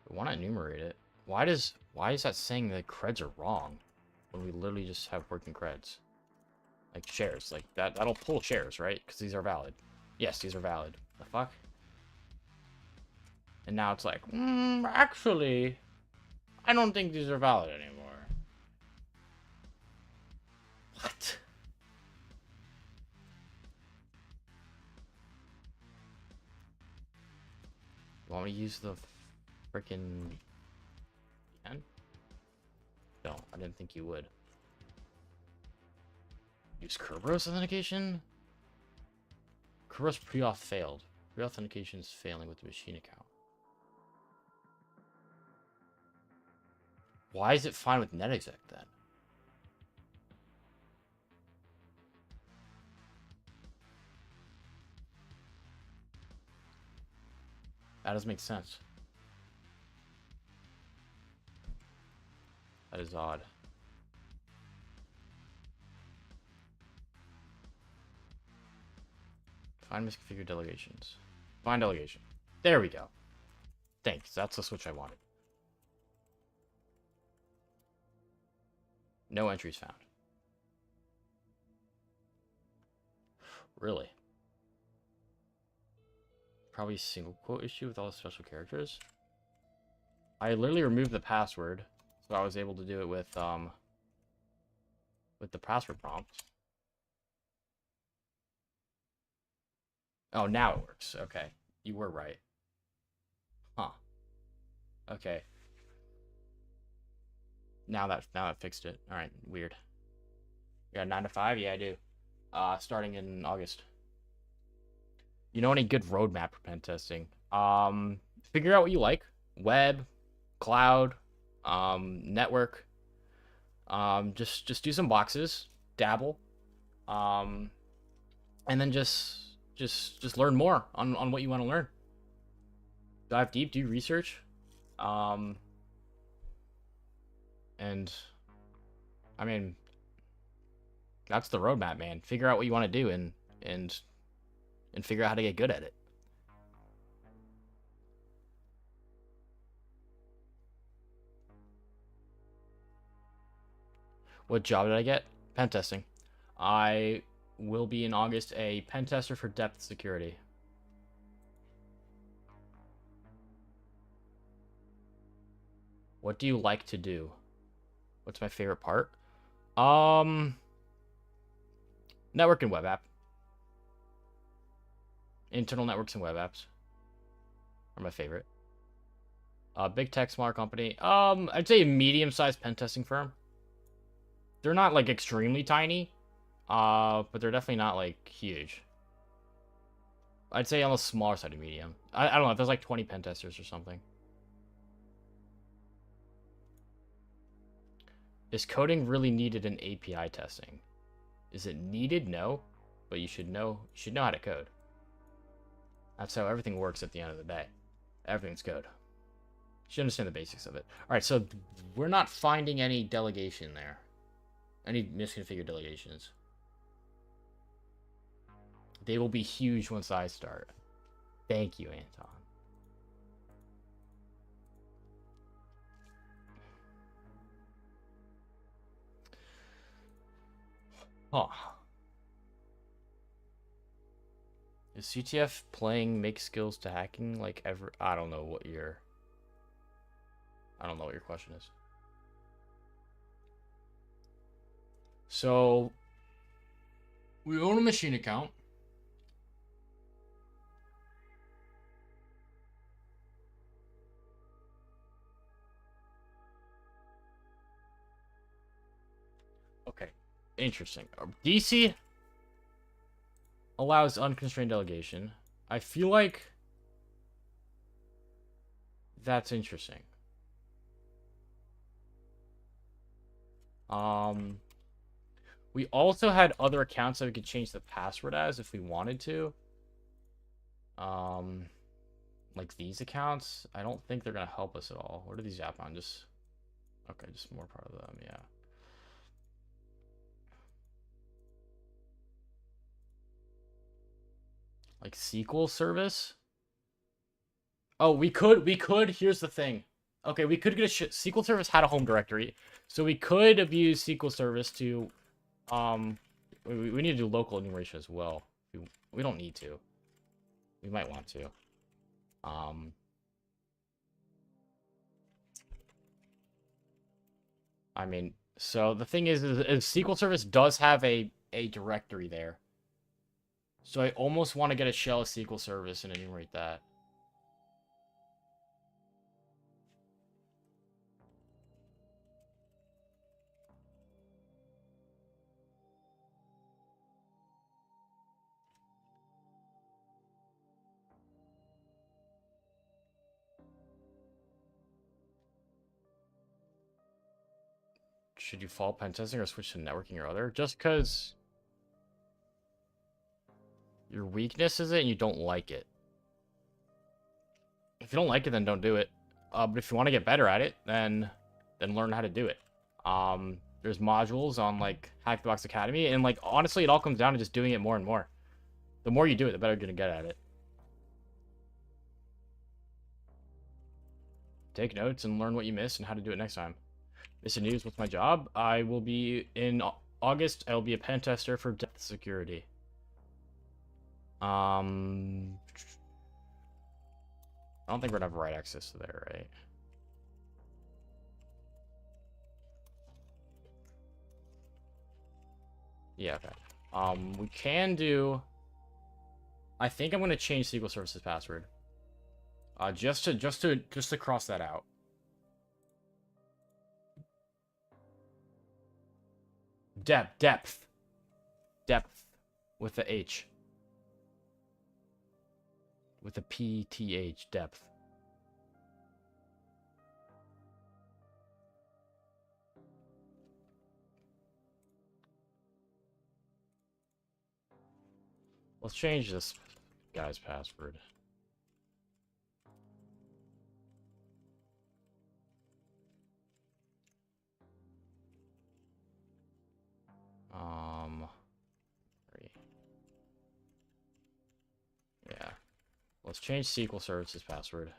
I want to enumerate it. Why is that saying that creds are wrong when we literally just have working creds? Like shares, like that'll pull shares, right? Because these are valid. Yes, these are valid. The fuck? And now it's like, actually, I don't think these are valid anymore. What? You want me to use the freaking pen? No, I didn't think you would. Use Kerberos authentication? Kerberos pre-auth failed. Pre-authentication is failing with the machine account. Why is it fine with NetExec then? That doesn't make sense. That is odd. Find misconfigured delegations. Find delegation. There we go. Thanks. That's the switch I wanted. No entries found. Really? Probably a single quote issue with all the special characters. I literally removed the password, so I was able to do it with the password prompt. Oh, now it works. Okay. You were right. Huh. Okay. Now that fixed it. All right, weird. You got 9 to 5? Yeah, I do. Starting in August. You know any good roadmap for pen testing? Figure out what you like. Web, cloud, network. Just do some boxes. Dabble. and then just learn more on what you want to learn. Dive deep, do research, and I mean, that's the roadmap, man. Figure out what you want to do and figure out how to get good at it. What job did I get? Pen testing. I will be in August a pen tester for depth security. What do you like to do? What's my favorite part? Network and web app. Internal networks and web apps are my favorite. Big tech, smaller company. I'd say a medium-sized pen testing firm. They're not like extremely tiny, but they're definitely not like huge. I'd say on the smaller side of medium. I don't know if there's like 20 pen testers or something. Is coding really needed in API testing? Is it needed? No, but you should know how to code. That's how everything works at the end of the day. Everything's code. You should understand the basics of it. All right, so we're not finding any delegation there. Any misconfigured delegations. They will be huge once I start. Thank you, Anton. Huh. Is CTF playing make skills to hacking like ever? I don't know what your question is. So we own a machine account. Okay, interesting. DC allows unconstrained delegation. I feel like that's interesting. We also had other accounts that we could change the password as if we wanted to. Like these accounts, I don't think they're gonna help us at all. What are these app on? Just okay, just more part of them, yeah. Like SQL service. Oh, we could. Here's the thing. Okay, we could get a SQL service had a home directory, so we could abuse SQL service to, we need to do local enumeration as well. We don't need to. We might want to. I mean, so the thing is SQL service does have a directory there. So I almost want to get a shell SQL service and enumerate that. Should you fall pen testing or switch to networking or other? Just because your weakness is it and you don't like it. If you don't like it, then don't do it. But if you want to get better at it, then learn how to do it. There's modules on like Hack the Box Academy, and like honestly, it all comes down to just doing it more and more. The more you do it, the better you're gonna get at it. Take notes and learn what you missed and how to do it next time. Missing news, what's my job? I will be in August. I will be a pen tester for depth security. I don't think we're gonna have right access to there, right? Yeah, okay. We can do. I think I'm gonna change SQL Services password. Just to cross that out. Depth with the H. With a PTH, depth. Let's change this guy's password. Yeah. Let's change SQL Services password.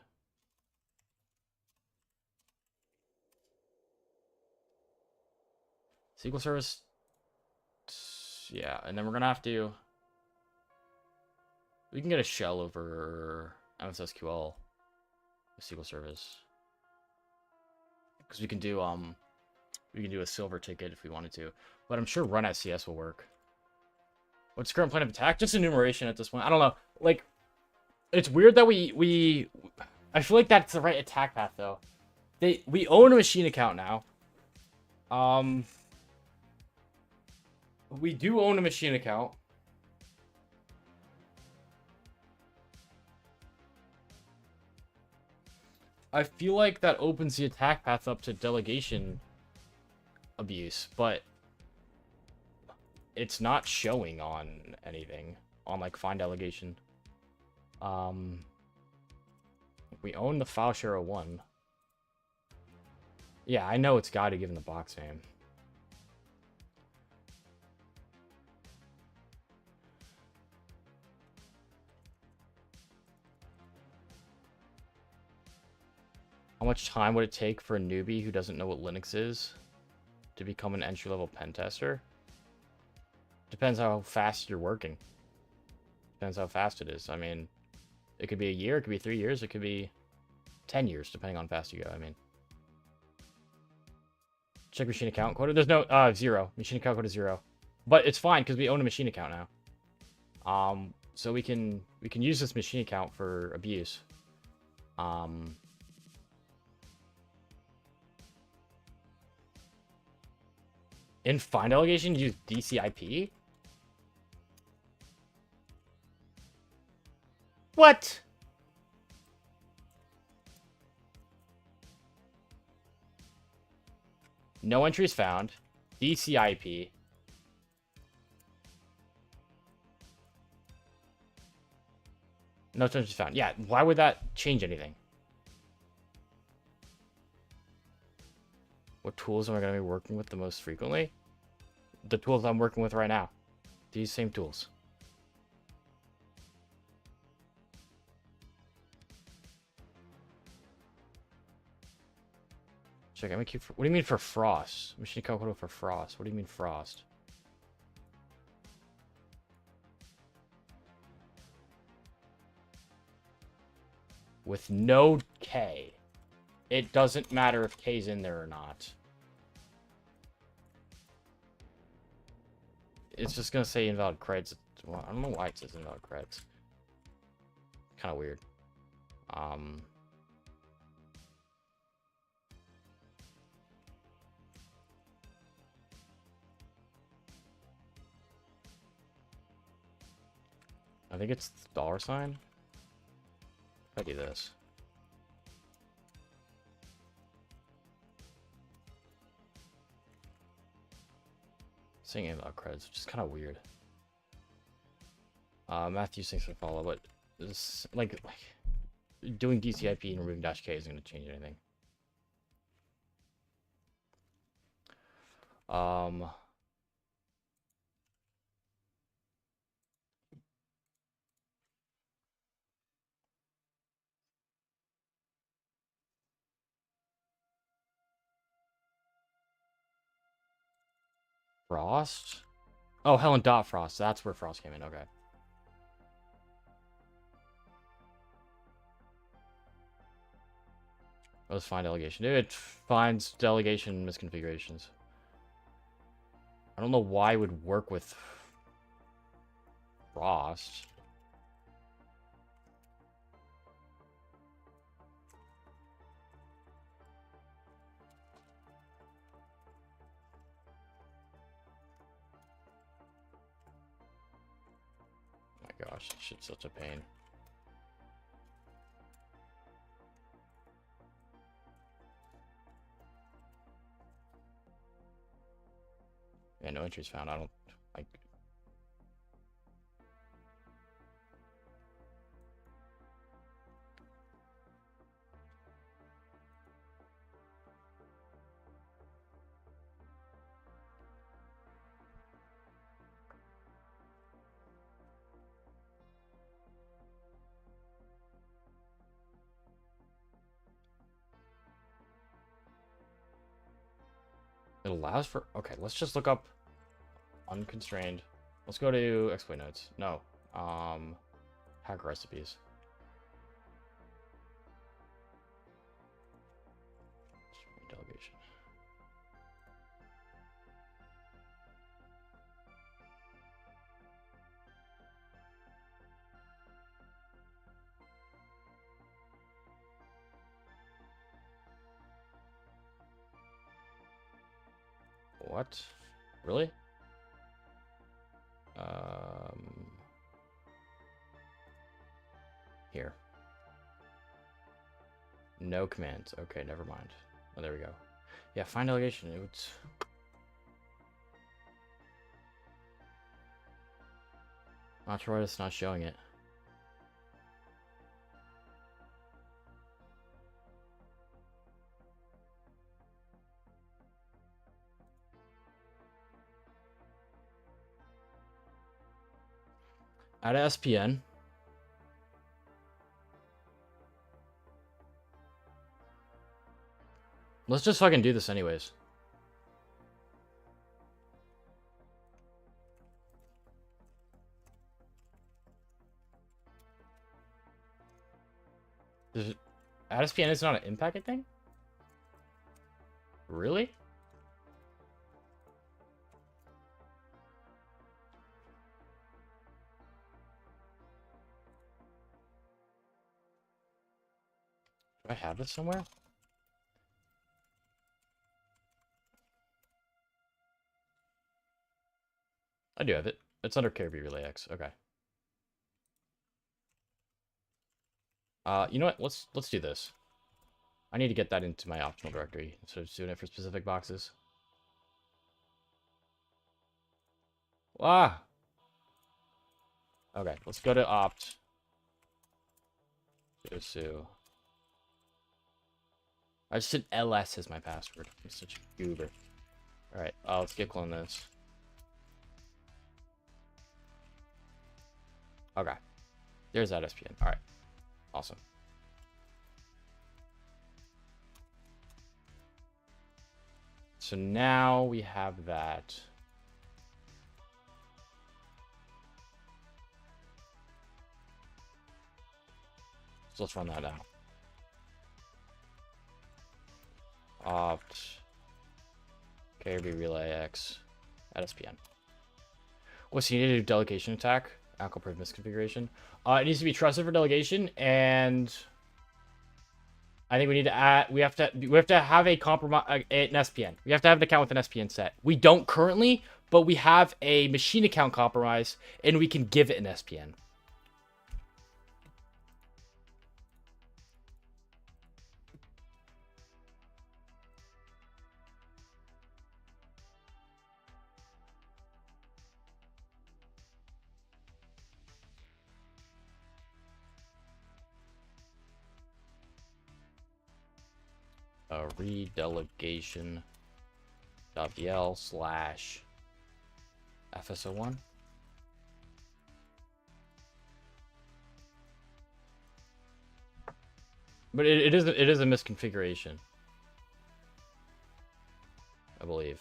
SQL Service. Yeah, and then we're gonna have to. We can get a shell over MSSQL SQL Service because we can do a silver ticket if we wanted to, but I'm sure run SCS will work. What's the current plan of attack? Just enumeration at this point. I don't know. Like, it's weird that we I feel like that's the right attack path though. We own a machine account now. We do own a machine account. I feel like that opens the attack path up to delegation abuse, but it's not showing on anything on like find delegation. We own the file share 01. Yeah, I know it's got to give him the box name. How much time would it take for a newbie who doesn't know what Linux is to become an entry-level pen tester? Depends how fast you're working. Depends how fast it is. I mean, it could be a year, it could be 3 years, it could be 10 years, depending on how fast you go. I mean, check machine account quota. There's no 0. Machine account quota 0, but it's fine because we own a machine account now. So we can use this machine account for abuse. In find delegation, use DCIP. What? No entries found. DCIP. No entries found. Yeah, why would that change anything? What tools am I going to be working with the most frequently? The tools I'm working with right now. These same tools. Check MQ for, what do you mean for frost? Machine code quota for frost. What do you mean frost? With no K. It doesn't matter if K's in there or not. It's just gonna say invalid creds. Well, I don't know why it says invalid creds. Kind of weird. I think it's $. If I do this. Saying invalid creds, which is kind of weird. Matthew's things to follow, but this like doing DCIP and removing -K isn't going to change anything. Frost? Oh, Helen dot Frost. That's where Frost came in. Okay. Let's find delegation. It finds delegation misconfigurations. I don't know why it would work with Frost. Oh my gosh, this shit's such a pain. Yeah, no entries found. I don't like. It allows for... Okay, let's just look up unconstrained. Let's go to exploit nodes. No. Hack recipes. Delegation. What? Really? Here. No commands. Okay, never mind. Oh, there we go. Yeah, find delegation. It's... Not sure why it's not showing it. Add a SPN. Let's just fucking do this anyways. Add SPN is not an impact thing? Really? Do I have this somewhere? I do have it. It's under KRB Relay X. Okay. You know what? Let's do this. I need to get that into my optional directory instead of doing it for specific boxes. Ah. Okay, let's go to opt. Sudo. I just said ls as my password. I'm such a goober. Alright, let's get clone this. Okay. There's that SPN. Alright. Awesome. So now we have that. So let's run that now. Opt KRB Relay X at SPN. What's the needed delegation attack? Alcohol proof misconfiguration. It needs to be trusted for delegation, and I think we need to add. We have to have a compromise, an SPN. We have to have an account with an SPN set. We don't currently, but we have a machine account compromise, and we can give it an SPN. Redelegation.vl / FSO1. But it is a misconfiguration, I believe,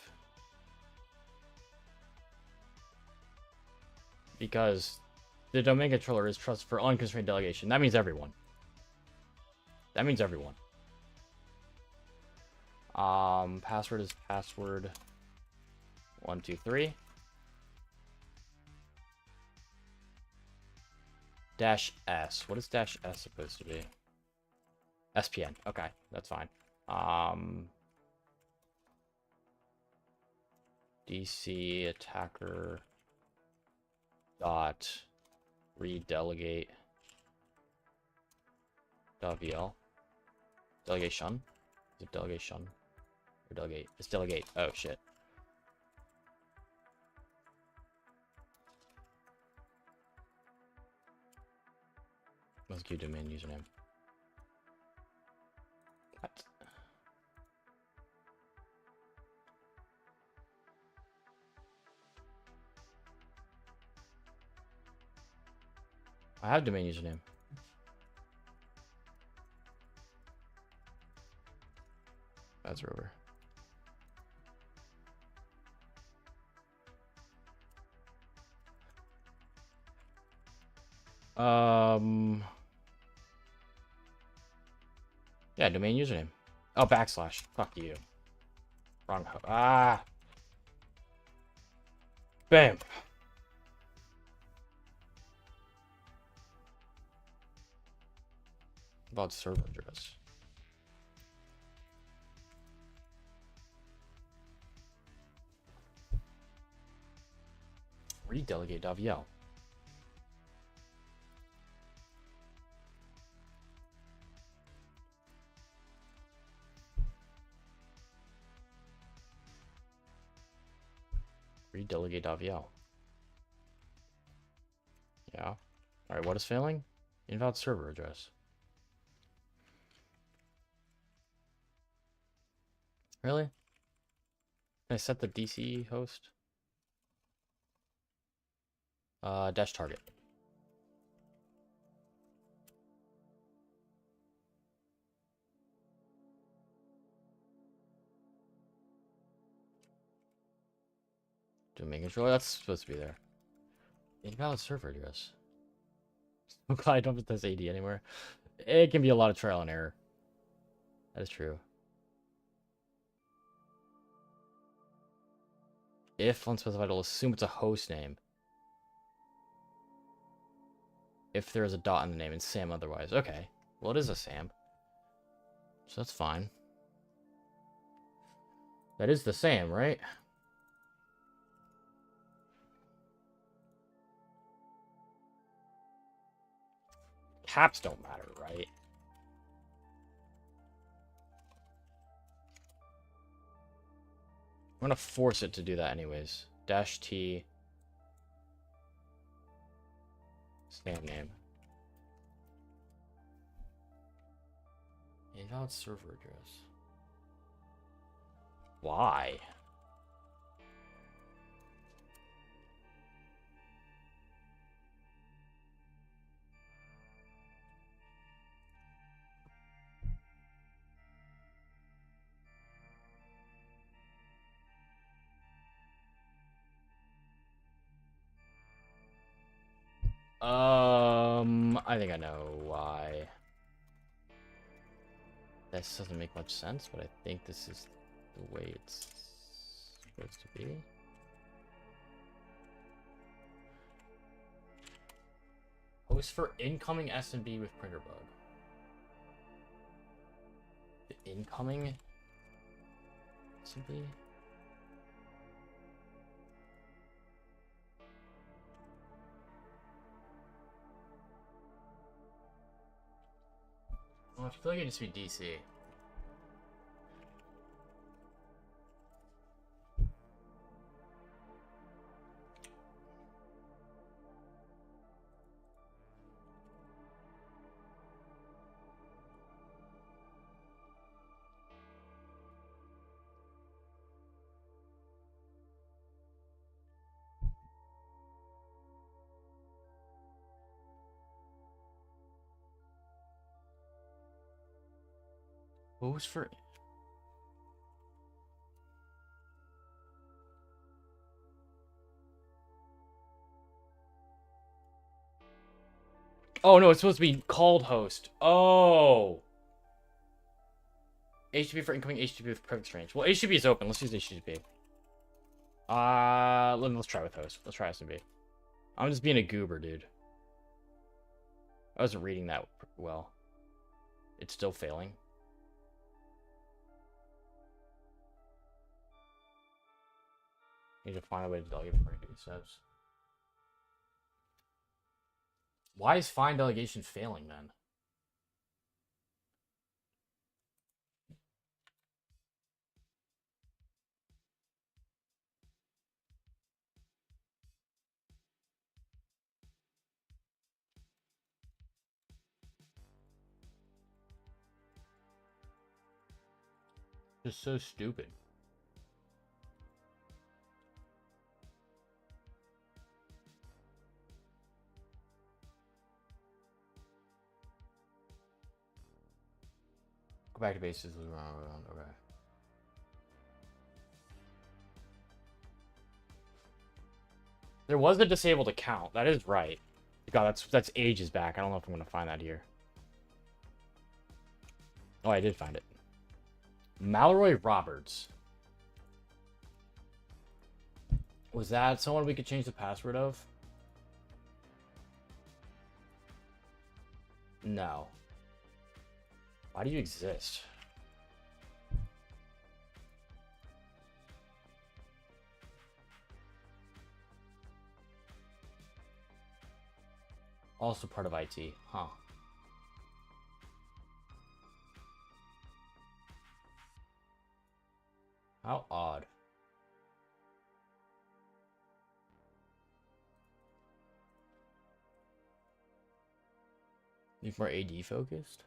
because the domain controller is trusted for unconstrained delegation. That means everyone. That means everyone. Password is password 123 -s. What is -s supposed to be? SPN. Okay, that's fine. DC attacker dot redelegate .vl. Delegation. Is it delegation? Or delegate? It's delegate. Oh shit. Let's do domain username. What? I have domain username. That's Rover. Yeah, domain username. Oh, backslash. Fuck you. Wrong. Ah. Bam. About server address. Redelegate.vl. Redelegate.vl. Yeah. Alright, what is failing? Invalid server address. Really? Can I set the DC host? Dash target. Domain controller, that's supposed to be there. Invalid server address. I'm glad I don't put this AD anywhere. It can be a lot of trial and error. That is true. If unspecified, I'll assume it's a host name. If there is a dot in the name and Sam otherwise. Okay. Well, it is a Sam. So that's fine. That is the Sam, right? Caps don't matter, right? I'm gonna force it to do that anyways. Dash T. Sam name. Invalid server address. Why? I think I know why. This doesn't make much sense, but I think this is the way it's supposed to be. Host for incoming SMB with printer bug. The incoming SMB? Well, I feel like it needs to be DC. Host for... Oh, no, it's supposed to be called host. Oh! HTB for incoming HTB with prefix range. Well, HTB is open. Let's use HTB. Let's try with host. Let's try SMB. I'm just being a goober, dude. I wasn't reading that well. It's still failing. Need to find a way to delegate before I do steps. Why is find delegation failing then? Just so stupid. Go back to bases. Okay. There was a disabled account. That is right. God, that's ages back. I don't know if I'm gonna find that here. Oh, I did find it. Mallory Roberts. Was that someone we could change the password of? No. Why do you exist? Also part of IT. Huh. How odd. Need more AD focused?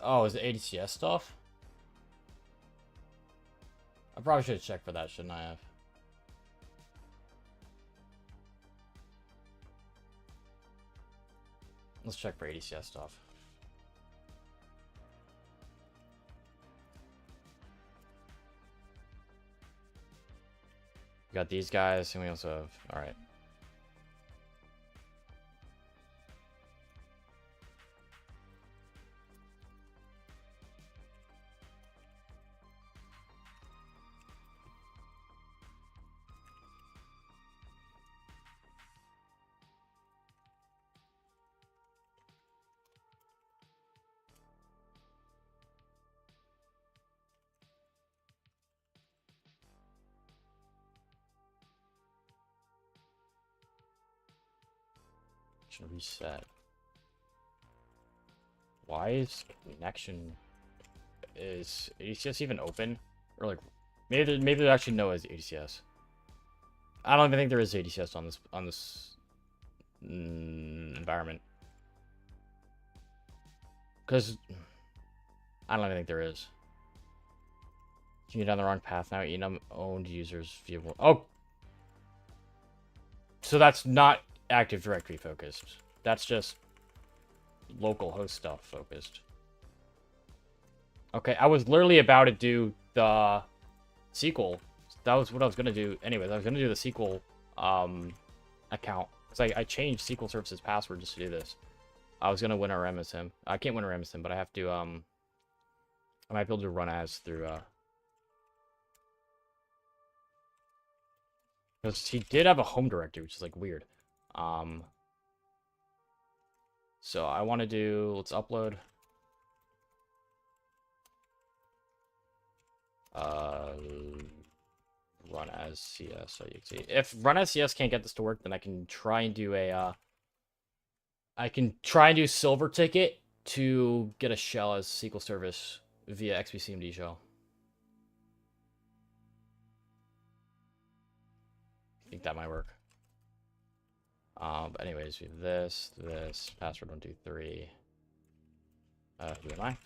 Oh, is it ADCS stuff? I probably should have checked for that, shouldn't I have? Let's check for ADCS stuff. We got these guys, and we also have... Alright. Should reset. Why is connection... Is ADCS even open? Or like... Maybe there actually no is ADCS. I don't even think there is ADCS on this environment. Because I don't even think there is. You get down the wrong path now. Enum owned users via... Oh! So that's not Active Directory focused. That's just local host stuff focused. Okay, I was literally about to do the SQL. That was what I was going to do. Anyways, I was going to do the SQL account. Because I changed SQL Services password just to do this. I was going to winner MS him. I can't winner MS him, but I have to... I might be able to run as through... Because he did have a home directory, which is like weird. So I want to do... Let's upload... run as CS, so you can see. If run as CS can't get this to work, then I can try and do a I can try and do Silver Ticket to get a shell as SQL service via XPCMD shell. I think that might work. But anyways, we have this, password 123. Who am I?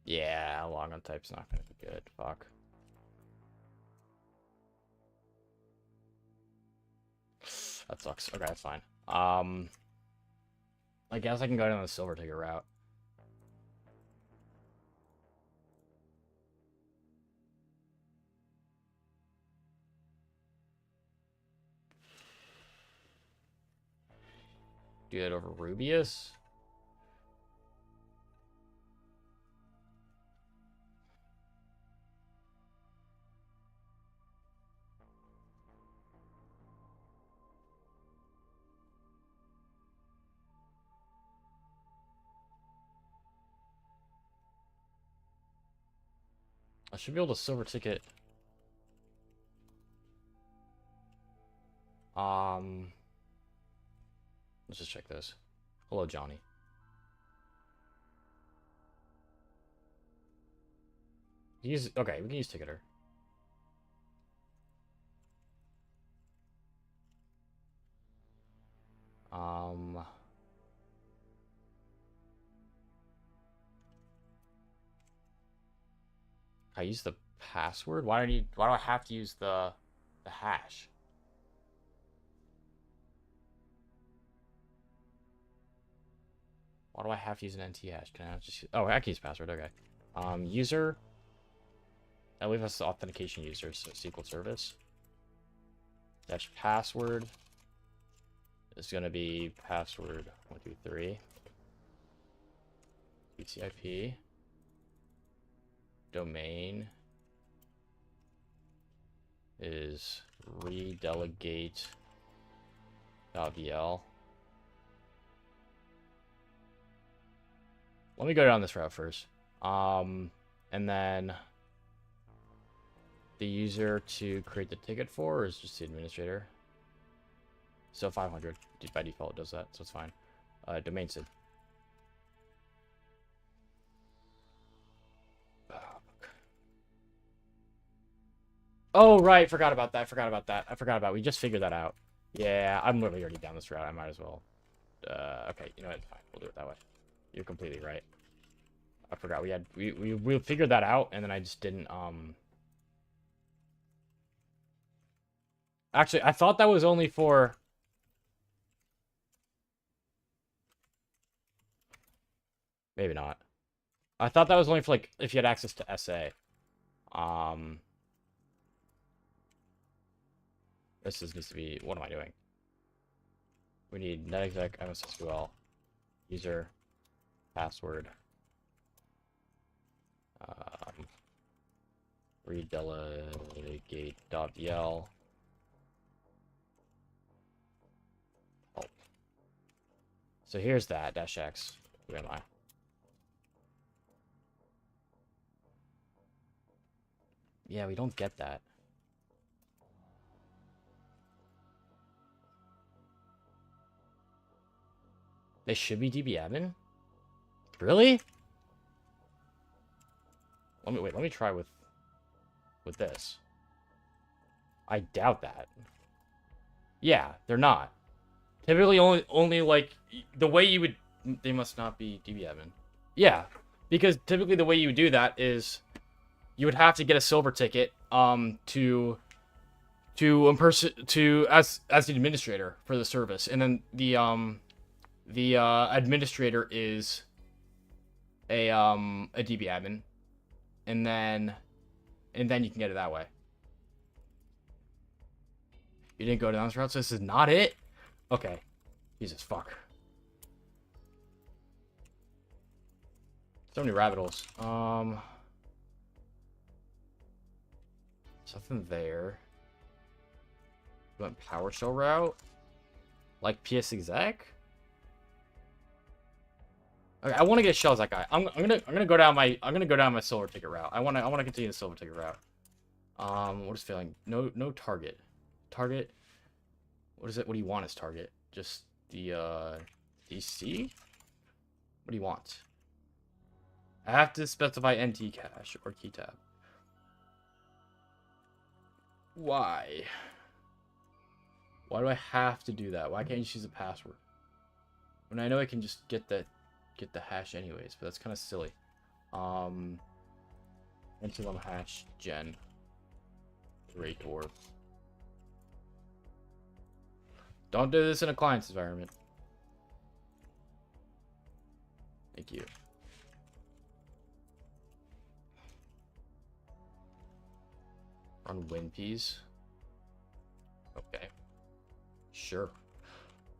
Yeah, long on type's not gonna be good. Fuck. That sucks. Okay, that's fine. I guess I can go down the Silver Ticket route. Do it over Rubius. I should be able to Silver Ticket. Let's just check this. Hello, Johnny. Okay, we can use Ticketer. I use the password? Why do I have to use the hash? Why do I have to use an NT hash? Can I just... Oh, I can use password. Okay. User. I believe that's the authentication user, so SQL service. Dash password is going to be password 123. TCP. Domain is redelegate.vl. Let me go down this route first. And then the user to create the ticket for is just the administrator. So 500 by default does that, so it's fine. Domain sid. Oh, right. Forgot about that. We just figured that out. Yeah, I'm literally already down this route. I might as well. Okay, you know what? Fine. We'll do it that way. You're completely right. I forgot we figured that out, and then I just didn't, Actually, I thought that was only for... Maybe not. I thought that was only for, like, if you had access to SA. This needs to be... What am I doing? We need netexec, MSSQL, user, password, redelegate.vl. Oh. So here's that, -x. Where am I? Yeah, we don't get that. They should be dbadmin? Really? Let me try with this. I doubt that. Yeah, they're not. Typically only like the way you would... They must not be dbadmin. Yeah, because typically the way you would do that is you would have to get a silver ticket as the administrator for the service, and then the administrator is a dbadmin, and then you can get it that way. You didn't go down this route, so this is not it? Okay. Jesus, fuck. So many rabbit holes. Something there. You went PowerShell route? Like PS exec? Okay, I want to get shells that guy. I'm gonna go down my silver ticket route. I wanna continue the silver ticket route. What is failing? No target. Target. What is it? What do you want as target? Just the DC? What do you want? I have to specify NT cache or key tab. Why? Why do I have to do that? Why can't you just use a password? When I know I can just get the hash anyways, but that's kind of silly. Entity hash gen. Rator. Don't do this in a client's environment. Thank you. Run WinPs. Okay. Sure.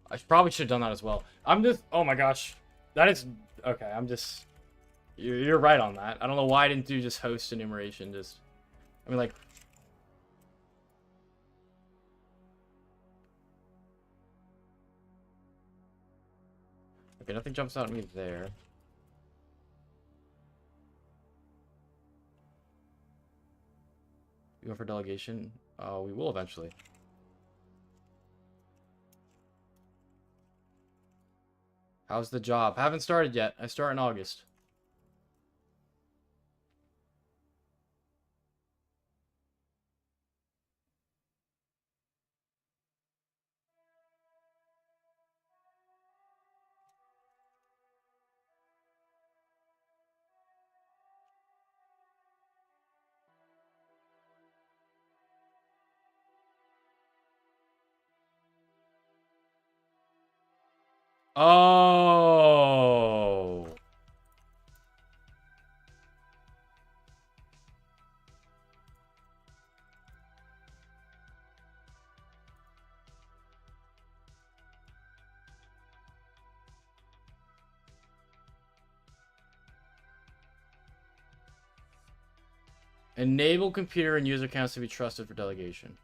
I probably should have done that as well. I'm just... Oh my gosh. That is... Okay, I'm just... You're right on that. I don't know why I didn't do just host enumeration. Just... I mean, like... Okay, nothing jumps out at me there. You go for delegation? We will eventually. How's the job? Haven't started yet. I start in August. Oh. Enable computer and user accounts to be trusted for delegation.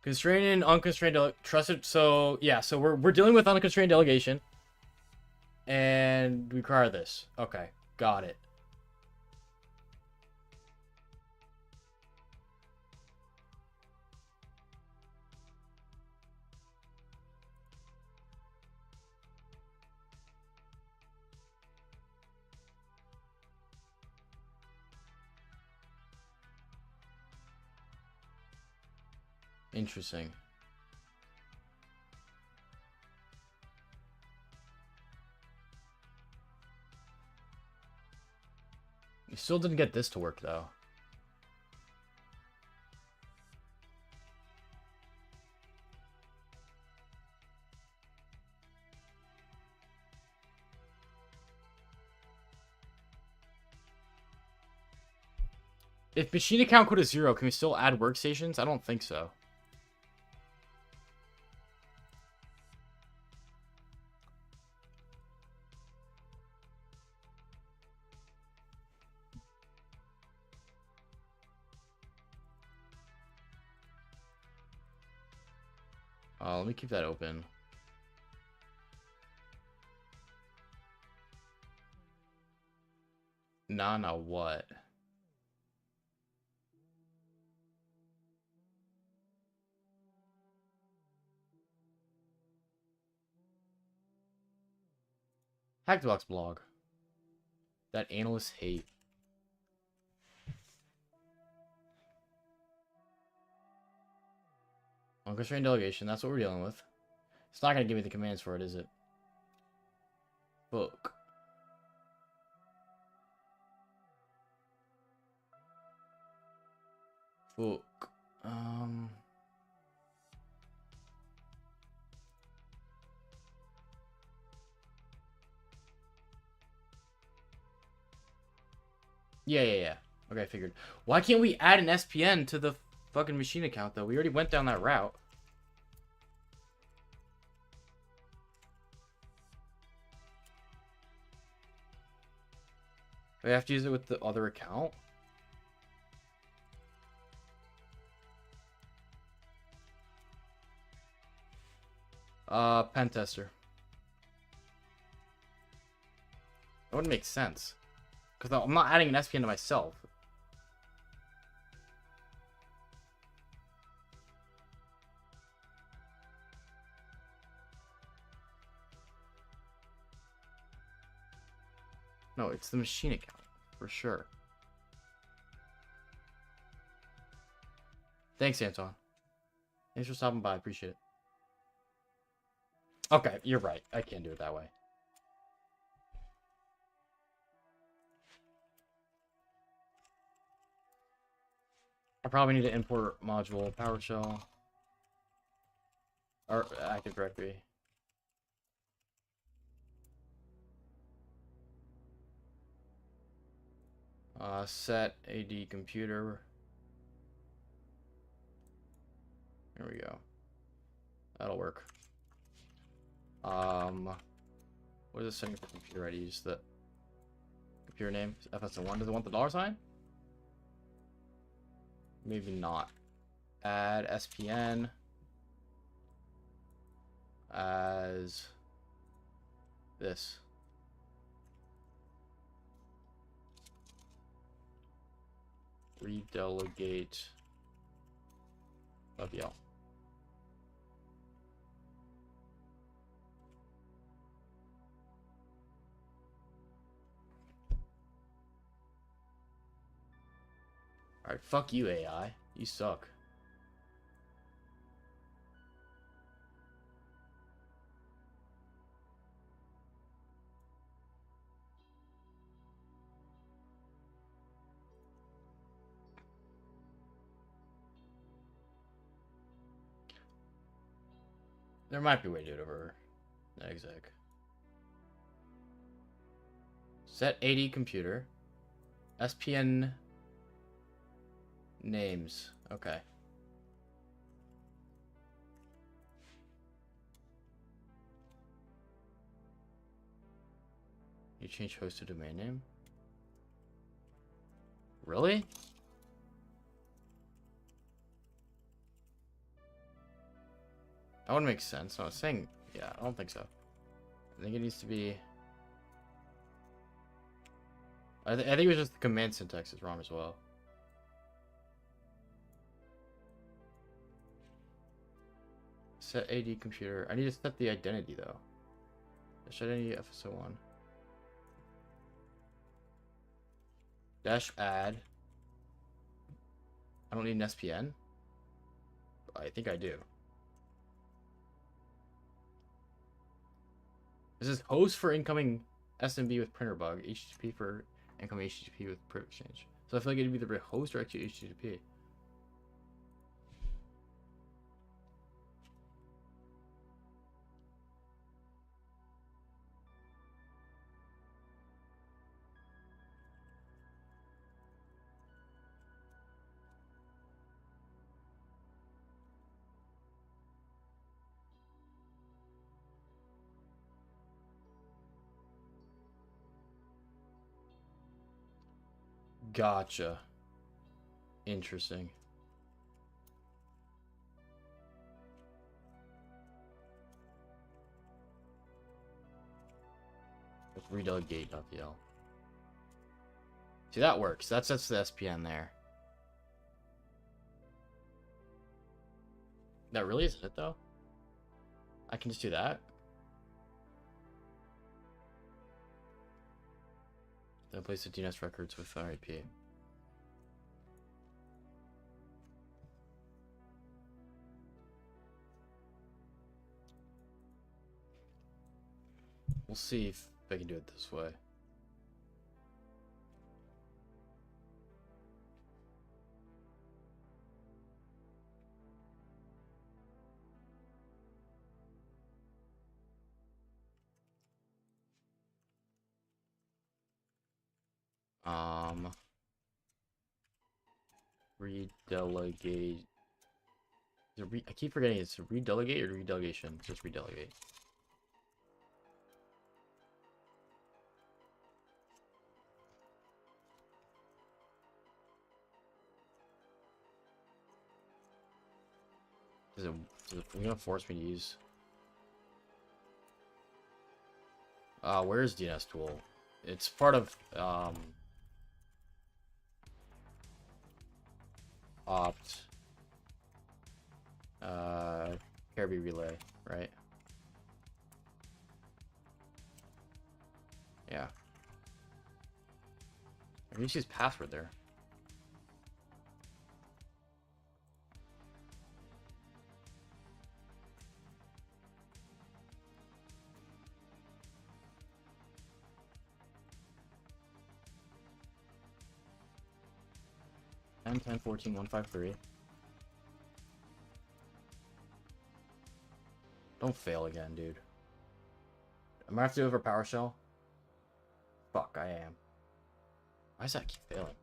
Constrained and unconstrained trusted. So yeah, so we're dealing with unconstrained delegation, and we require this. Okay, got it. Interesting. You still didn't get this to work, though. If machine account code is 0, can we still add workstations? I don't think so. Let me keep that open. Nah, what? Hackbox blog. That analysts hate. Unconstrained delegation, that's what we're dealing with. It's not going to give me the commands for it, is it? Book. Book. Yeah. Okay, I figured. Why can't we add an SPN to the fucking machine account, though? We already went down that route. We have to use it with the other account? Pen tester. That wouldn't make sense. Because I'm not adding an SPN to myself. No, it's the machine account. For sure. Thanks, Anton. Thanks for stopping by. Appreciate it. Okay, you're right. I can't do it that way. I probably need to import module PowerShell. Or Active Directory. Set AD computer. There we go. That'll work. What is the setting for computer ID? Just the computer name? FS1. Does it want the $sign? Maybe not. Add SPN as this. Redelegate WL. Alright, fuck you, AI. You suck. There might be a way to do it over exec. Set AD computer. SPN names. Okay. You change host to domain name? Really? That would make sense. No, it's saying, yeah, I don't think so. I think it needs to be. I think it was just the command syntax is wrong as well. Set AD computer. I need to set the identity though. Set identity FSO1. Dash add. I don't need an SPN. I think I do. This is host for incoming SMB with printer bug. HTTP for incoming HTTP with print exchange. So I feel like it'd be the host or actually HTTP. Gotcha. Interesting. Let's redelegate.pl. See, that works. That sets the SPN there. That really isn't it, though? I can just do that. Then place the DNS records with our IP. We'll see if I can do it this way. Redelegate. I keep forgetting it's redelegate or redelegation. Just redelegate. Is it gonna force me to use? Where's DNS tool? It's part of opt Caribou relay, right? Yeah. I can just use password there. M1014-153. Don't fail again, dude. I'm gonna have to do it over PowerShell. Fuck, I am. Why does that keep failing?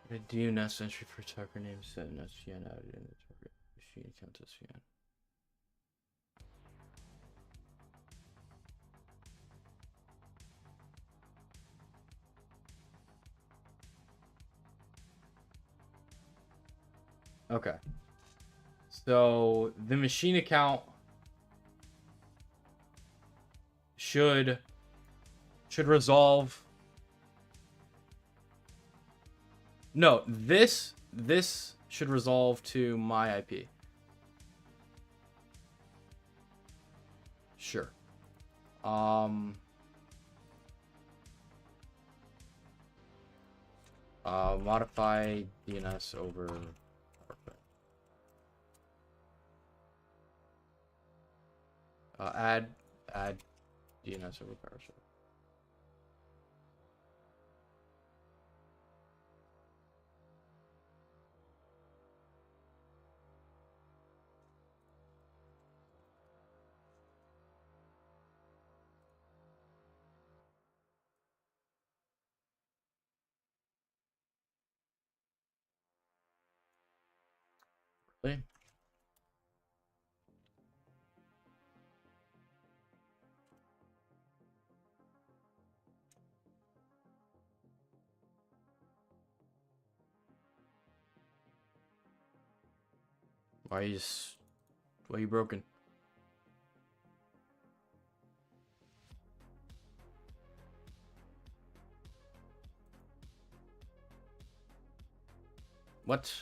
The DNS entry for attacker name set an SVN added in the target machine account SVN. Okay. So the machine account should resolve. No, this should resolve to my IP. Sure. Modify DNS over. Add DNS over PowerShell. Why are you broken? What?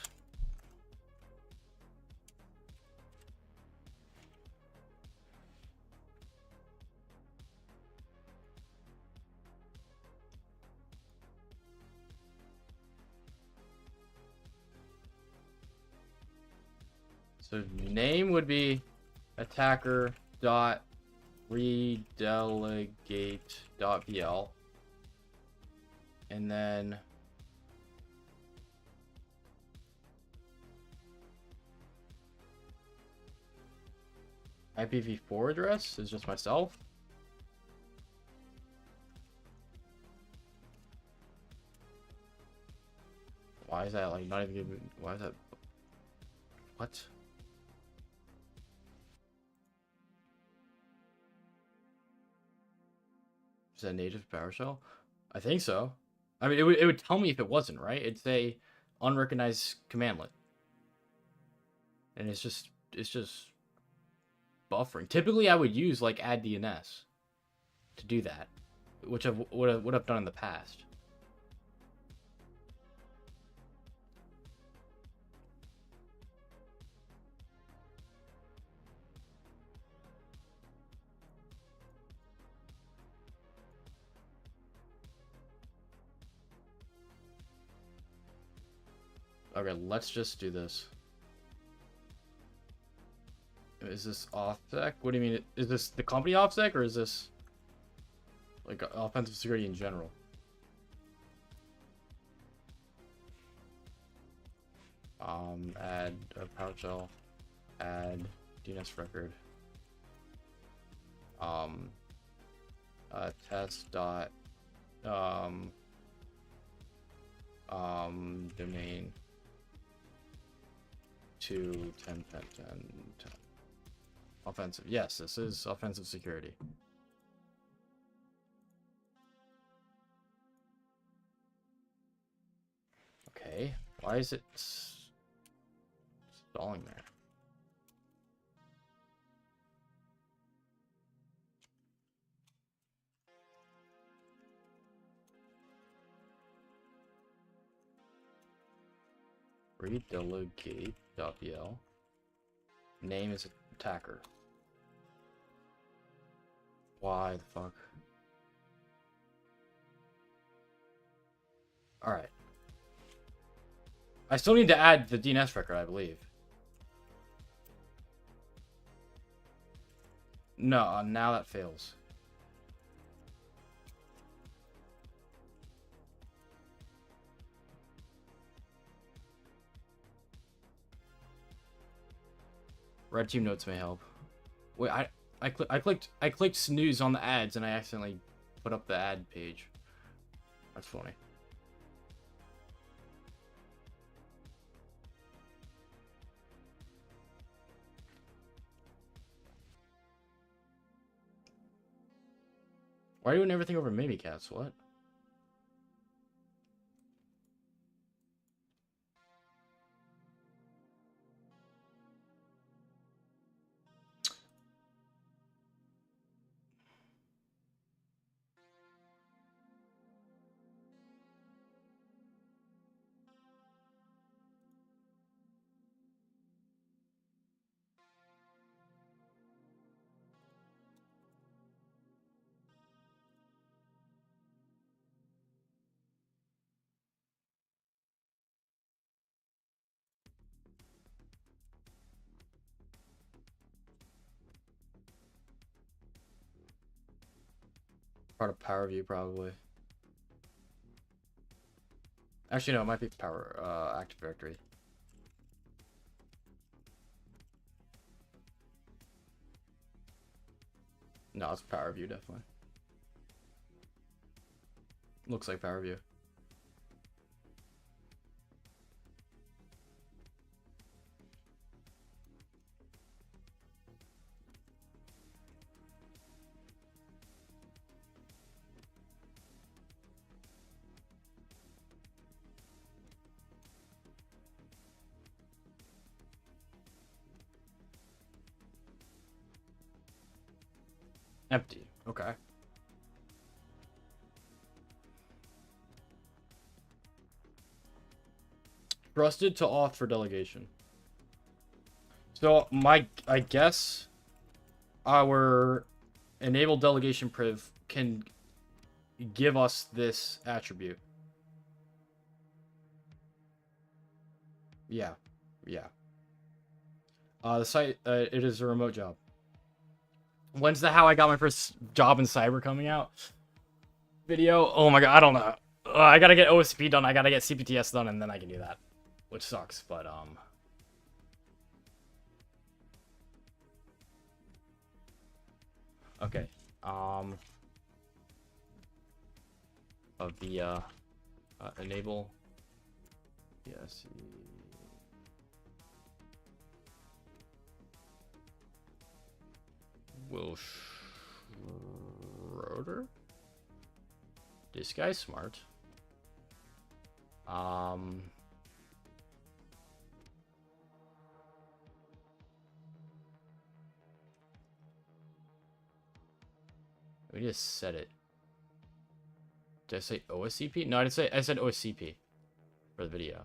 So name would be attacker dot redelegate dot pl, and then IPv4 address is just myself. Why is that like not even giving? Why is that? What? Is that native to PowerShell? I think so. I mean, it would tell me if it wasn't, right? It'd say unrecognized commandlet, and it's just buffering. Typically, I would use like add DNS to do that, which I would have done in the past. Okay, let's just do this. Is this OffSec? What do you mean? Is this the company OffSec, or is this like offensive security in general? Add a PowerShell, add DNS record, test dot, domain to 10. Offensive. Yes, this is offensive security. Okay, why is it stalling there? Redelegate.pl. Name is attacker. Why the fuck? Alright. I still need to add the DNS record, I believe. No, now that fails. Red team notes may help. Wait, I clicked snooze on the ads and I accidentally put up the ad page. That's funny. Why are you doing everything over Mimikatz? What? Part of PowerView, probably. Actually, no, it might be Active Directory. No, it's PowerView, definitely. Looks like PowerView. Empty. Okay. Trusted to auth for delegation. So I guess our enable delegation priv can give us this attribute. Yeah. The site, it is a remote job. When's the how I got my first job in cyber coming out video? Oh my god, I don't know. I gotta get OSP done, I gotta get CPTS done, and then I can do that. Which sucks, but, okay. Of the, enable. Yes. Will Schroeder? This guy's smart. We just said it. Did I say OSCP? No, I said OSCP for the video.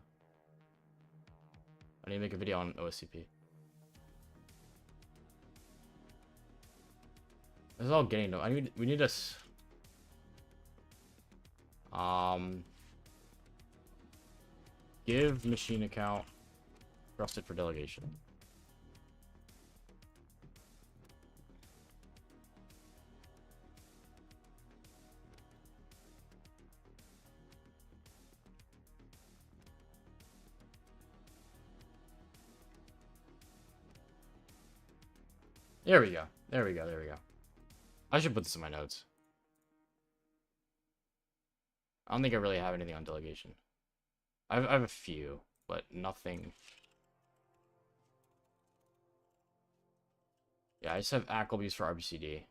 I need to make a video on OSCP. This is all getting though. We need us. Give machine account trusted for delegation. There we go. There we go. I should put this in my notes. I don't think I really have anything on delegation. I have a few, but nothing. Yeah, I just have Acklebys for RBCD.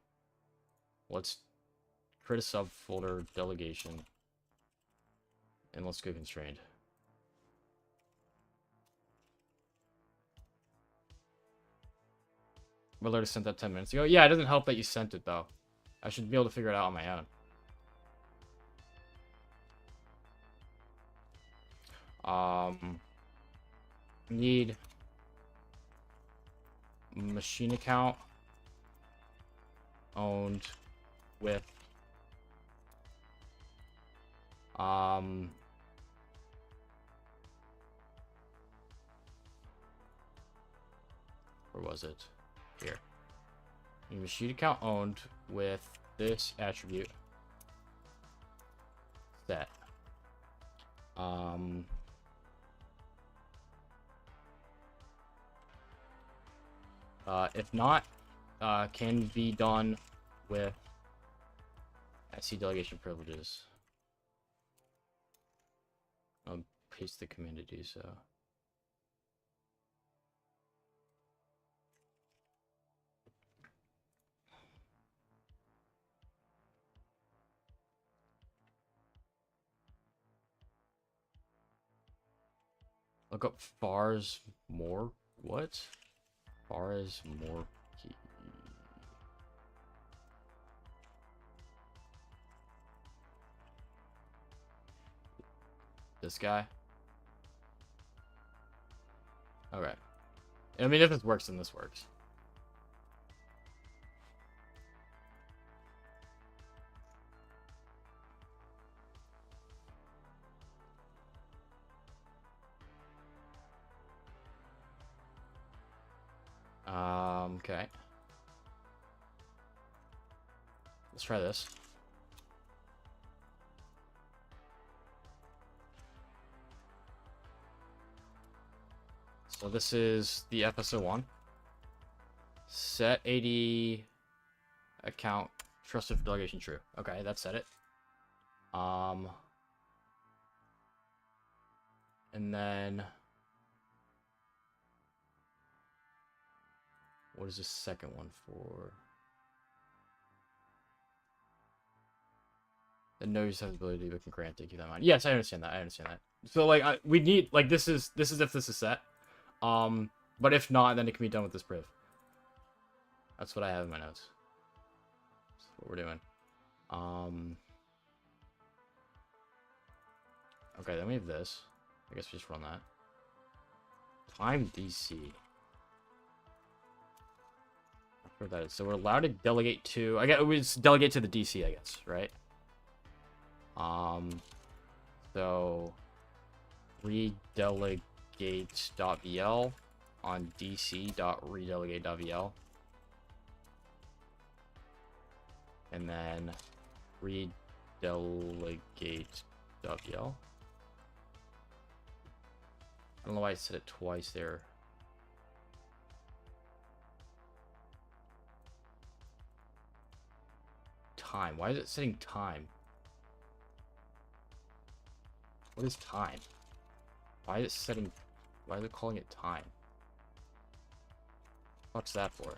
Let's create a subfolder delegation. And let's go constrained. Willard sent that 10 minutes ago. Yeah, it doesn't help that you sent it, though. I should be able to figure it out on my own. Need machine account owned with where was it? Here. Need machine account owned with this attribute set. If not, can be done with SC delegation privileges. I'll paste the command to do so. Look up FARS more. What? FARS more key. This guy? Okay. I mean, if this works, then this works. Okay. Let's try this. So this is the FSO1. Set AD account trusted for delegation true. Okay, that set it. And then what is the second one for? The no use has ability but can grant it. Keep that in mind. Yes, I understand that. So like we need like this is if this is set. But if not, then it can be done with this priv. That's what I have in my notes. what we're doing. Okay, then we have this. I guess we just run that. Time DC. What that is. So we're allowed to delegate to. I guess we just delegate to the DC. I guess, right? So redelegate.vl on dc.redelegate.vl, and then redelegate.vl. I don't know why I said it twice there. Time. Why is it setting time? What is time? Why is it setting... Why is it calling it time? What's that for?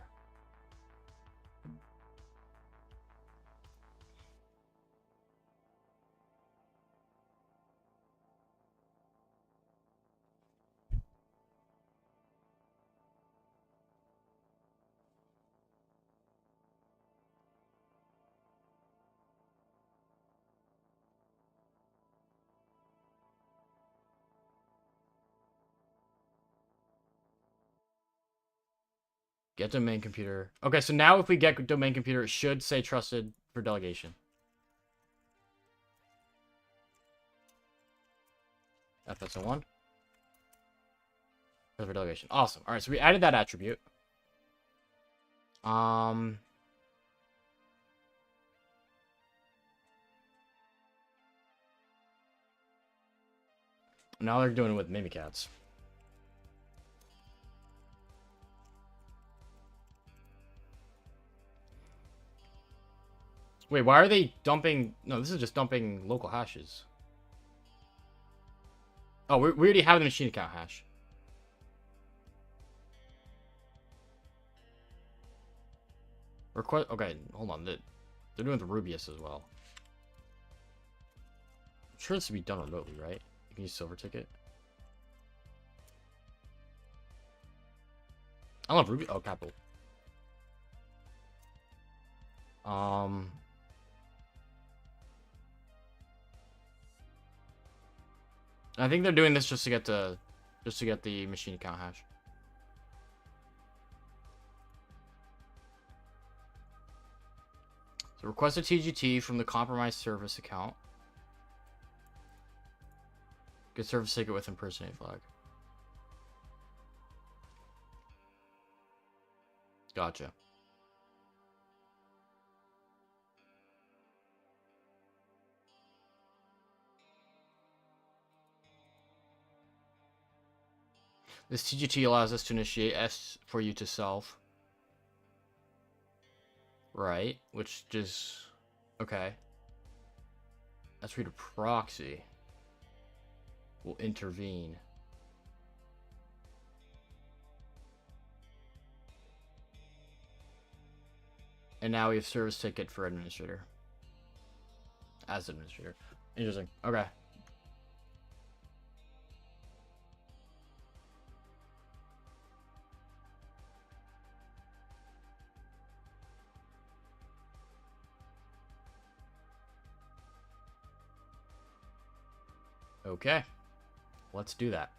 Get domain computer. Okay, so now if we get domain computer, it should say trusted for delegation. FSO1. For delegation. Awesome. All right, so we added that attribute. Now they're doing it with Mimikatz. Wait, why are they dumping... No, this is just dumping local hashes. Oh, we already have the machine account hash. Request... Okay, hold on. They're doing the Rubius as well. I'm sure this would be done remotely, right? You can use Silver Ticket. I love Ruby... Oh, capital. I think they're doing this just to get the machine account hash. So request a TGT from the compromised service account. Get service ticket with impersonate flag. Gotcha. This TGT allows us to initiate S for you to self. Right, which just... Okay. Let's read a proxy. Will intervene. And now we have service ticket for administrator. As administrator. Interesting. Okay. Okay, let's do that.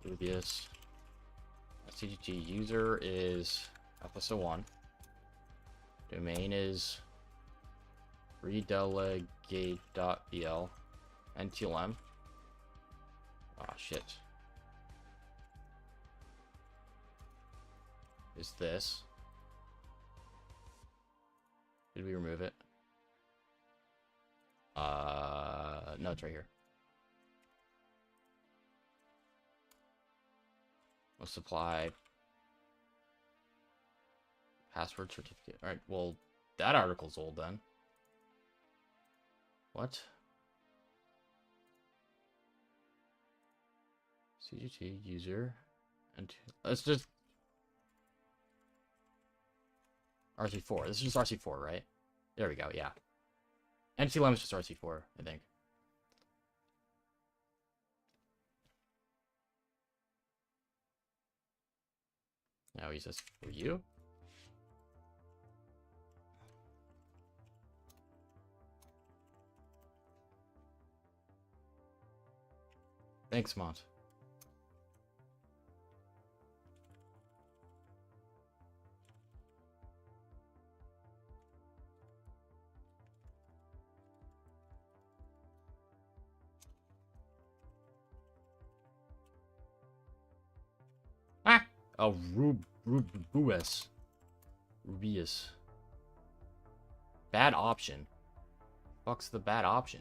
Rubius. CGT user is FSO1. Domain is redelegate.bl. NTLM. Ah, shit. Is this. Did we remove it? No, it's right here. We'll supply password certificate. Alright, well, that article's old then. What? CGT user and let's just RC4. This is just RC4, right? There we go, yeah. NCLM is just RC4, I think. Now he says, for you? Thanks, Mont. Ah! Oh, Rubius. Bad option. Fuck's the bad option?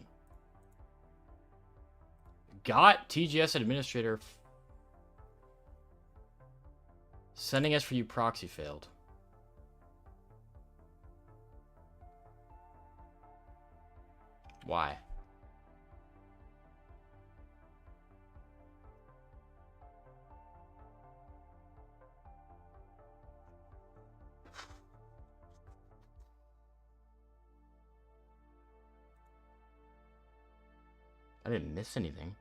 Got TGS administrator. Sending us for you proxy failed. Why? I didn't miss anything.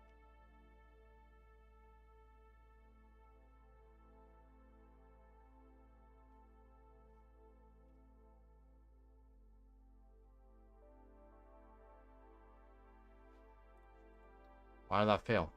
Why did that fail?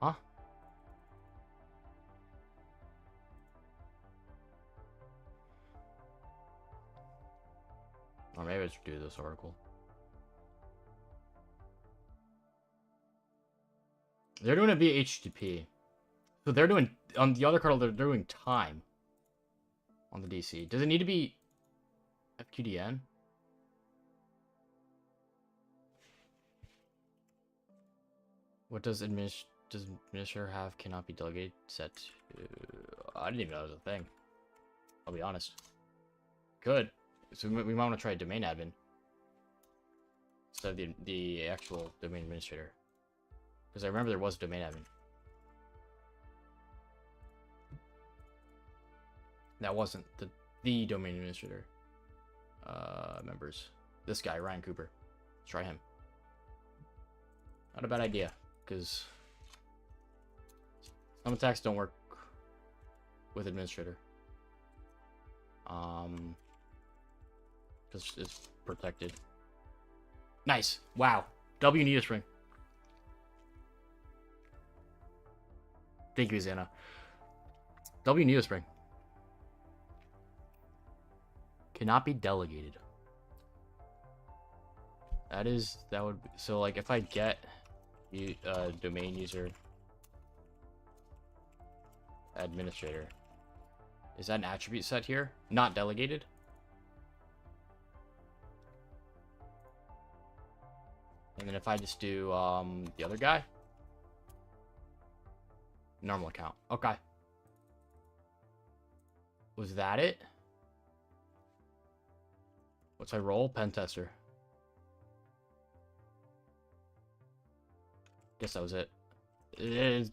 Huh? Or maybe I should do this article. They're doing it via HTTP. So they're doing, on the other card, they're doing time. On the DC. Does it need to be FQDN? What does administrator have cannot be delegated set to... I didn't even know that was a thing. I'll be honest. Good. So we might want to try domain admin instead of the actual domain administrator. Because I remember there was a domain admin. That wasn't the domain administrator. Members. This guy, Ryan Cooper. Let's try him. Not a bad idea, because some attacks don't work with administrator. Because it's protected. Nice. Wow. W need a spring. Thank you, Xana. W need a spring. Cannot be delegated. That would be, so like if I get domain user administrator, is that an attribute set here? Not delegated? And then if I just do the other guy, normal account. Okay. Was that it? What's I roll? Pen tester. Guess that was it. It is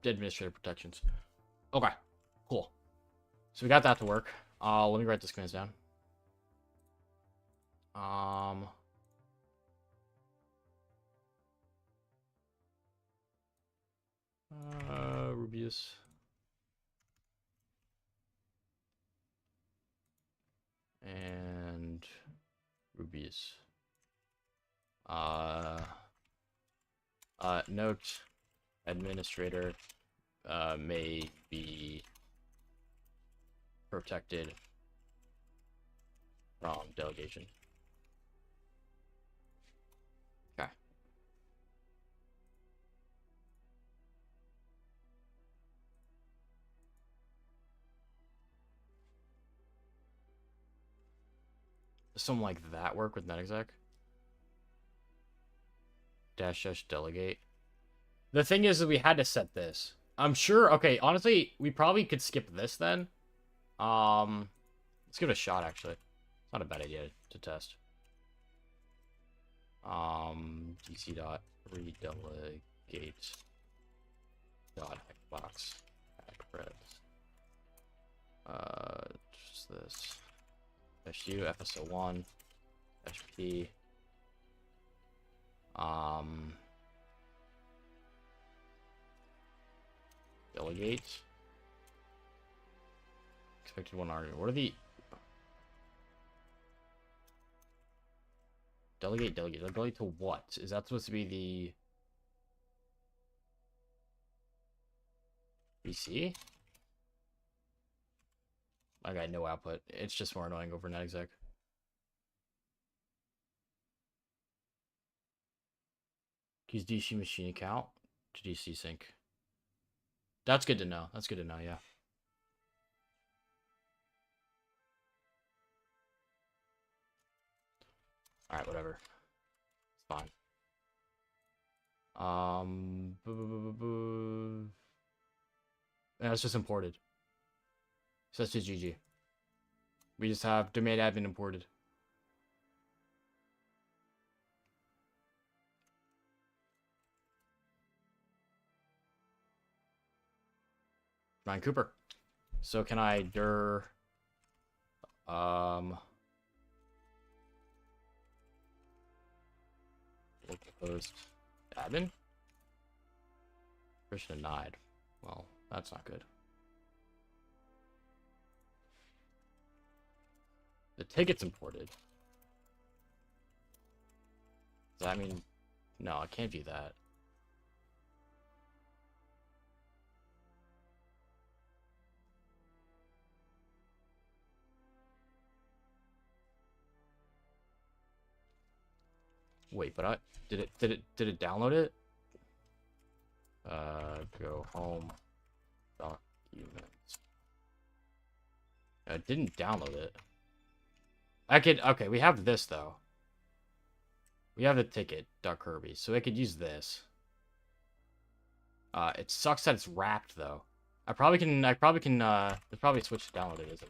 administrator protections. Okay, cool. So we got that to work. Let me write this commands down. Rubius. And Rubius. Note administrator may be protected from delegation. Okay. Does something like that work with netexec? Dash delegate. The thing is that we had to set this. I'm sure. Okay, honestly, we probably could skip this then. Let's give it a shot, actually. It's not a bad idea to test. DC dot redelegate dot hackbox hackreds. Just this. SU FSO1 HP. Delegate. Expected one argument. What are the delegate to what? Is that supposed to be the BC? I got no output. It's just more annoying over netexec. Use DC machine account to DC sync. That's good to know. That's good to know, yeah. Alright, whatever. It's fine. Yeah, it's just imported. So that's just GG. We just have domain admin imported. Ryan Cooper. So can I dir localhost admin? Permission denied. Well, that's not good. The ticket's imported. Does that mean no, I can't view that. Wait, but did it download it? Go home documents. It didn't download it. Okay, we have this though. We have the ticket.kirby, so I could use this. It sucks that it's wrapped though. There's probably a switch to download it, isn't there?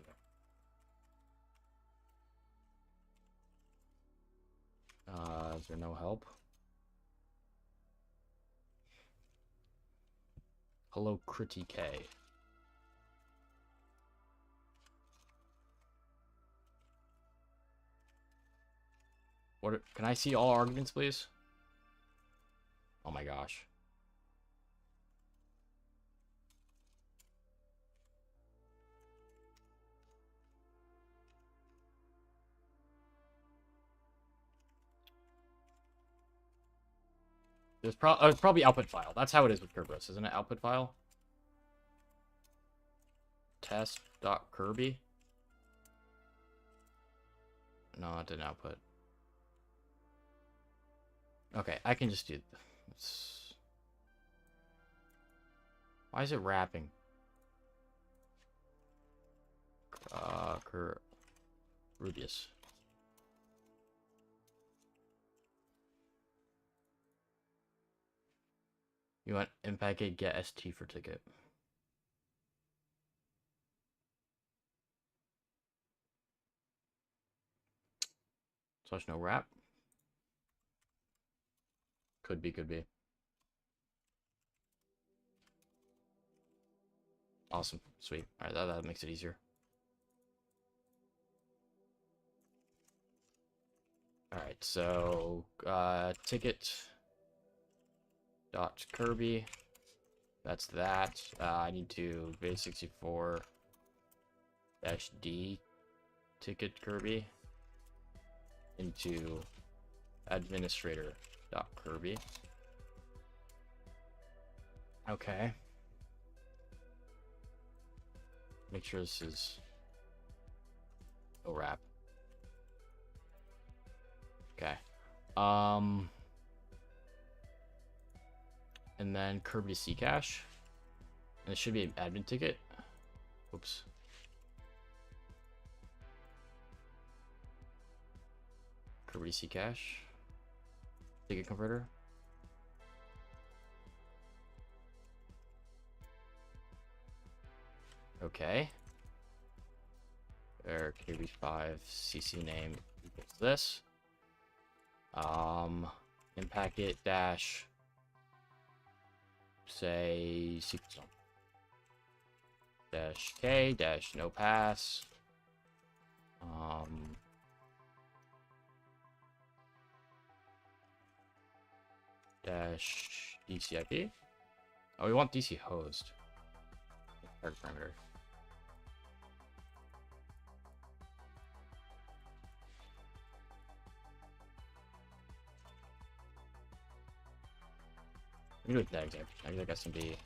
Is there no help? Hello, Critique. Can I see all arguments, please? Oh my gosh. It's probably output file. That's how it is with Kerberos, isn't it? Output file. Test.kirby. No, it didn't output. Okay, I can just do this. Why is it wrapping? Rubius. You want impact get ST for ticket. Slash no wrap. Could be. Awesome. Sweet. Alright, that makes it easier. Alright, so ticket dot Kirby. That's that. I need to base64 -d ticket Kirby into administrator dot Kirby. Okay. Make sure this is no wrap. Okay. And then Kirby C cache. And it should be an admin ticket. Oops. Kirby C cache. Ticket converter. Okay. or kb5 cc name equals this. In packet dash, say sequence dash k dash no pass. Dash DCIP. Oh, we want DC host. Target parameter. Let me do it next. Next SMB.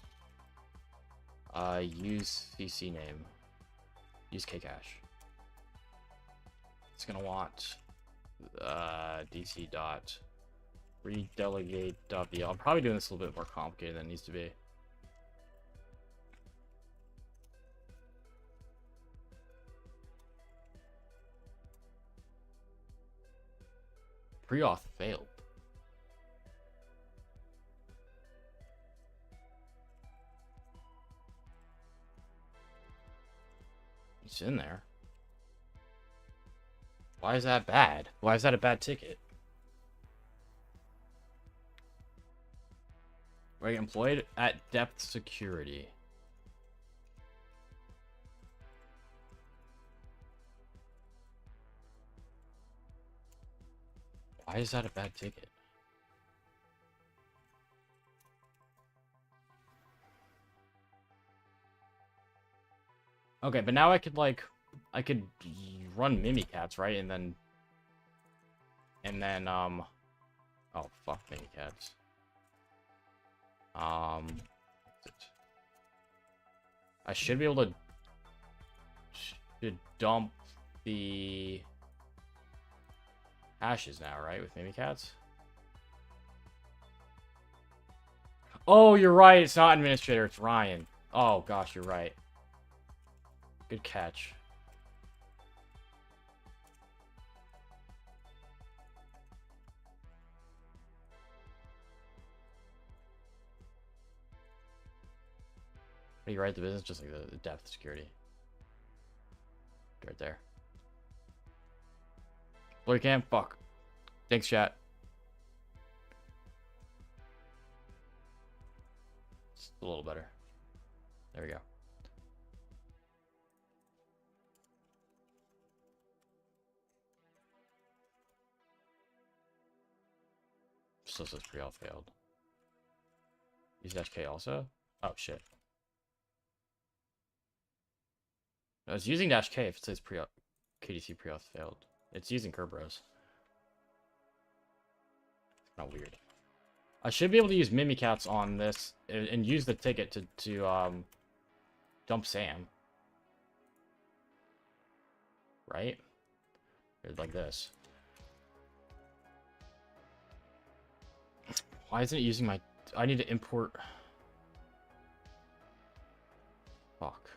Use CC name. Use Kcache. It's gonna want DC dot redelegate .vl. I'm probably doing this a little bit more complicated than it needs to be. Pre-auth failed. It's in there. Why is that bad? Why is that a bad ticket? Right, employed at depth security. Why is that a bad ticket? Okay, but now I could run Mimikatz, right? And then oh fuck Mimikatz. I should be able to dump the hashes now, right? With Mimikatz. Oh, you're right. It's not administrator. It's Ryan. Oh gosh, you're right. Good catch. You write the business just like the depth security. Right there. Blur cam? Fuck. Thanks, chat. It's a little better. There we go. Still says pre-auth failed. Use dash K also? Oh shit. No, it's using dash K if it says pre-auth KDC pre-auth failed. It's using Kerberos. Not weird. I should be able to use Mimikatz on this and use the ticket to dump Sam. Right? Like this. Why isn't it using my... I need to import... Fuck.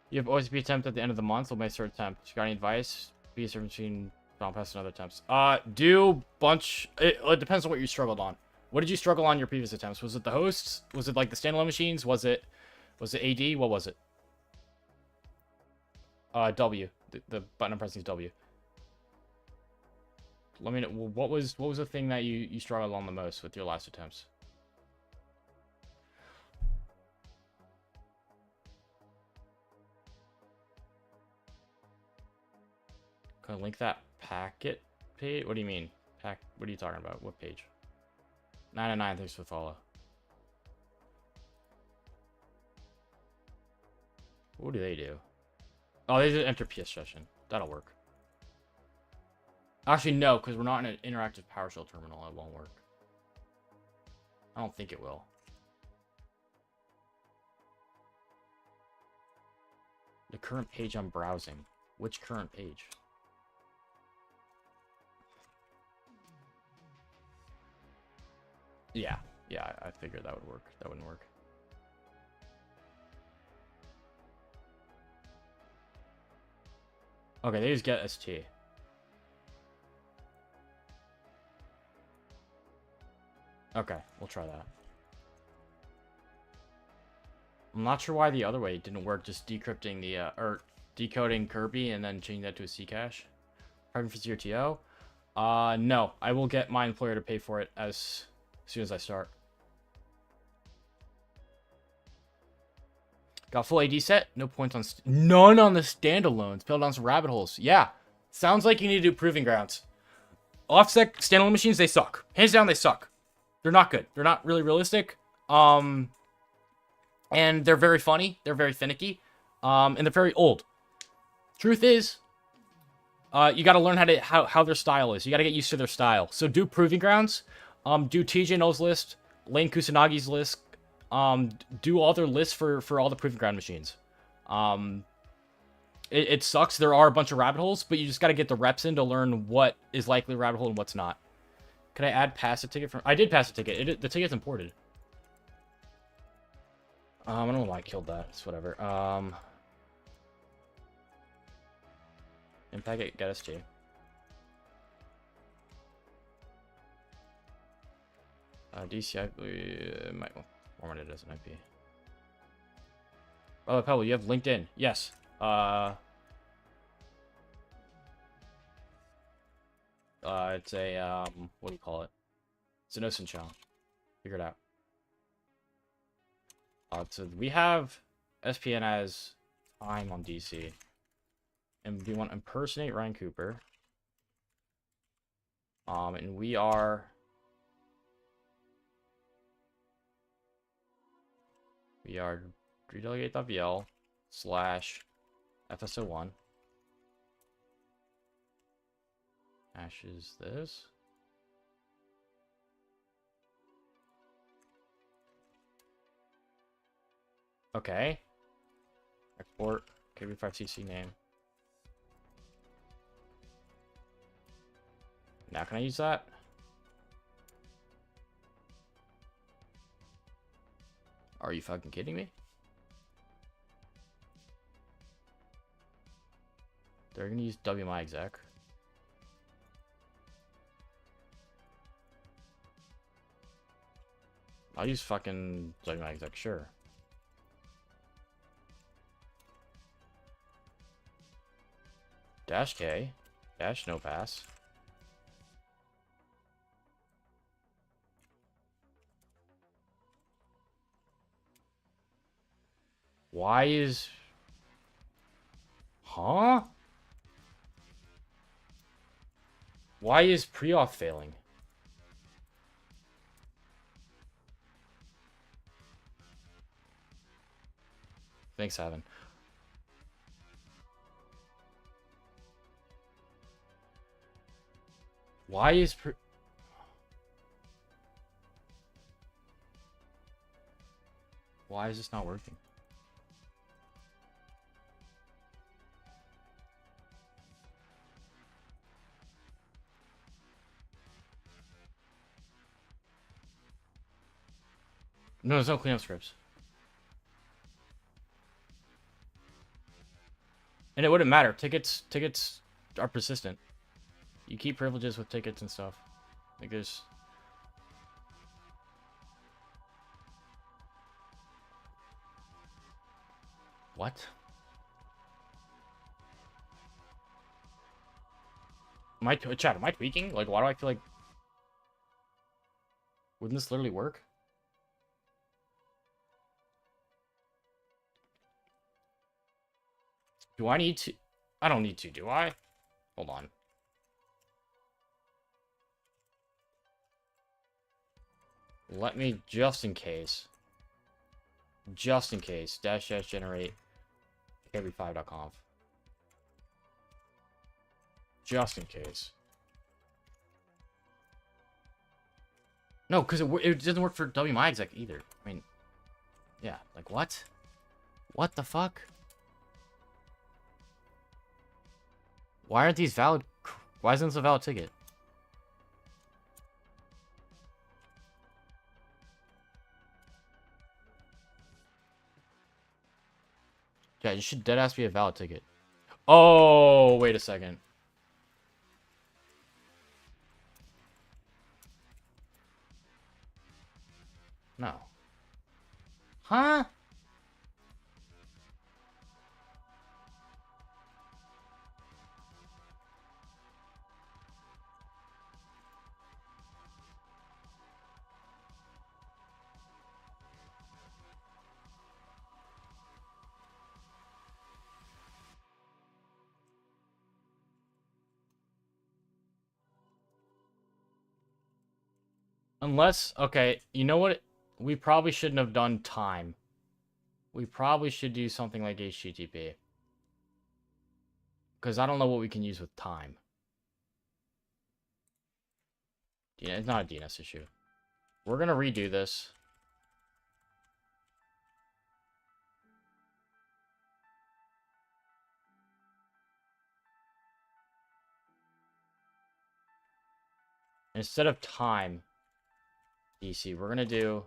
You have OSP attempt at the end of the month. We'll make certain attempt. Got any advice? Be a certain between don't pass another attempts. Do bunch... It depends on what you struggled on. What did you struggle on your previous attempts? Was it the hosts? Was it like the standalone machines? Was it AD? What was it? W. The button I'm pressing is W. Let me know, what was the thing that you struggled on the most with your last attempts? Can I link that packet page? What do you mean? What are you talking about? What page? 909, thanks for the follow. What do they do? Oh, they did enter PS session. That'll work. Actually, no, because we're not in an interactive PowerShell terminal. It won't work. I don't think it will. The current page I'm browsing. Which current page? Yeah, I figured that would work. That wouldn't work. Okay, they just get ST. Okay, we'll try that. I'm not sure why the other way didn't work, just decrypting the, or decoding Kirby and then changing that to a C cache. Private for CRTO. No, I will get my employer to pay for it as soon as I start. Got full AD set. No points on... None on the standalones. Fell down some rabbit holes. Yeah. Sounds like you need to do proving grounds. Offset standalone machines, they suck. Hands down, they suck. They're not good. They're not really realistic. And they're very funny. They're very finicky. And they're very old. Truth is, you got to learn how their style is. You got to get used to their style. So do proving grounds. Do TJNO's list. Lane Kusanagi's list. Do all their lists for all the proving ground machines. It sucks. There are a bunch of rabbit holes, but you just got to get the reps in to learn what is likely a rabbit hole and what's not. Could I add pass a ticket from... I did pass a ticket. The ticket's imported. I don't know why I killed that. It's whatever. Impact it, get SG. DCI might format it as an IP. Oh, Pebble, you have LinkedIn. Yes. It's a what do you call it? It's an OSINT channel. Figure it out. So we have SPN as time on DC. And we want to impersonate Ryan Cooper. And we are... redelegate.vl / FSO1. Hash is this. Okay. Export KB5CC name. Now can I use that? Are you fucking kidding me? They're gonna use WMI exec. I'll use fucking WMI exec, sure. -K, -no pass. Why is... Huh? Why is pre-auth failing? Thanks, Evan. Why is Why is this not working? No, there's no cleanup scripts. And it wouldn't matter. Tickets are persistent. You keep privileges with tickets and stuff. Like there's... What? Chat, am I tweaking? Like, why do I feel like... Wouldn't this literally work? Do I need to? I don't need to, do I? Hold on. Let me, just in case, -- generate carry5.conf. Just in case. No, because it doesn't work for WMI exec either. I mean, yeah, like what? What the fuck? Why aren't these valid? Why isn't this a valid ticket? Yeah, it should deadass be a valid ticket. Oh, wait a second. No. Huh? Unless, okay, you know what? We probably shouldn't have done time. We probably should do something like HTTP. Because I don't know what we can use with time. Yeah, it's not a DNS issue. We're going to redo this. Instead of time, DC, we're going to do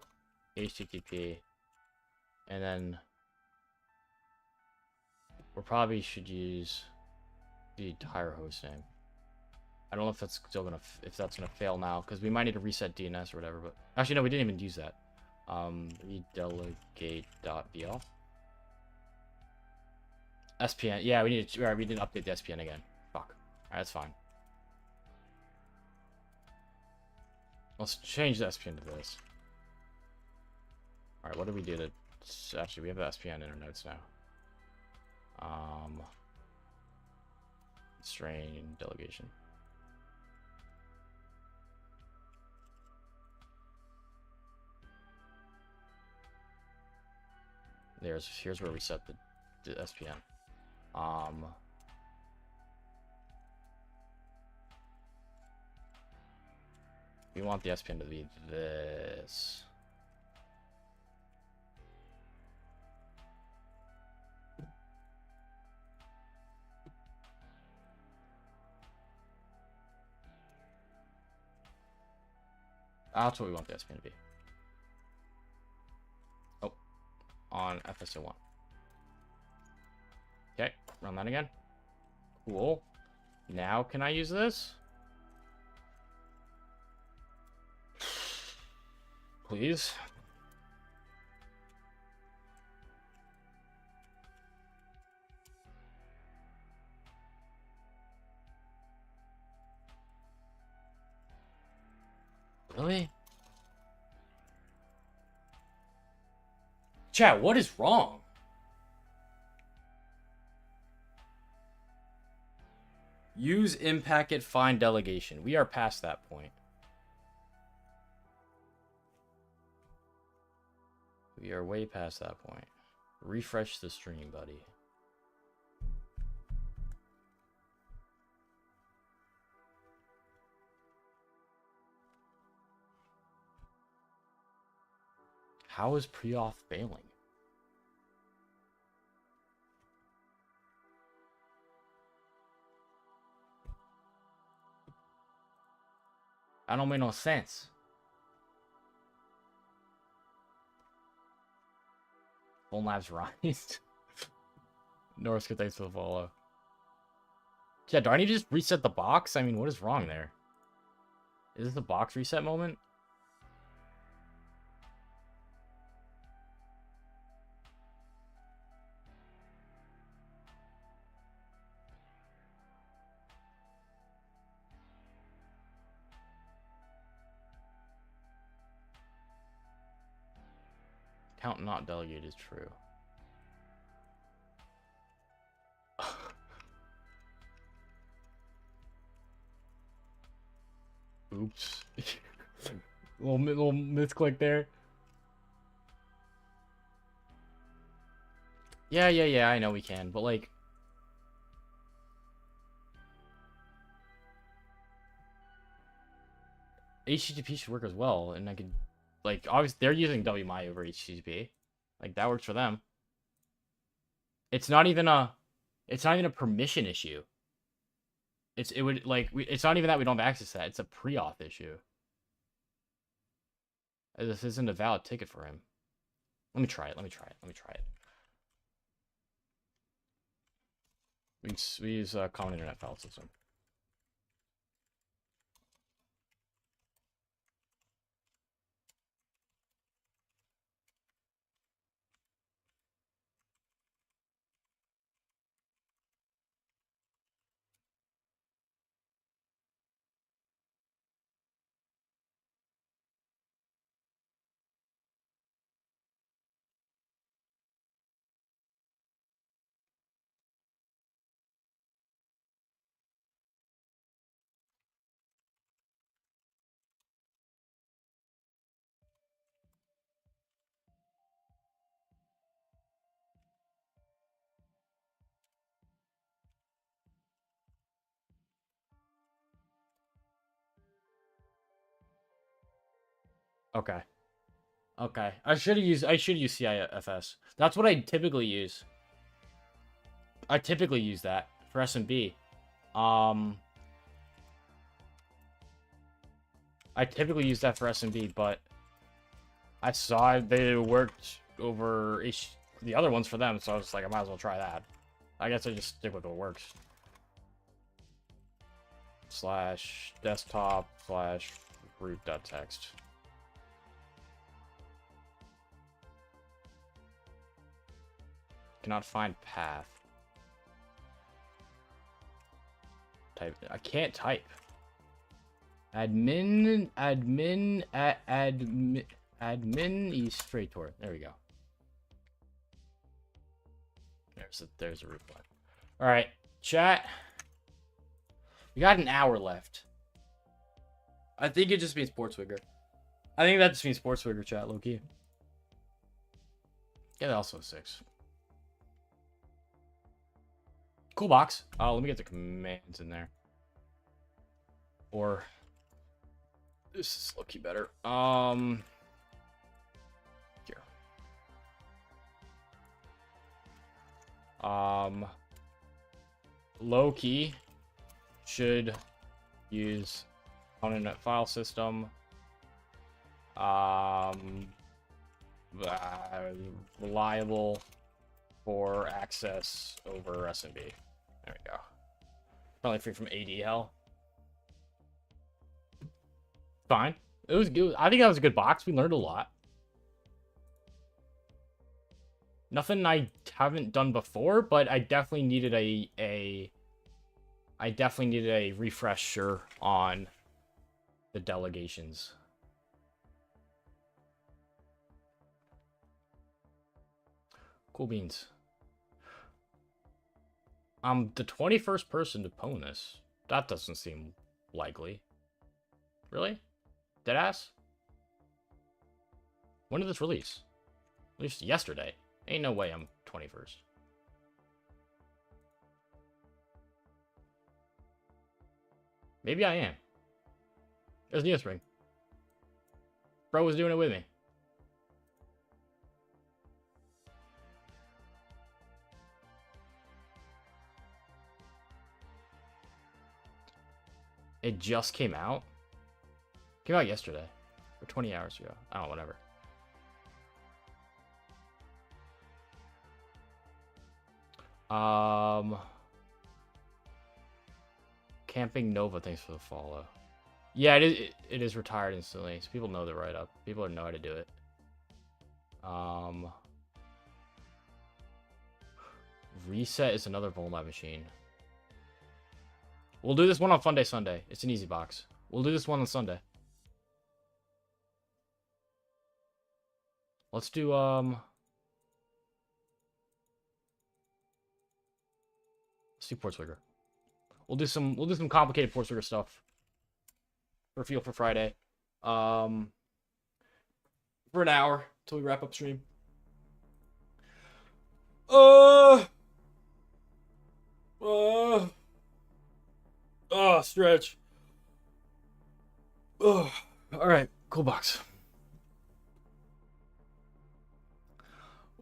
HTTP. And then we probably should use the entire host name. I don't know if that's still gonna fail now, because we might need to reset DNS or whatever. But actually, no, we didn't even use that. Redelegate.bl. SPN. Yeah, we need to. We didn't update the SPN again. Fuck. Alright, that's fine. Let's change the SPN to this. Alright, what do we do to... Actually, we have the SPN in our notes now. Strain delegation. Here's where we set the SPN. We want the SPN to be this. That's what we want the SPN to be. Oh, on FSO1. Okay, run that again. Cool. Now can I use this? Please. Really? Chat, what is wrong? Use impacket find delegation. We are past that point. We are way past that point. Refresh the stream, buddy. How is pre-auth failing? That don't make no sense. Phone labs rise. Norris, good, thanks for the follow. Yeah, do I need to just reset the box? I mean, what is wrong there? Is this the box reset moment? Count not delegate is true. Oops. little misclick there. Yeah, I know we can, but like... HTTP should work as well, and I could... Like, obviously, they're using WMI over HTTP. Like, that works for them. It's not even a permission issue. It's not even that we don't have access to that. It's a pre-auth issue. This isn't a valid ticket for him. Let me try it. We use common internet file system. Okay. Okay. I should use CIFS. That's what I typically use. I typically use that for SMB. I typically use that for SMB, but I saw they worked over the other ones for them, so I was like, I might as well try that. I guess I just stick with what works. / desktop / root.txt. Cannot find path. Type. I can't type. Admin illustrator. There we go. There's a root flag. All right, chat. We got an hour left. I think it just means Portswigger. I think that just means Portswigger, chat, Loki. Yeah, that also 6. Cool box. Oh, let me get the commands in there. Or this is low-key better. Here. Low-key should use component file system. Reliable for access over SMB. There we go. Probably free from AD hell. Fine. It was good. I think that was a good box. We learned a lot. Nothing I haven't done before, but I definitely needed a refresher on the delegations. Cool beans. I'm the 21st person to pwn this. That doesn't seem likely. Really? Deadass? When did this release? At least yesterday. Ain't no way I'm 21st. Maybe I am. There's Neospring. Bro was doing it with me. It just came out. Came out yesterday. Or 20 hours ago. I don't know, whatever. Camping Nova, thanks for the follow. Yeah, it is retired instantly, so people know the write-up. People know how to do it. Reset is another Volmai machine. We'll do this one on Fun Day Sunday. It's an easy box. We'll do this one on Sunday. Let's do let's do Portswigger. We'll do some complicated Portswigger stuff for Feel for Friday. For an hour till we wrap up stream. Stretch. All right, cool box.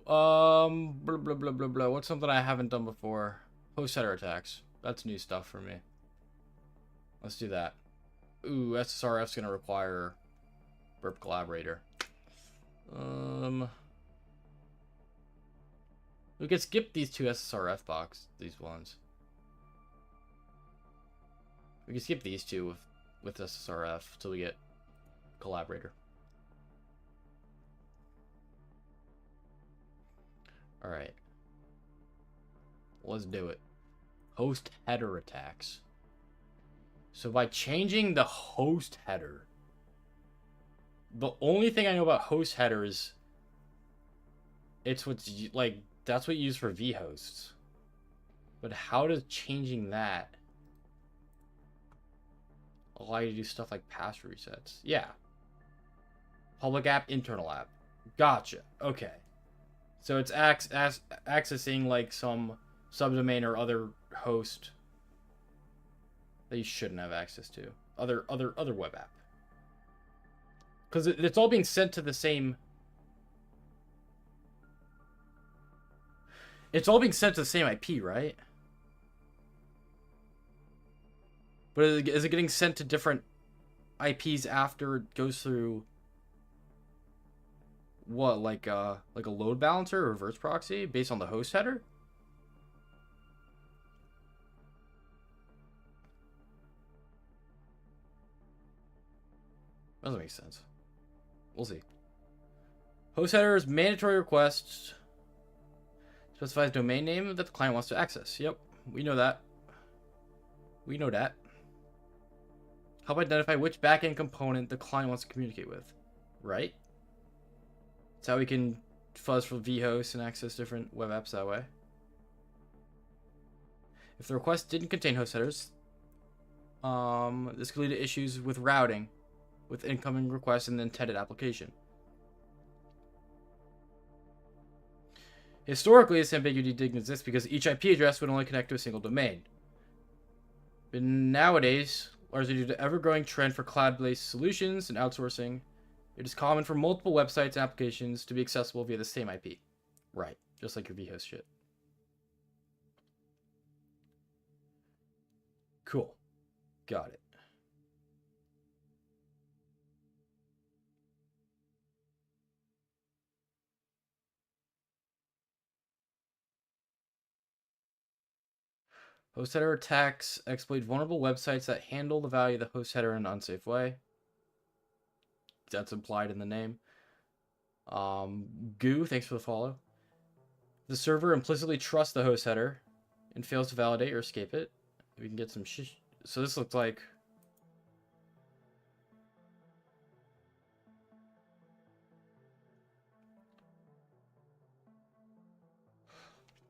Blah, blah, blah, blah, blah. What's something I haven't done before? Host header attacks. That's new stuff for me. Let's do that. Ooh, SSRF's gonna require burp collaborator. We could skip these two SSRF these ones. We can skip these two with SSRF till we get collaborator. All right. Let's do it. Host header attacks. So by changing the host header, the only thing I know about host header is it's what's like, that's what you use for vhosts. But how does changing that allow you to do stuff like password resets? Yeah. Public app, internal app. Gotcha. Okay. So it's accessing like some subdomain or other host that you shouldn't have access to. Other web app. Because it's all being sent to the same... It's all being sent to the same IP, right? But is it getting sent to different IPs after it goes through... What, like a load balancer or reverse proxy based on the host header? Doesn't make sense. We'll see. Host header is mandatory request. Specifies domain name that the client wants to access. Yep, we know that. We know that. Help identify which backend component the client wants to communicate with. Right? That's how we can fuzz for vhosts and access different web apps that way. If the request didn't contain host headers, this could lead to issues with routing, with incoming requests and the intended application. Historically, this ambiguity didn't exist because each IP address would only connect to a single domain. But nowadays, largely due to ever-growing trend for cloud-based solutions and outsourcing, it is common for multiple websites and applications to be accessible via the same IP. Right, just like your vhost shit. Cool. Got it. Host header attacks exploit vulnerable websites that handle the value of the host header in an unsafe way. That's implied in the name. Goo, thanks for the follow. The server implicitly trusts the host header and fails to validate or escape it. We can get some so this looks like...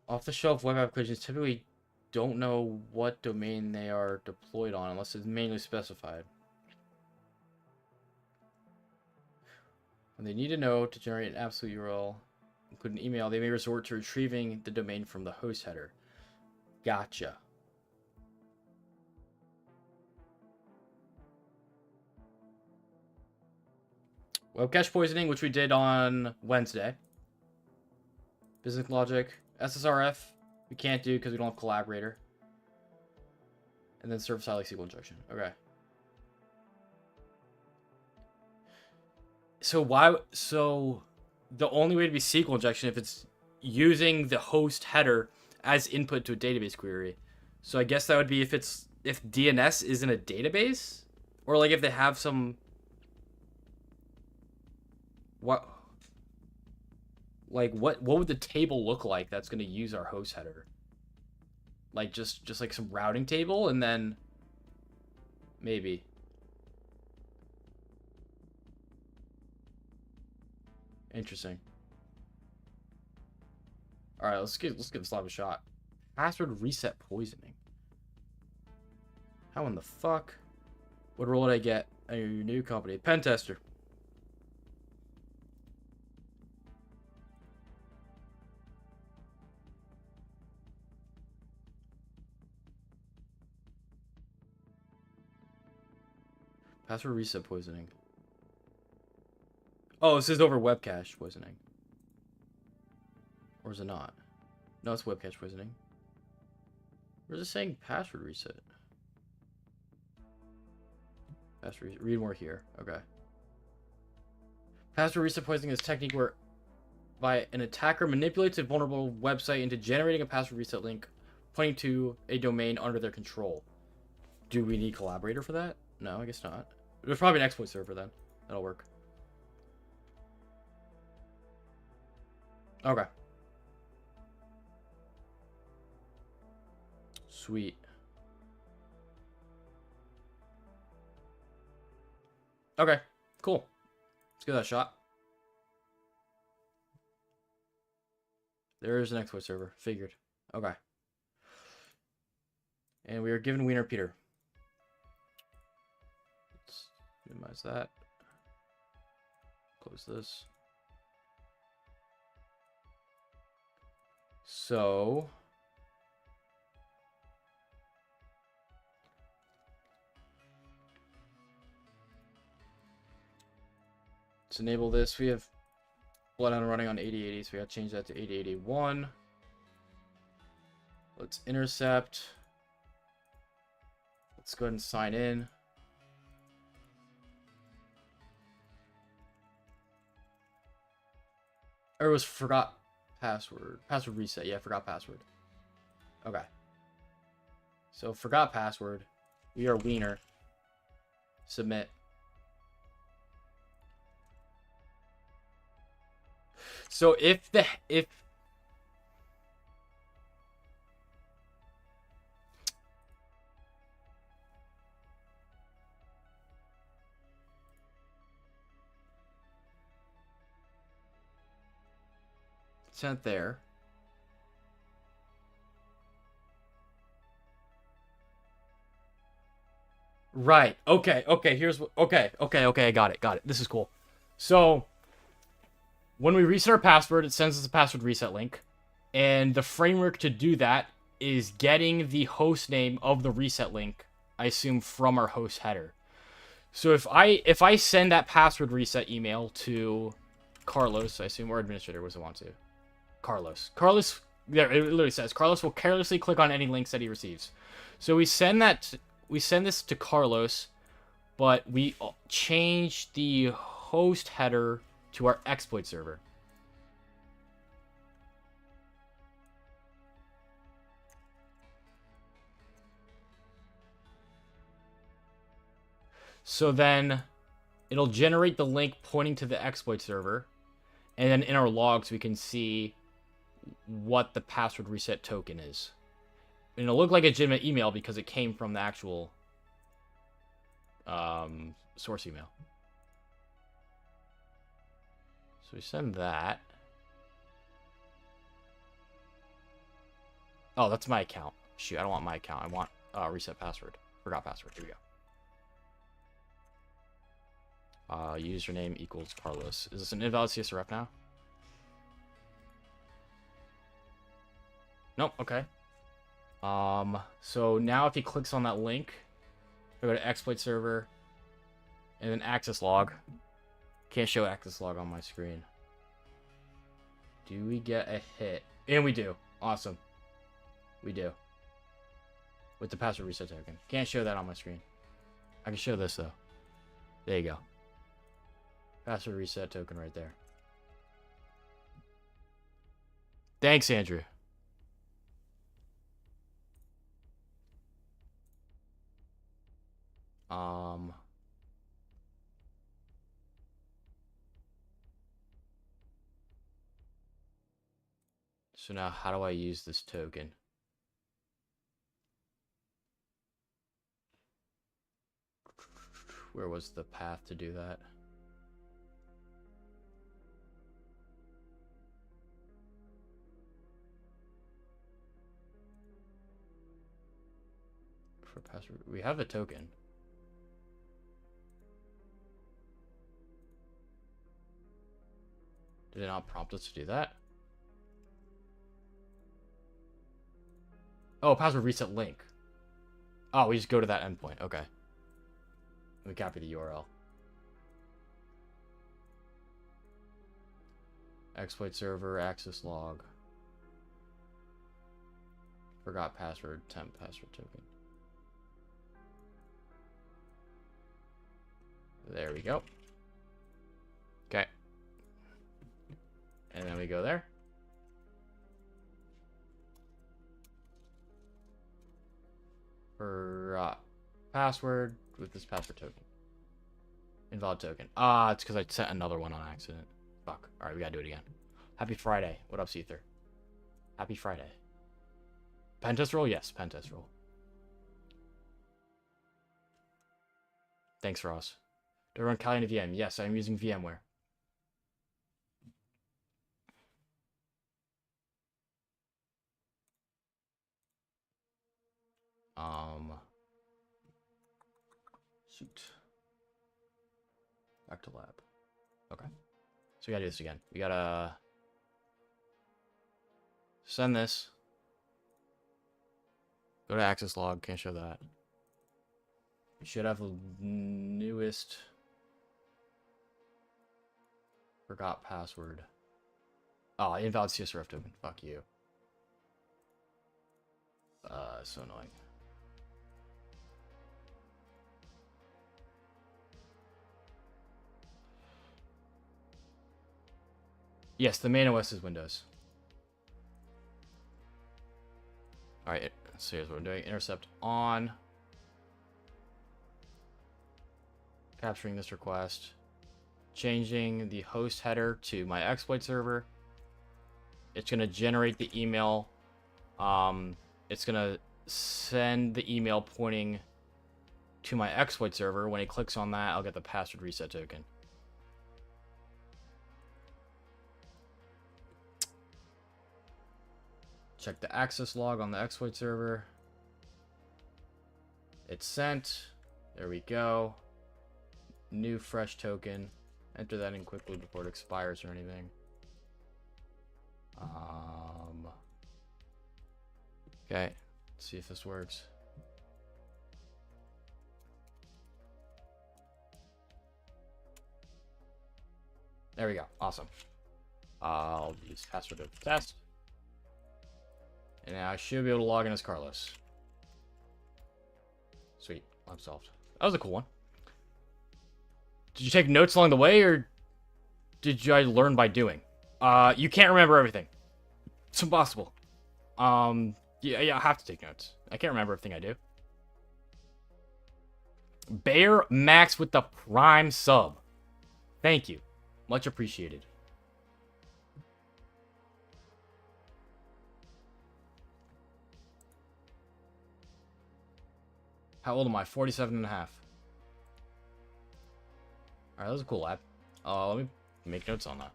Off-the-shelf web applications typically don't know what domain they are deployed on unless it's manually specified. When they need to know to generate an absolute URL, include an email, they may resort to retrieving the domain from the host header. Gotcha. Web cache poisoning, which we did on Wednesday. Business logic. SSRF, we can't do because we don't have collaborator. And then server-side like SQL injection. Okay. So the only way to be SQL injection if it's using the host header as input to a database query. So I guess that would be if DNS is in a database, or like if they have some... What would the table look like that's going to use our host header? Like just like some routing table, and then maybe. Interesting. All right, let's give this live a shot. Password reset poisoning. How in the fuck? What role did I get at your new company? Pen tester. Password reset poisoning. Oh, this is over web cache poisoning. Or is it not? No, it's web cache poisoning. Or is it saying password reset? Password read more here. Okay. Password reset poisoning is a technique where an attacker manipulates a vulnerable website into generating a password reset link pointing to a domain under their control. Do we need collaborator for that? No, I guess not. There's probably an exploit server then. That'll work. Okay. Sweet. Okay, cool. Let's give that a shot. There is an exploit server. Figured. Okay. And we are given Wiener Peter. Let's minimize that. Close this. So... Let's enable this. We have Bloodhound running on 8080, so we got to change that to 8081. Let's intercept. Let's go ahead and sign in. Or it was forgot password. Password reset. Yeah, forgot password. Okay. So forgot password. We are wiener. Submit. So if sent there. Right. Okay. Okay. Here's what. Okay. Okay. Okay. I got it. Got it. This is cool. So when we reset our password, it sends us a password reset link, and the framework to do that is getting the host name of the reset link, I assume, from our host header. So if I send that password reset email to Carlos, I assume, or administrator was the want to. Carlos. There it literally says Carlos will carelessly click on any links that he receives. So we send this to Carlos, but we change the host header to our exploit server. So then it'll generate the link pointing to the exploit server, and then in our logs we can see what the password reset token is. And it'll look like a legitimate email because it came from the actual source email. So we send that. Oh, that's my account. Shoot, I don't want my account. I want reset password. Forgot password. Here we go. Username equals Carlos. Is this an invalid CSRF now? Nope. Okay. So now if he clicks on that link, we go to exploit server, and then access log. Can't show access log on my screen. Do we get a hit? And we do. Awesome. We do. With the password reset token. Can't show that on my screen. I can show this though. There you go. Password reset token right there. Thanks, Andrew. So now how do I use this token? Where was the path to do that? For password, we have a token. Did it not prompt us to do that? Oh, password reset link. Oh, we just go to that endpoint. Okay. We copy the URL. Exploit server, access log. Forgot password, temp password token. There we go. Okay. And then we go there. For password with this password token. Invalid token. Ah, it's because I sent another one on accident. Fuck. Alright, we gotta do it again. Happy Friday. What up, Seether? Happy Friday. Pentest roll? Yes, pentest roll. Thanks, Ross. Do I run Kali in a VM? Yes, I'm using VMware. Shoot. Back to lab. Okay. So we gotta do this again. We gotta send this. Go to access log. Can't show that. We should have the newest. Forgot password. Oh, invalid CSRF token. Fuck you. So annoying. Yes, the main OS is Windows. Alright, so here's what we're doing. Intercept on. Capturing this request. Changing the host header to my exploit server. It's going to generate the email. It's going to send the email pointing to my exploit server. When he clicks on that, I'll get the password reset token. Check the access log on the exploit server. It's sent. There we go. New fresh token. Enter that in quickly before it expires or anything. Okay. Let's see if this works. There we go. Awesome. I'll use password of test. And now I should be able to log in as Carlos. Sweet. I'm solved. That was a cool one. Did you take notes along the way, or did you learn by doing? You can't remember everything. It's impossible. Yeah, I have to take notes. I can't remember everything I do. Bear Max with the Prime sub. Thank you. Much appreciated. How old am I? 47 and a half. Alright, that was a cool lab. Let me make notes on that.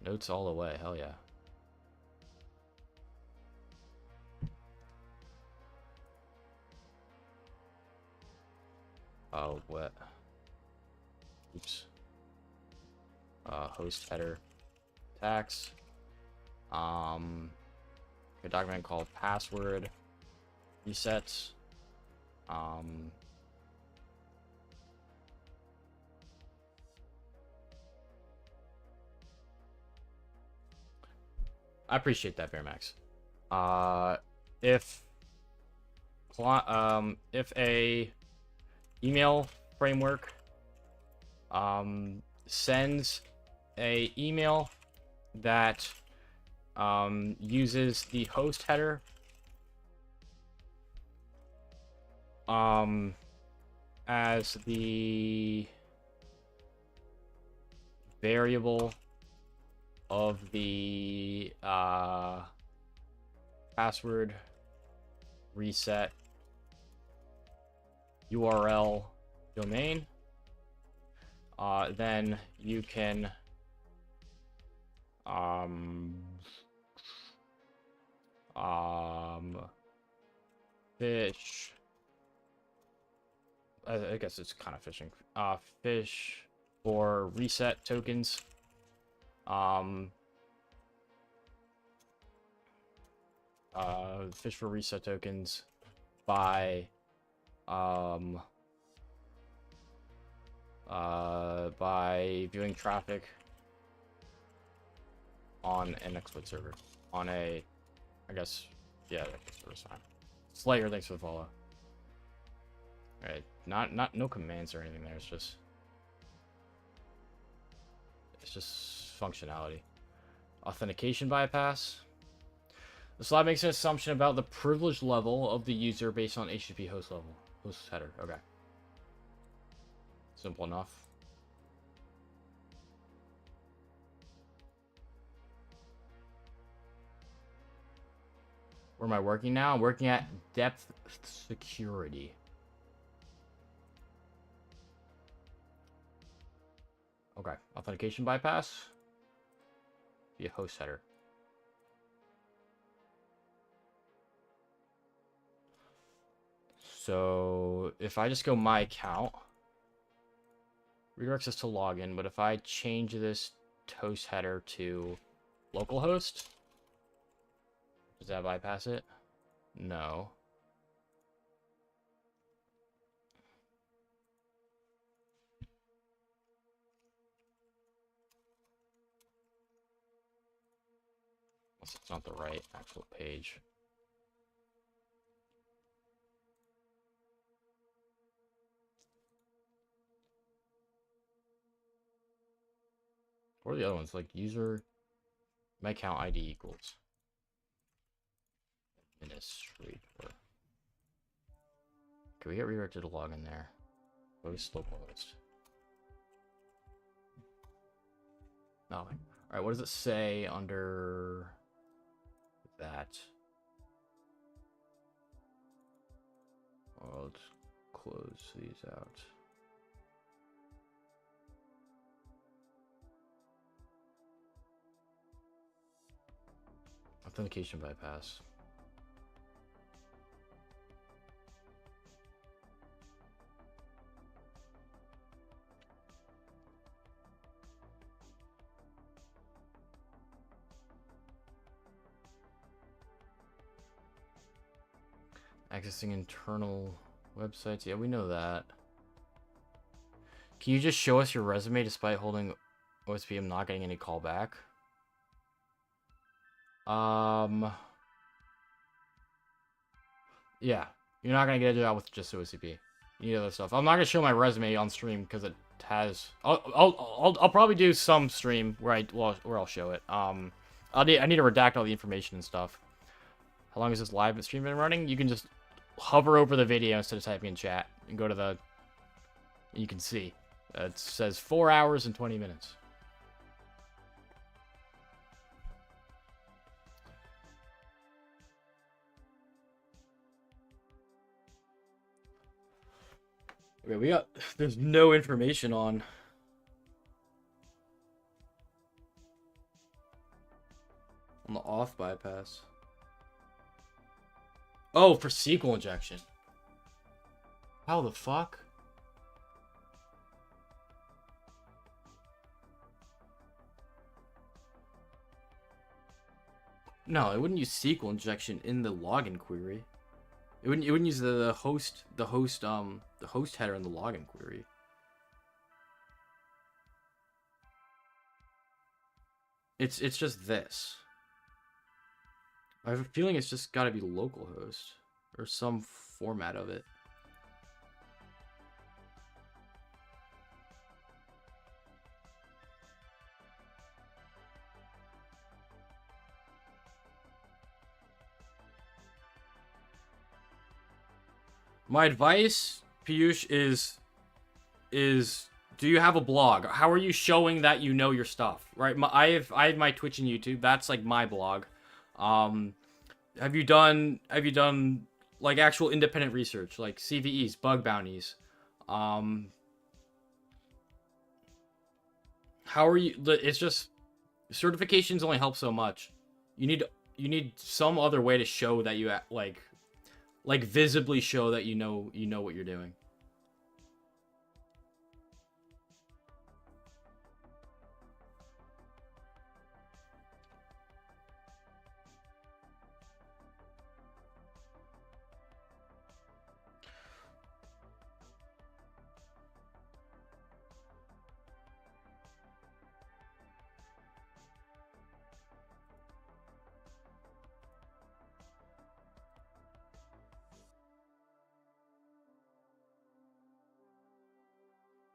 Notes all the way. Hell yeah. Oh, what? Oops. Host header tax. A document called password resets. I appreciate that, Bearmax. If a email framework sends a email that uses the host header as the variable of the password reset URL domain, then you can fish. I guess it's kind of fishing. Fish for reset tokens. Fish for reset tokens by viewing traffic on an exploit server on a, I guess, yeah, that server's fine. Slayer, thanks for the follow. All right, no commands or anything there. It's just functionality. Authentication bypass. The slide makes an assumption about the privilege level of the user based on HTTP host level. Host header. Okay. Simple enough. Where am I working now? I'm working at depth security. Okay. Authentication bypass. Via host header. So if I just go my account, redirects us to login, but if I change this host header to localhost, does that bypass it? No. unless it's not the right actual page. What are the other ones? Like user my account ID equals administrator. Can we get redirected to login there? Host localhost. Nothing. Alright, what does it say under that? Well, let's close these out. Authentication bypass. Accessing internal websites. Yeah, we know that. Can you just show us your resume despite holding OSPM not getting any callback? Yeah. You're not gonna get a job with just OCP. You need other stuff. I'm not gonna show my resume on stream because it has. I'll probably do some stream where I'll show it. I need to redact all the information and stuff. How long has this live stream been running? You can just hover over the video instead of typing in chat and go to the. You can see it says 4 hours and 20 minutes. Okay, there's no information on the auth bypass. Oh, for SQL injection. How the fuck? No, it wouldn't use SQL injection in the login query. It wouldn't use the host header in the login query. It's just this. I have a feeling it's just got to be localhost or some format of it. My advice, Piyush, is do you have a blog? How are you showing that you know your stuff? Right? I have my Twitch and YouTube. That's like my blog. Have you done like actual independent research, like CVEs, bug bounties? How are you? It's just certifications only help so much. You need some other way to show that you like visibly show that you know what you're doing.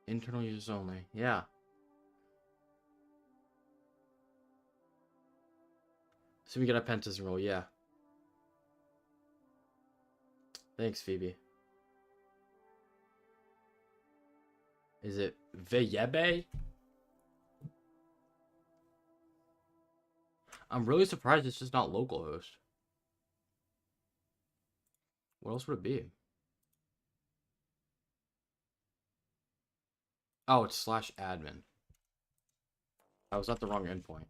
Internal users only. Yeah. So we get a Pentas roll. Yeah. Thanks, Phoebe. Is it Veyebe? I'm really surprised it's just not localhost. What else would it be? Oh, it's /admin. I was at the wrong endpoint.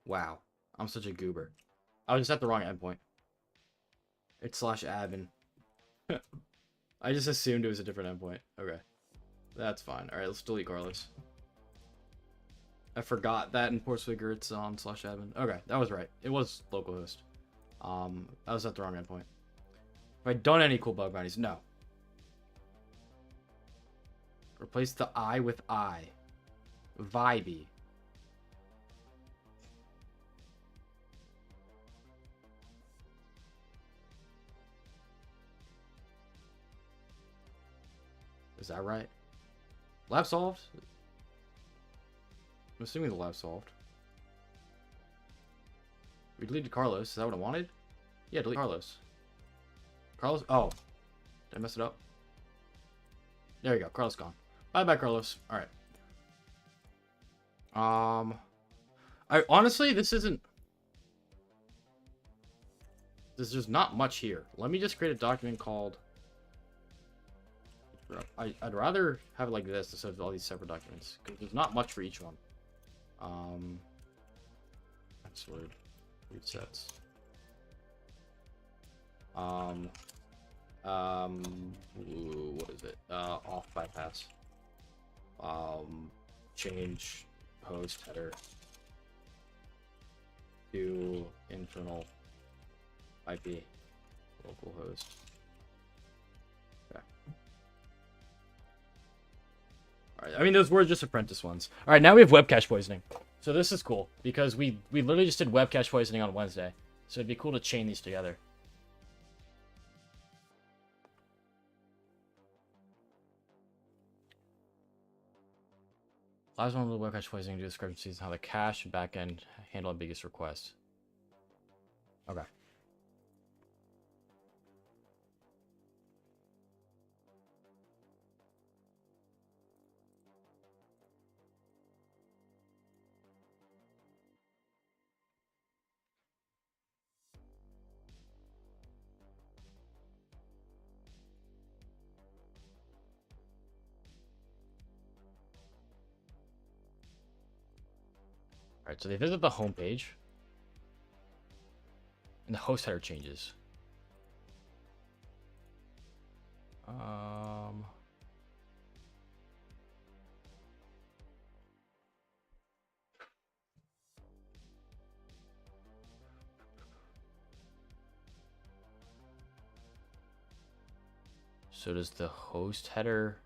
Wow. I'm such a goober. I was just at the wrong endpoint. It's /admin. I just assumed it was a different endpoint. Okay. That's fine. Alright, let's delete Carlos. I forgot that in Portswigger it's on /admin. Okay, that was right. It was localhost. I was at the wrong endpoint. Have I done any cool bug bounties? No. Replace the I with I. Vibey. Is that right? Lab solved? I'm assuming the lab solved. We deleted Carlos. Is that what I wanted? Yeah, delete Carlos. Carlos? Oh. Did I mess it up? There you go. Carlos gone. Bye-bye, Carlos. Alright. I honestly, this isn't... There's just not much here. Let me just create a document called... I'd rather have it like this instead of all these separate documents, because there's not much for each one. Password resets. What is it? Off bypass. Change host header to internal IP localhost. Okay. All right. I mean, those were just apprentice ones. All right. Now we have web cache poisoning. So this is cool because we literally just did web cache poisoning on Wednesday. So it'd be cool to chain these together. Last one with the web cache poisoning discrepancies and how the cache and backend handle ambiguous requests. Okay. Alright, so they visit the home page. And the host header changes. So does the host header...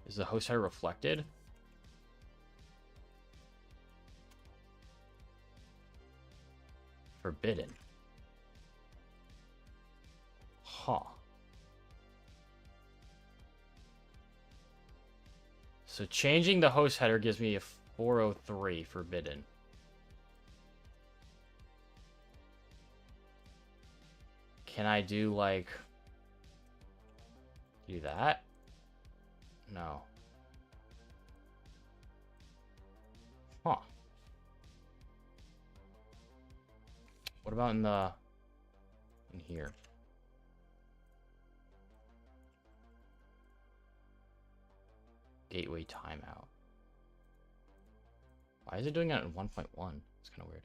Is the host header reflected? Forbidden. Huh. So changing the host header gives me a 403 forbidden. Can I do like... Do that? No. Huh. What about in here? Gateway timeout. Why is it doing that in 1.1? It's kind of weird.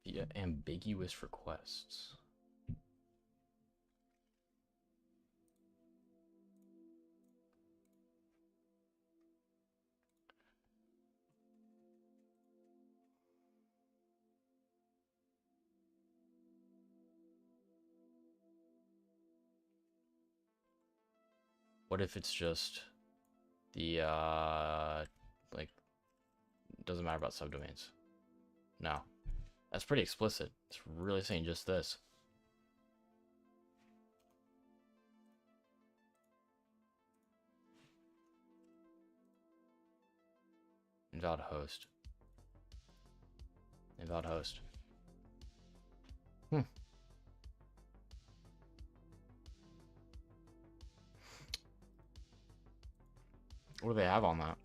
Via ambiguous requests. What if it's just the, like, doesn't matter about subdomains? No. That's pretty explicit. It's really saying just this. Invalid host. Invalid host. What do they have on that?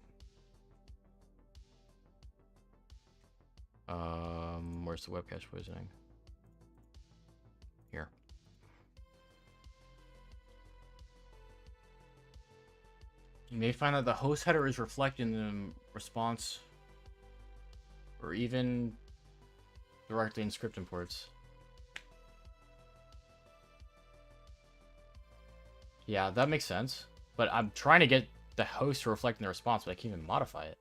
Where's the web cache poisoning? Here. You may find that the host header is reflected in the response or even directly in script imports. Yeah, that makes sense. But I'm trying to get the host to reflect in the response, but I can't even modify it.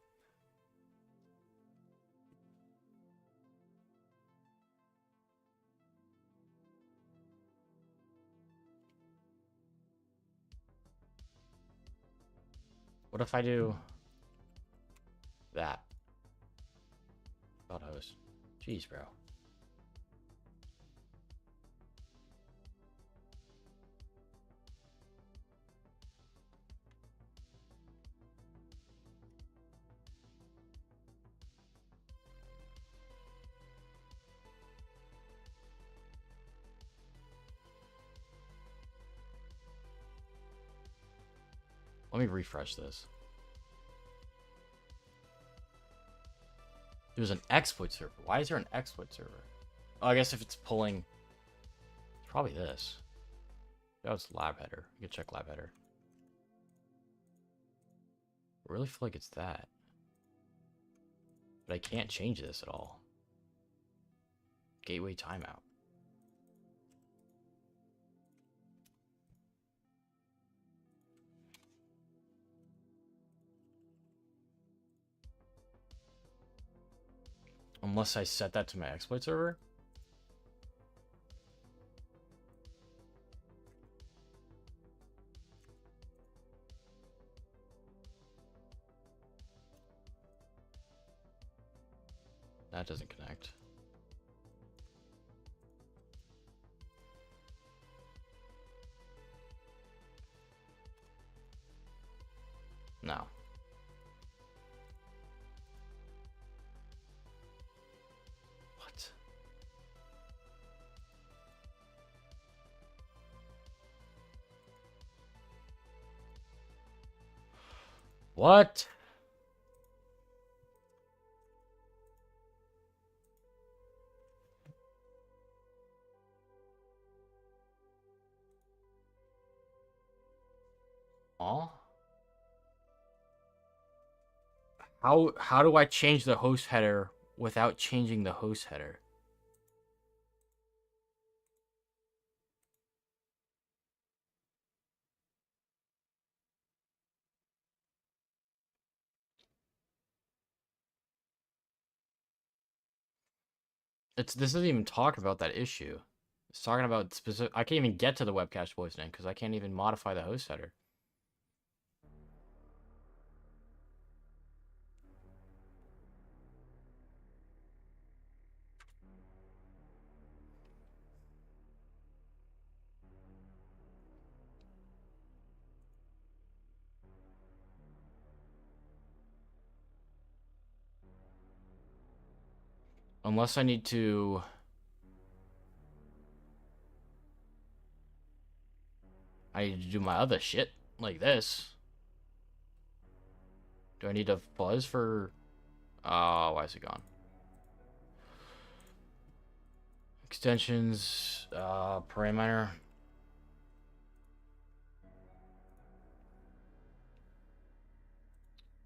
What if I do that? About host. Jeez, bro. Let me refresh this. There's an exploit server. Why is there an exploit server? Oh, I guess if it's pulling... It's probably this. That was lab header. You can check lab header. I really feel like it's that. But I can't change this at all. Gateway timeout. Unless I set that to my exploit server. That doesn't connect. No. What? What? Huh? How do I change the host header without changing the host header? This doesn't even talk about that issue. It's talking about specific. I can't even get to the web cache poisoning because I can't even modify the host header. Unless I need to... I need to do my other shit, like this. Do I need to fuzz for... Oh, why is it gone? Extensions, parameter.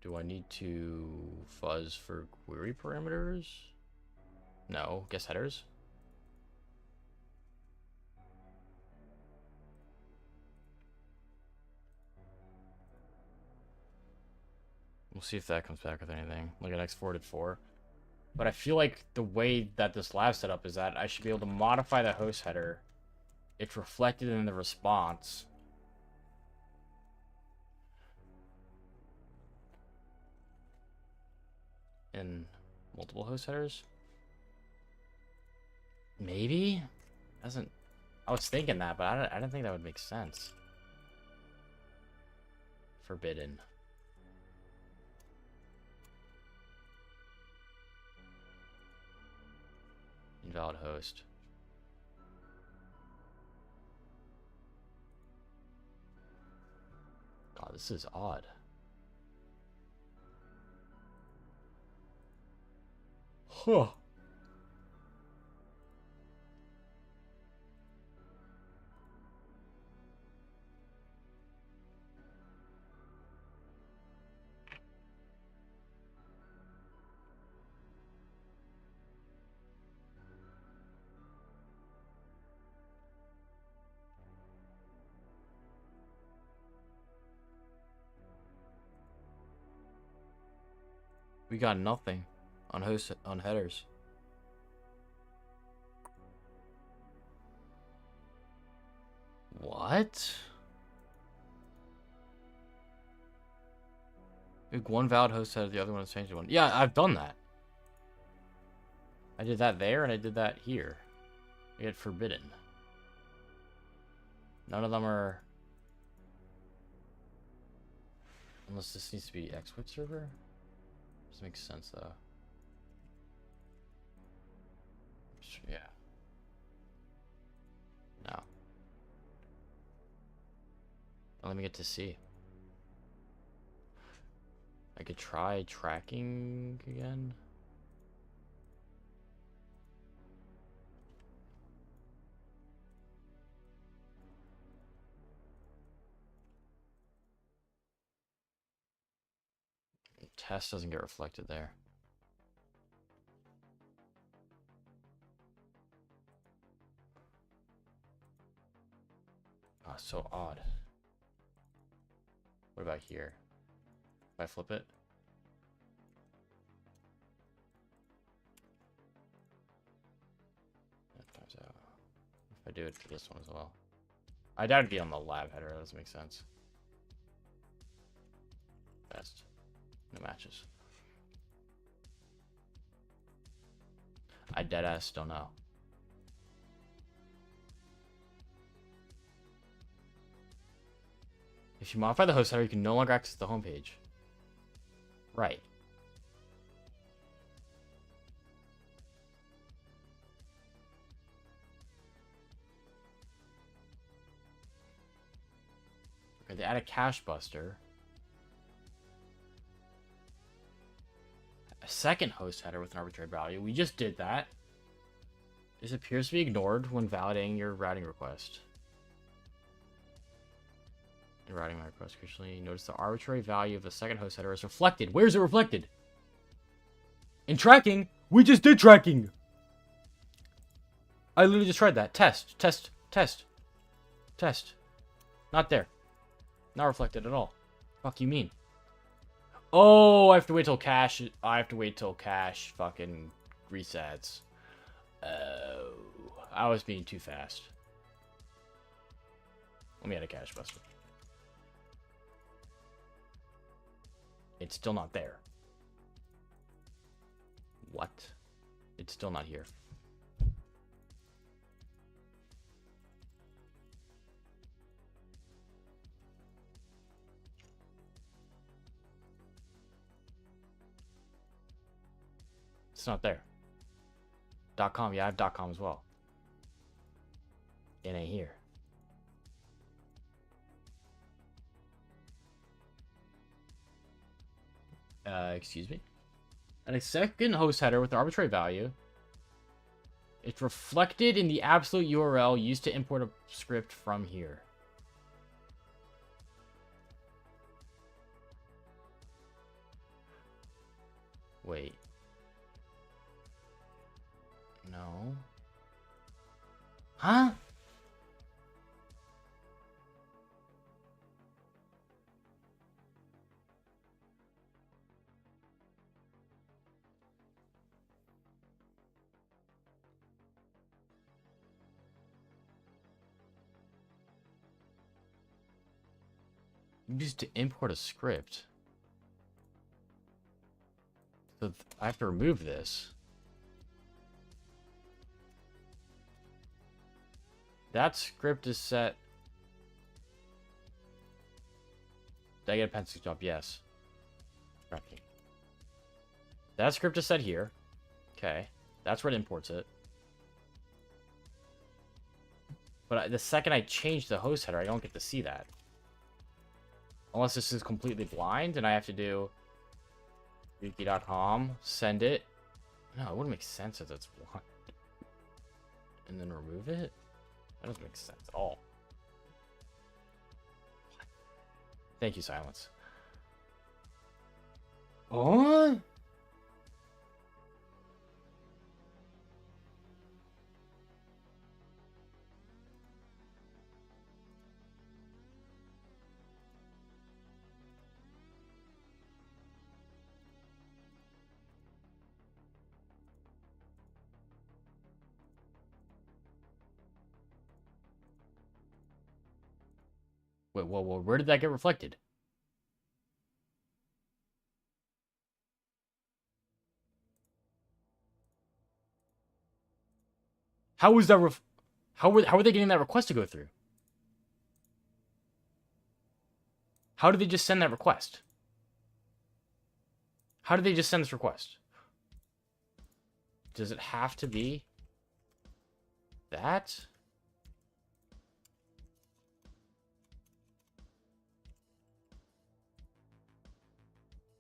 Do I need to fuzz for query parameters? No, guess headers. We'll see if that comes back with anything, like an exported 4. But I feel like the way that this lab setup is that I should be able to modify the host header. It's reflected in the response. In multiple host headers? Maybe? Doesn't... I was thinking that, but I didn't think that would make sense. Forbidden. Invalid host. God, this is odd. Huh. We got nothing on headers. What? Like one valid host header, the other one is changed to one. Yeah, I've done that. I did that there, and I did that here. I get forbidden. None of them are... Unless this needs to be exploit server? Doesn't make sense, though. Yeah. No. Let me get to see. I could try tracking again. Test doesn't get reflected there. Ah, so odd. What about here? If I flip it? That times out. If I do it to this one as well. I doubt it'd be on the lab header. That doesn't make sense. Best. No matches. I deadass don't know. If you modify the host header, you can no longer access the homepage. Right. Okay, they add a cache buster. A second host header with an arbitrary value. We just did that. This appears to be ignored when validating your routing request. In routing my request, crucially, notice the arbitrary value of the second host header is reflected. Where is it reflected? In tracking? We just did tracking! I literally just tried that. Test, test, test, test. Not there. Not reflected at all. Fuck you mean? Oh, I have to wait till cache. I have to wait till cache fucking resets. Oh, I was being too fast. Let me add a cache buster. It's still not there. What? It's still not here. It's not there. .com, yeah, I have .com as well. It ain't here. Excuse me? And a second host header with an arbitrary value. It's reflected in the absolute URL used to import a script from here. Wait. No. Huh? Used to import a script. So I have to remove this. That script is set. Did I get a pencil job? Yes. Tracking. That script is set here. Okay. That's where it imports it. But the second I change the host header, I don't get to see that. Unless this is completely blind and I have to do wiki.com, send it. No, it wouldn't make sense if it's blind. And then remove it? That doesn't make sense at all. Thank you, Silence. Oh? Wait, whoa, where did that get reflected? How is that? How are they getting that request to go through? How did they just send that request? How did they just send this request? Does it have to be that?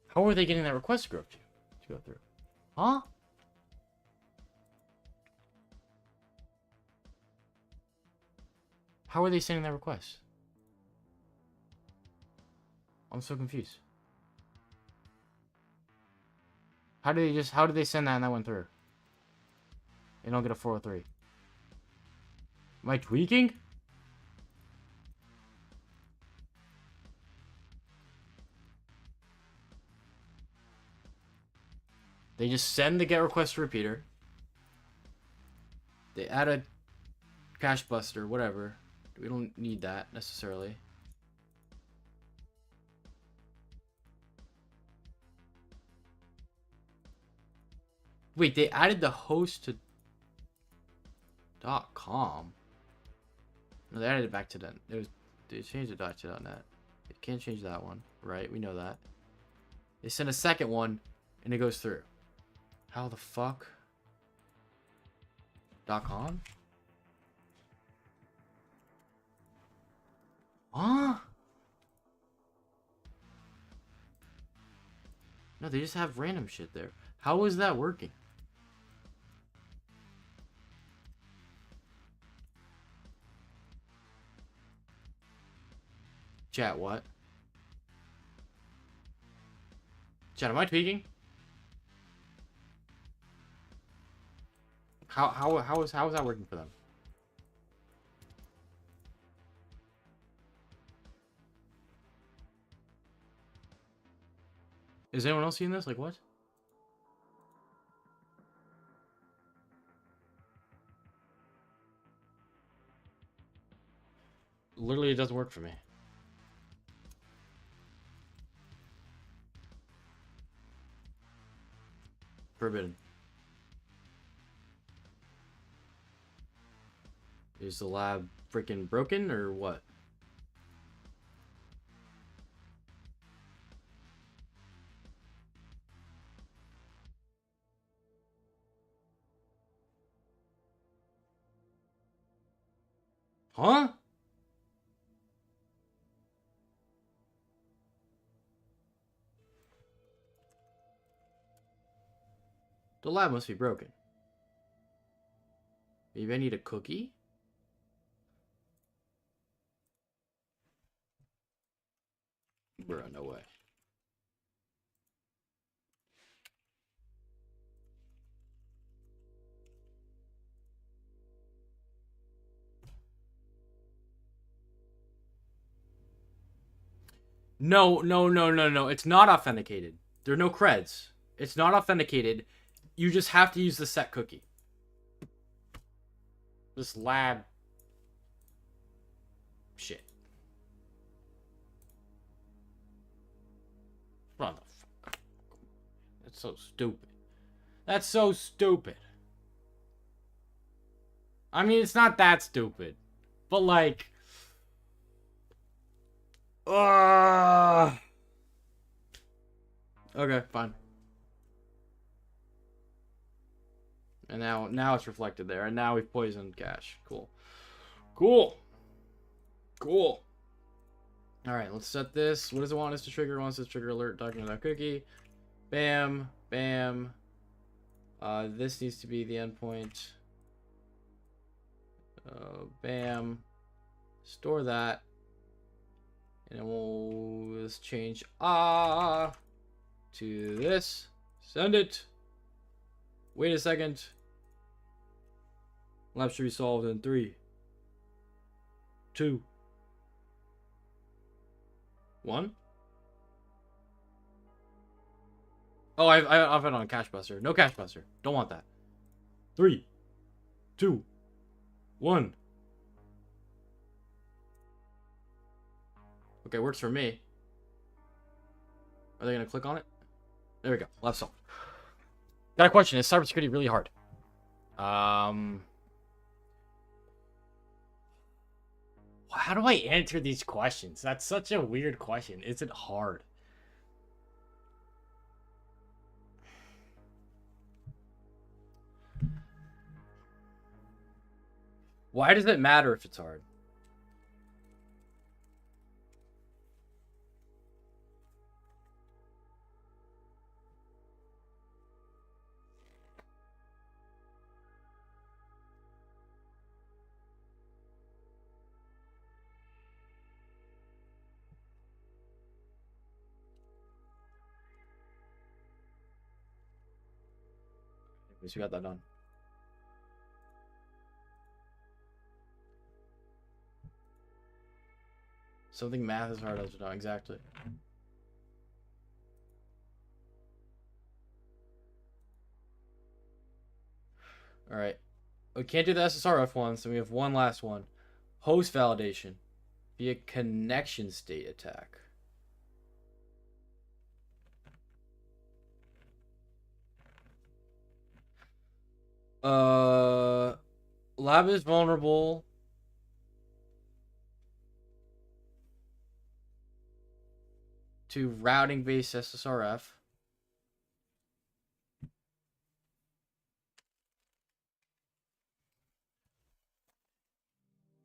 How are they getting that request to go through? Huh? How are they sending that request? I'm so confused. How did they send that and that went through? They don't get a 403. Am I tweaking? They just send the get request to repeater. They add a cache buster, whatever. We don't need that necessarily. Wait, they added the host to .com. No, they added it back to that. They changed it to .net. They can't change that one, right? We know that. They send a second one, and it goes through. How the fuck? .com? Huh? No, they just have random shit there. How is that working? Chat, what? Chat, am I tweaking? How is that working for them? Is anyone else seeing this? Like, what? Literally, it doesn't work for me. Forbidden. Is the lab freaking broken or what? Huh? The lab must be broken. Maybe I need a cookie? Bruh, no way. No. It's not authenticated. There are no creds. It's not authenticated. You just have to use the set cookie. This lab shit. What the fuck? That's so stupid. That's so stupid. I mean, it's not that stupid. But like... Okay, fine. And now it's reflected there. And now we've poisoned cache. Cool. Alright, let's set this. What does it want us to trigger? It wants us to trigger alert document.cookie. Bam. This needs to be the endpoint. Bam. Store that. And we'll just change to this. Send it. Wait a second. Lab should be solved in 3, 2, 1. Oh, I've it on cache buster. No cache buster. Don't want that. 3, 2, 1. Okay, works for me. Are they gonna click on it? There we go. Lab solved. Got a question. Is cybersecurity really hard? How do I answer these questions? That's such a weird question. Is it hard? Why does it matter if it's hard? At least we got that done. Something math is hard as to know. Exactly. Alright. We can't do the SSRF one, so we have one last one. Host validation via connection state attack. Lab is vulnerable to routing based SSRF.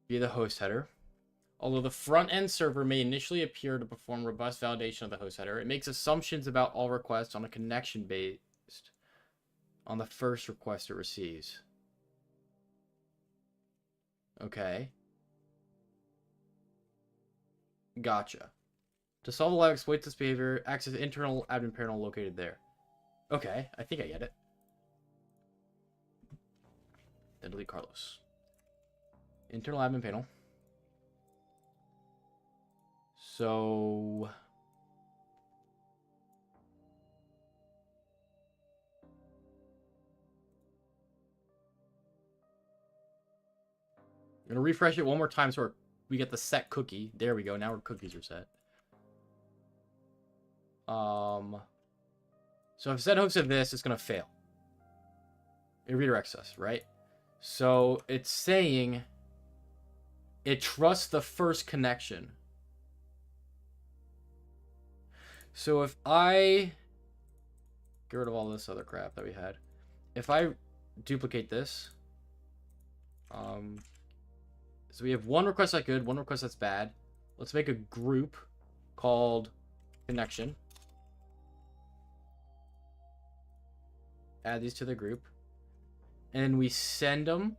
Via the host header. Although the front-end server may initially appear to perform robust validation of the host header, it makes assumptions about all requests on a connection based on the first request it receives. Okay. Gotcha. To solve the lab exploits this behavior, access the internal admin panel located there. Okay, I think I get it. Then delete Carlos. Internal admin panel. So... I'm going to refresh it one more time so we get the set cookie. There we go. Now our cookies are set. So if set hooks at this, it's going to fail. It redirects us, right? So it's saying it trusts the first connection. So if I get rid of all this other crap that we had, if I duplicate this, so we have one request that's good, one request that's bad. Let's make a group called connection. Add these to the group. And we send them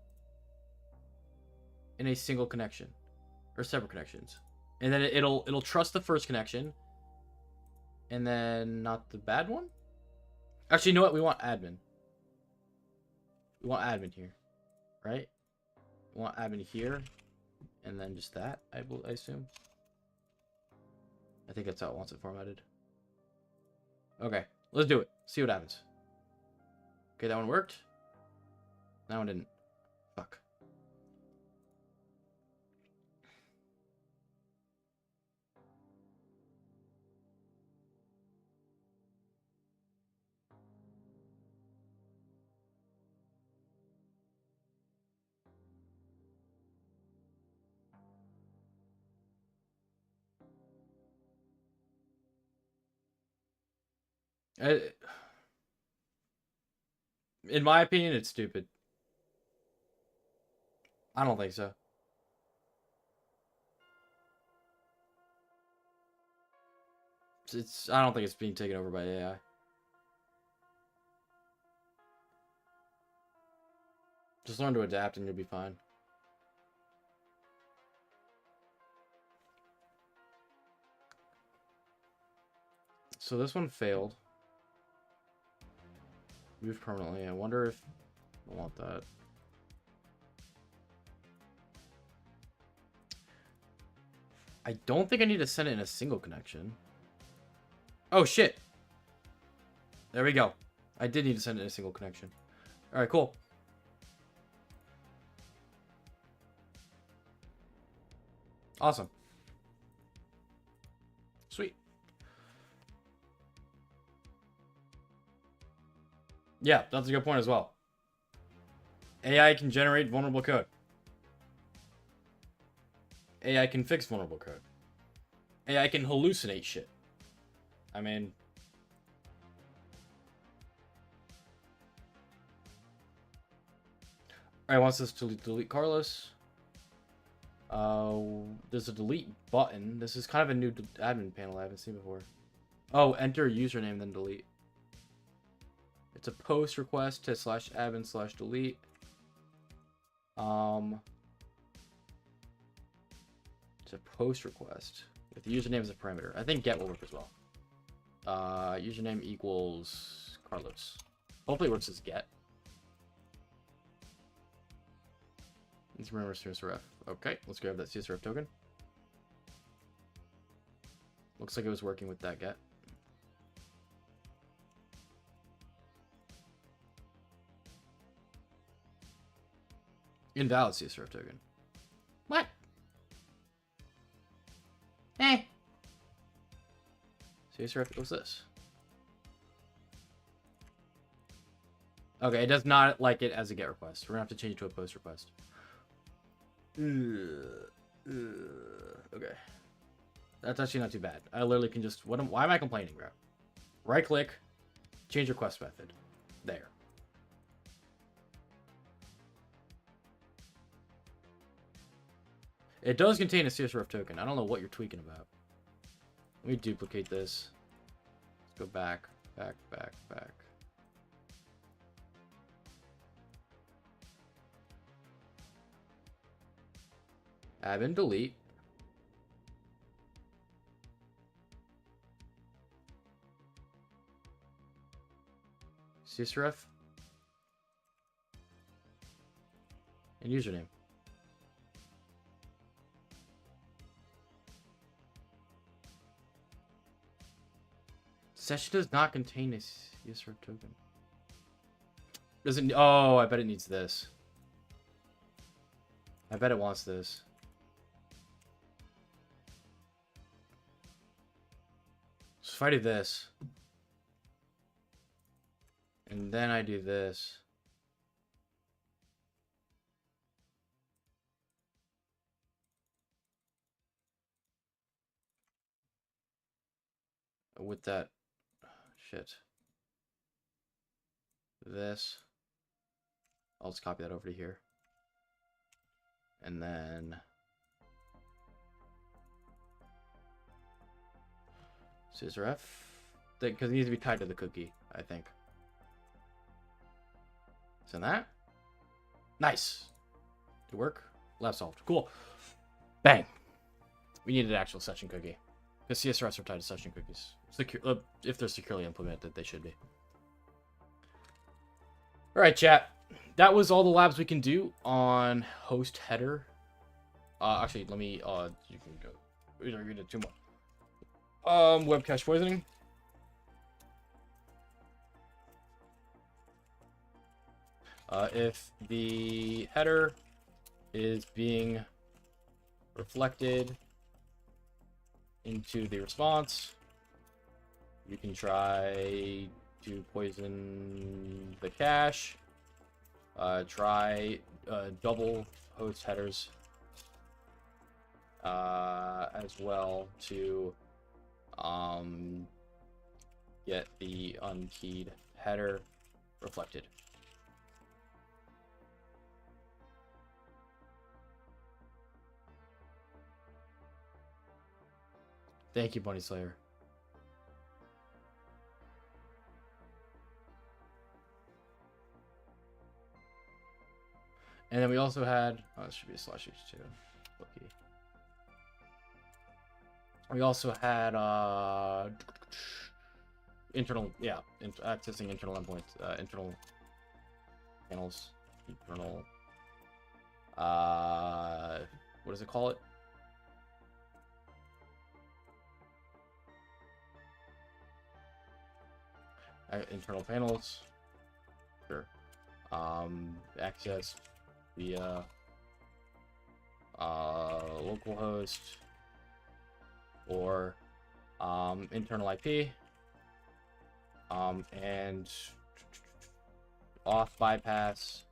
in a single connection. Or separate connections. And then it'll trust the first connection. And then not the bad one? Actually, you know what? We want admin. We want admin here. Right? We want admin here. And then just that, I assume. I think that's how it wants it formatted. Okay, let's do it. See what happens. Okay, that one worked. That one didn't. Fuck. In my opinion, it's stupid. I don't think so. I don't think it's being taken over by AI. Just learn to adapt and you'll be fine. So this one failed. Move permanently. I wonder if I want that. I don't think I need to send it in a single connection. Oh, shit. There we go. I did need to send it in a single connection. All right, cool. Awesome. Sweet. Yeah, that's a good point as well. AI can generate vulnerable code. AI can fix vulnerable code. AI can hallucinate shit. I mean... Alright, wants us to delete Carlos. There's a delete button. This is kind of a new admin panel I haven't seen before. Oh, enter username, then delete. It's a post request to /admin/delete. It's a post request with the username as a parameter. I think get will work as well. Username equals Carlos. Hopefully it works as get. Let's remember CSRF. Okay, let's grab that CSRF token. Looks like it was working with that get. Invalid CSRF token. What? CSRF equals this. Okay, it does not like it as a get request. We're gonna have to change it to a post request. Okay. That's actually not too bad. I literally can just... why am I complaining, bro? Right click, change request method. There. It does contain a CSRF token. I don't know what you're tweaking about. Let me duplicate this. Let's go back. Admin delete. CSRF. And username. Session does not contain a CSRF token. Does it? Oh, I bet it needs this. I bet it wants this. So if I do this, and then I do this, with that shit, this, I'll just copy that over to here, and then CSRF, because it needs to be tied to the cookie, I think. Send that. Nice. Did it work? Lab solved. Cool. Bang. We needed an actual session cookie. Because CSRFs are tied to session cookies. If they're securely implemented, they should be. Alright, chat. That was all the labs we can do on host header. Actually, let me, you can go. We did 2 more. Web cache poisoning. If the header is being reflected into the response, you can try to poison the cache. Try double host headers as well to get the unkeyed header reflected. Thank you, Bunny Slayer. And then we also had, oh, this should be a /h2. Okay. We also had internal, yeah, accessing internal endpoints, internal panels, internal, what does it call it? Internal panels, sure. Access via localhost or internal IP, and off bypass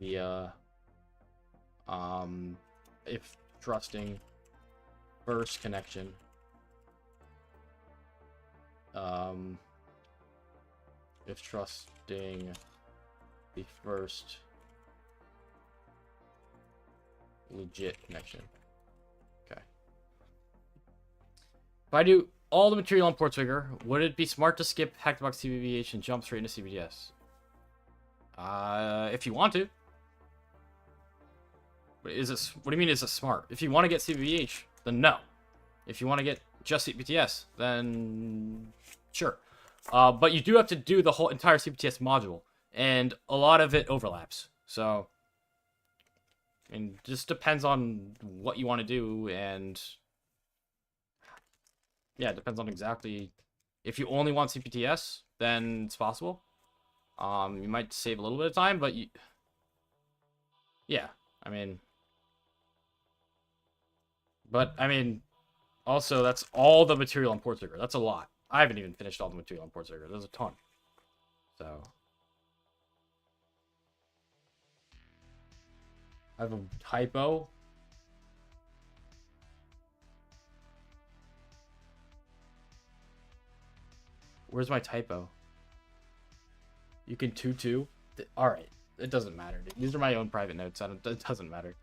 via if trusting first connection. If trusting the first legit connection. Okay. If I do all the material on Portswigger, would it be smart to skip Hackbox CBBH and jump straight into CBDS? If you want to. But what do you mean is it smart? If you want to get CBBH, then no. If you want to get just CPTS, then sure. But you do have to do the whole entire CPTS module, and a lot of it overlaps. So, it just depends on what you want to do, and yeah, it depends on exactly. If you only want CPTS, then it's possible. You might save a little bit of time, but yeah, I mean, also that's all the material on Portswigger. That's a lot. I haven't even finished all the material on Portswigger. There's a ton. So I have a typo. Where's my typo? You can tutu. All right, it doesn't matter. Dude. These are my own private notes. It doesn't matter.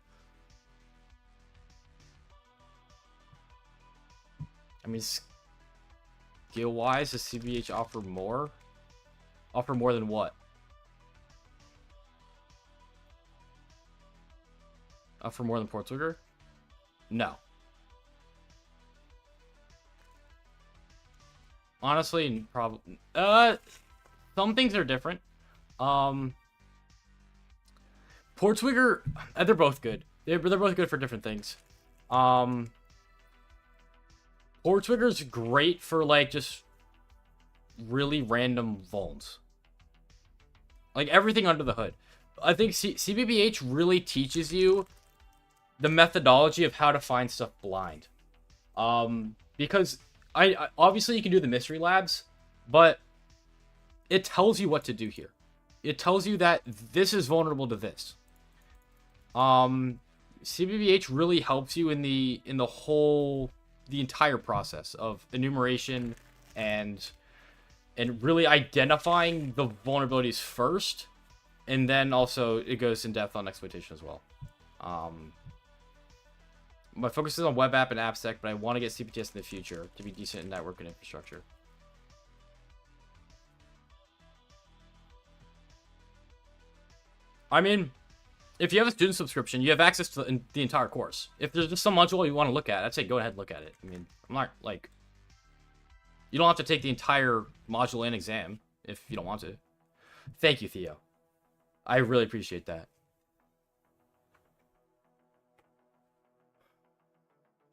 I mean, skill-wise, does CBH offer more? Offer more than what? Offer more than Portswigger? No. Honestly, probably. Some things are different. Portswigger, they're both good. They're both good for different things. Portswigger's great for like just really random vulns. Like everything under the hood. I think CBBH really teaches you the methodology of how to find stuff blind. Because I obviously you can do the mystery labs, but it tells you what to do here. It tells you that this is vulnerable to this. CBBH really helps you in the entire process of enumeration and really identifying the vulnerabilities first, and then also it goes in depth on exploitation as well. My focus is on web app and AppSec, but I want to get CPTS in the future to be decent in network and infrastructure. I mean, if you have a student subscription, you have access to the entire course. If there's just some module you want to look at, I'd say go ahead and look at it. I mean, I'm not, like... You don't have to take the entire module and exam if you don't want to. Thank you, Theo. I really appreciate that.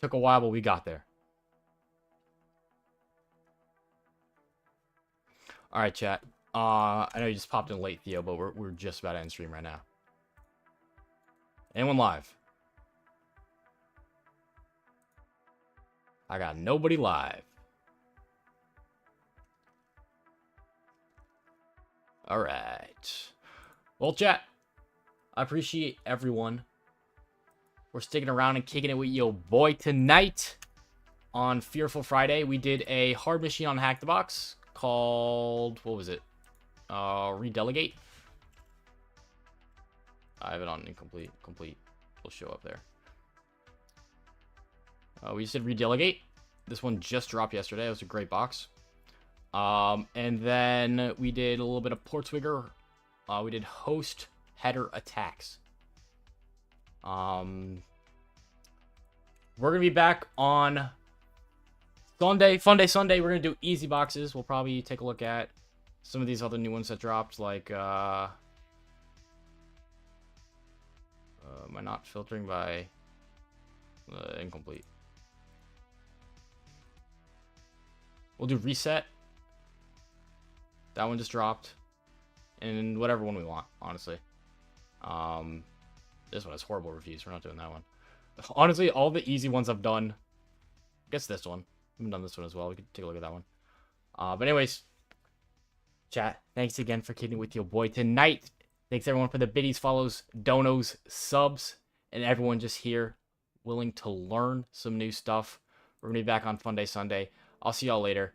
Took a while, but we got there. Alright, chat. I know you just popped in late, Theo, but we're just about to end stream right now. Anyone live? I got nobody live. Alright. Well, chat, I appreciate everyone. We're sticking around and kicking it with your boy tonight. On Fearful Friday, we did a hard machine on Hack the Box called, what was it? Redelegate. I have it on incomplete. Complete will show up there. We just did Redelegate. This one just dropped yesterday. It was a great box. And then we did a little bit of Portswigger. We did host header attacks. We're gonna be back on Sunday, Fun Day Sunday. We're gonna do easy boxes. We'll probably take a look at some of these other new ones that dropped, like am I not filtering by incomplete? We'll do reset. That one just dropped. And whatever one we want, honestly. This one has horrible reviews. We're not doing that one. Honestly, all the easy ones I've done. I guess this one. I haven't done this one as well. We could take a look at that one. But anyways, chat, thanks again for kicking with your boy tonight. Thanks everyone for the biddies, follows, donos, subs, and everyone just here willing to learn some new stuff. We're going to be back on Fun Day Sunday. I'll see y'all later.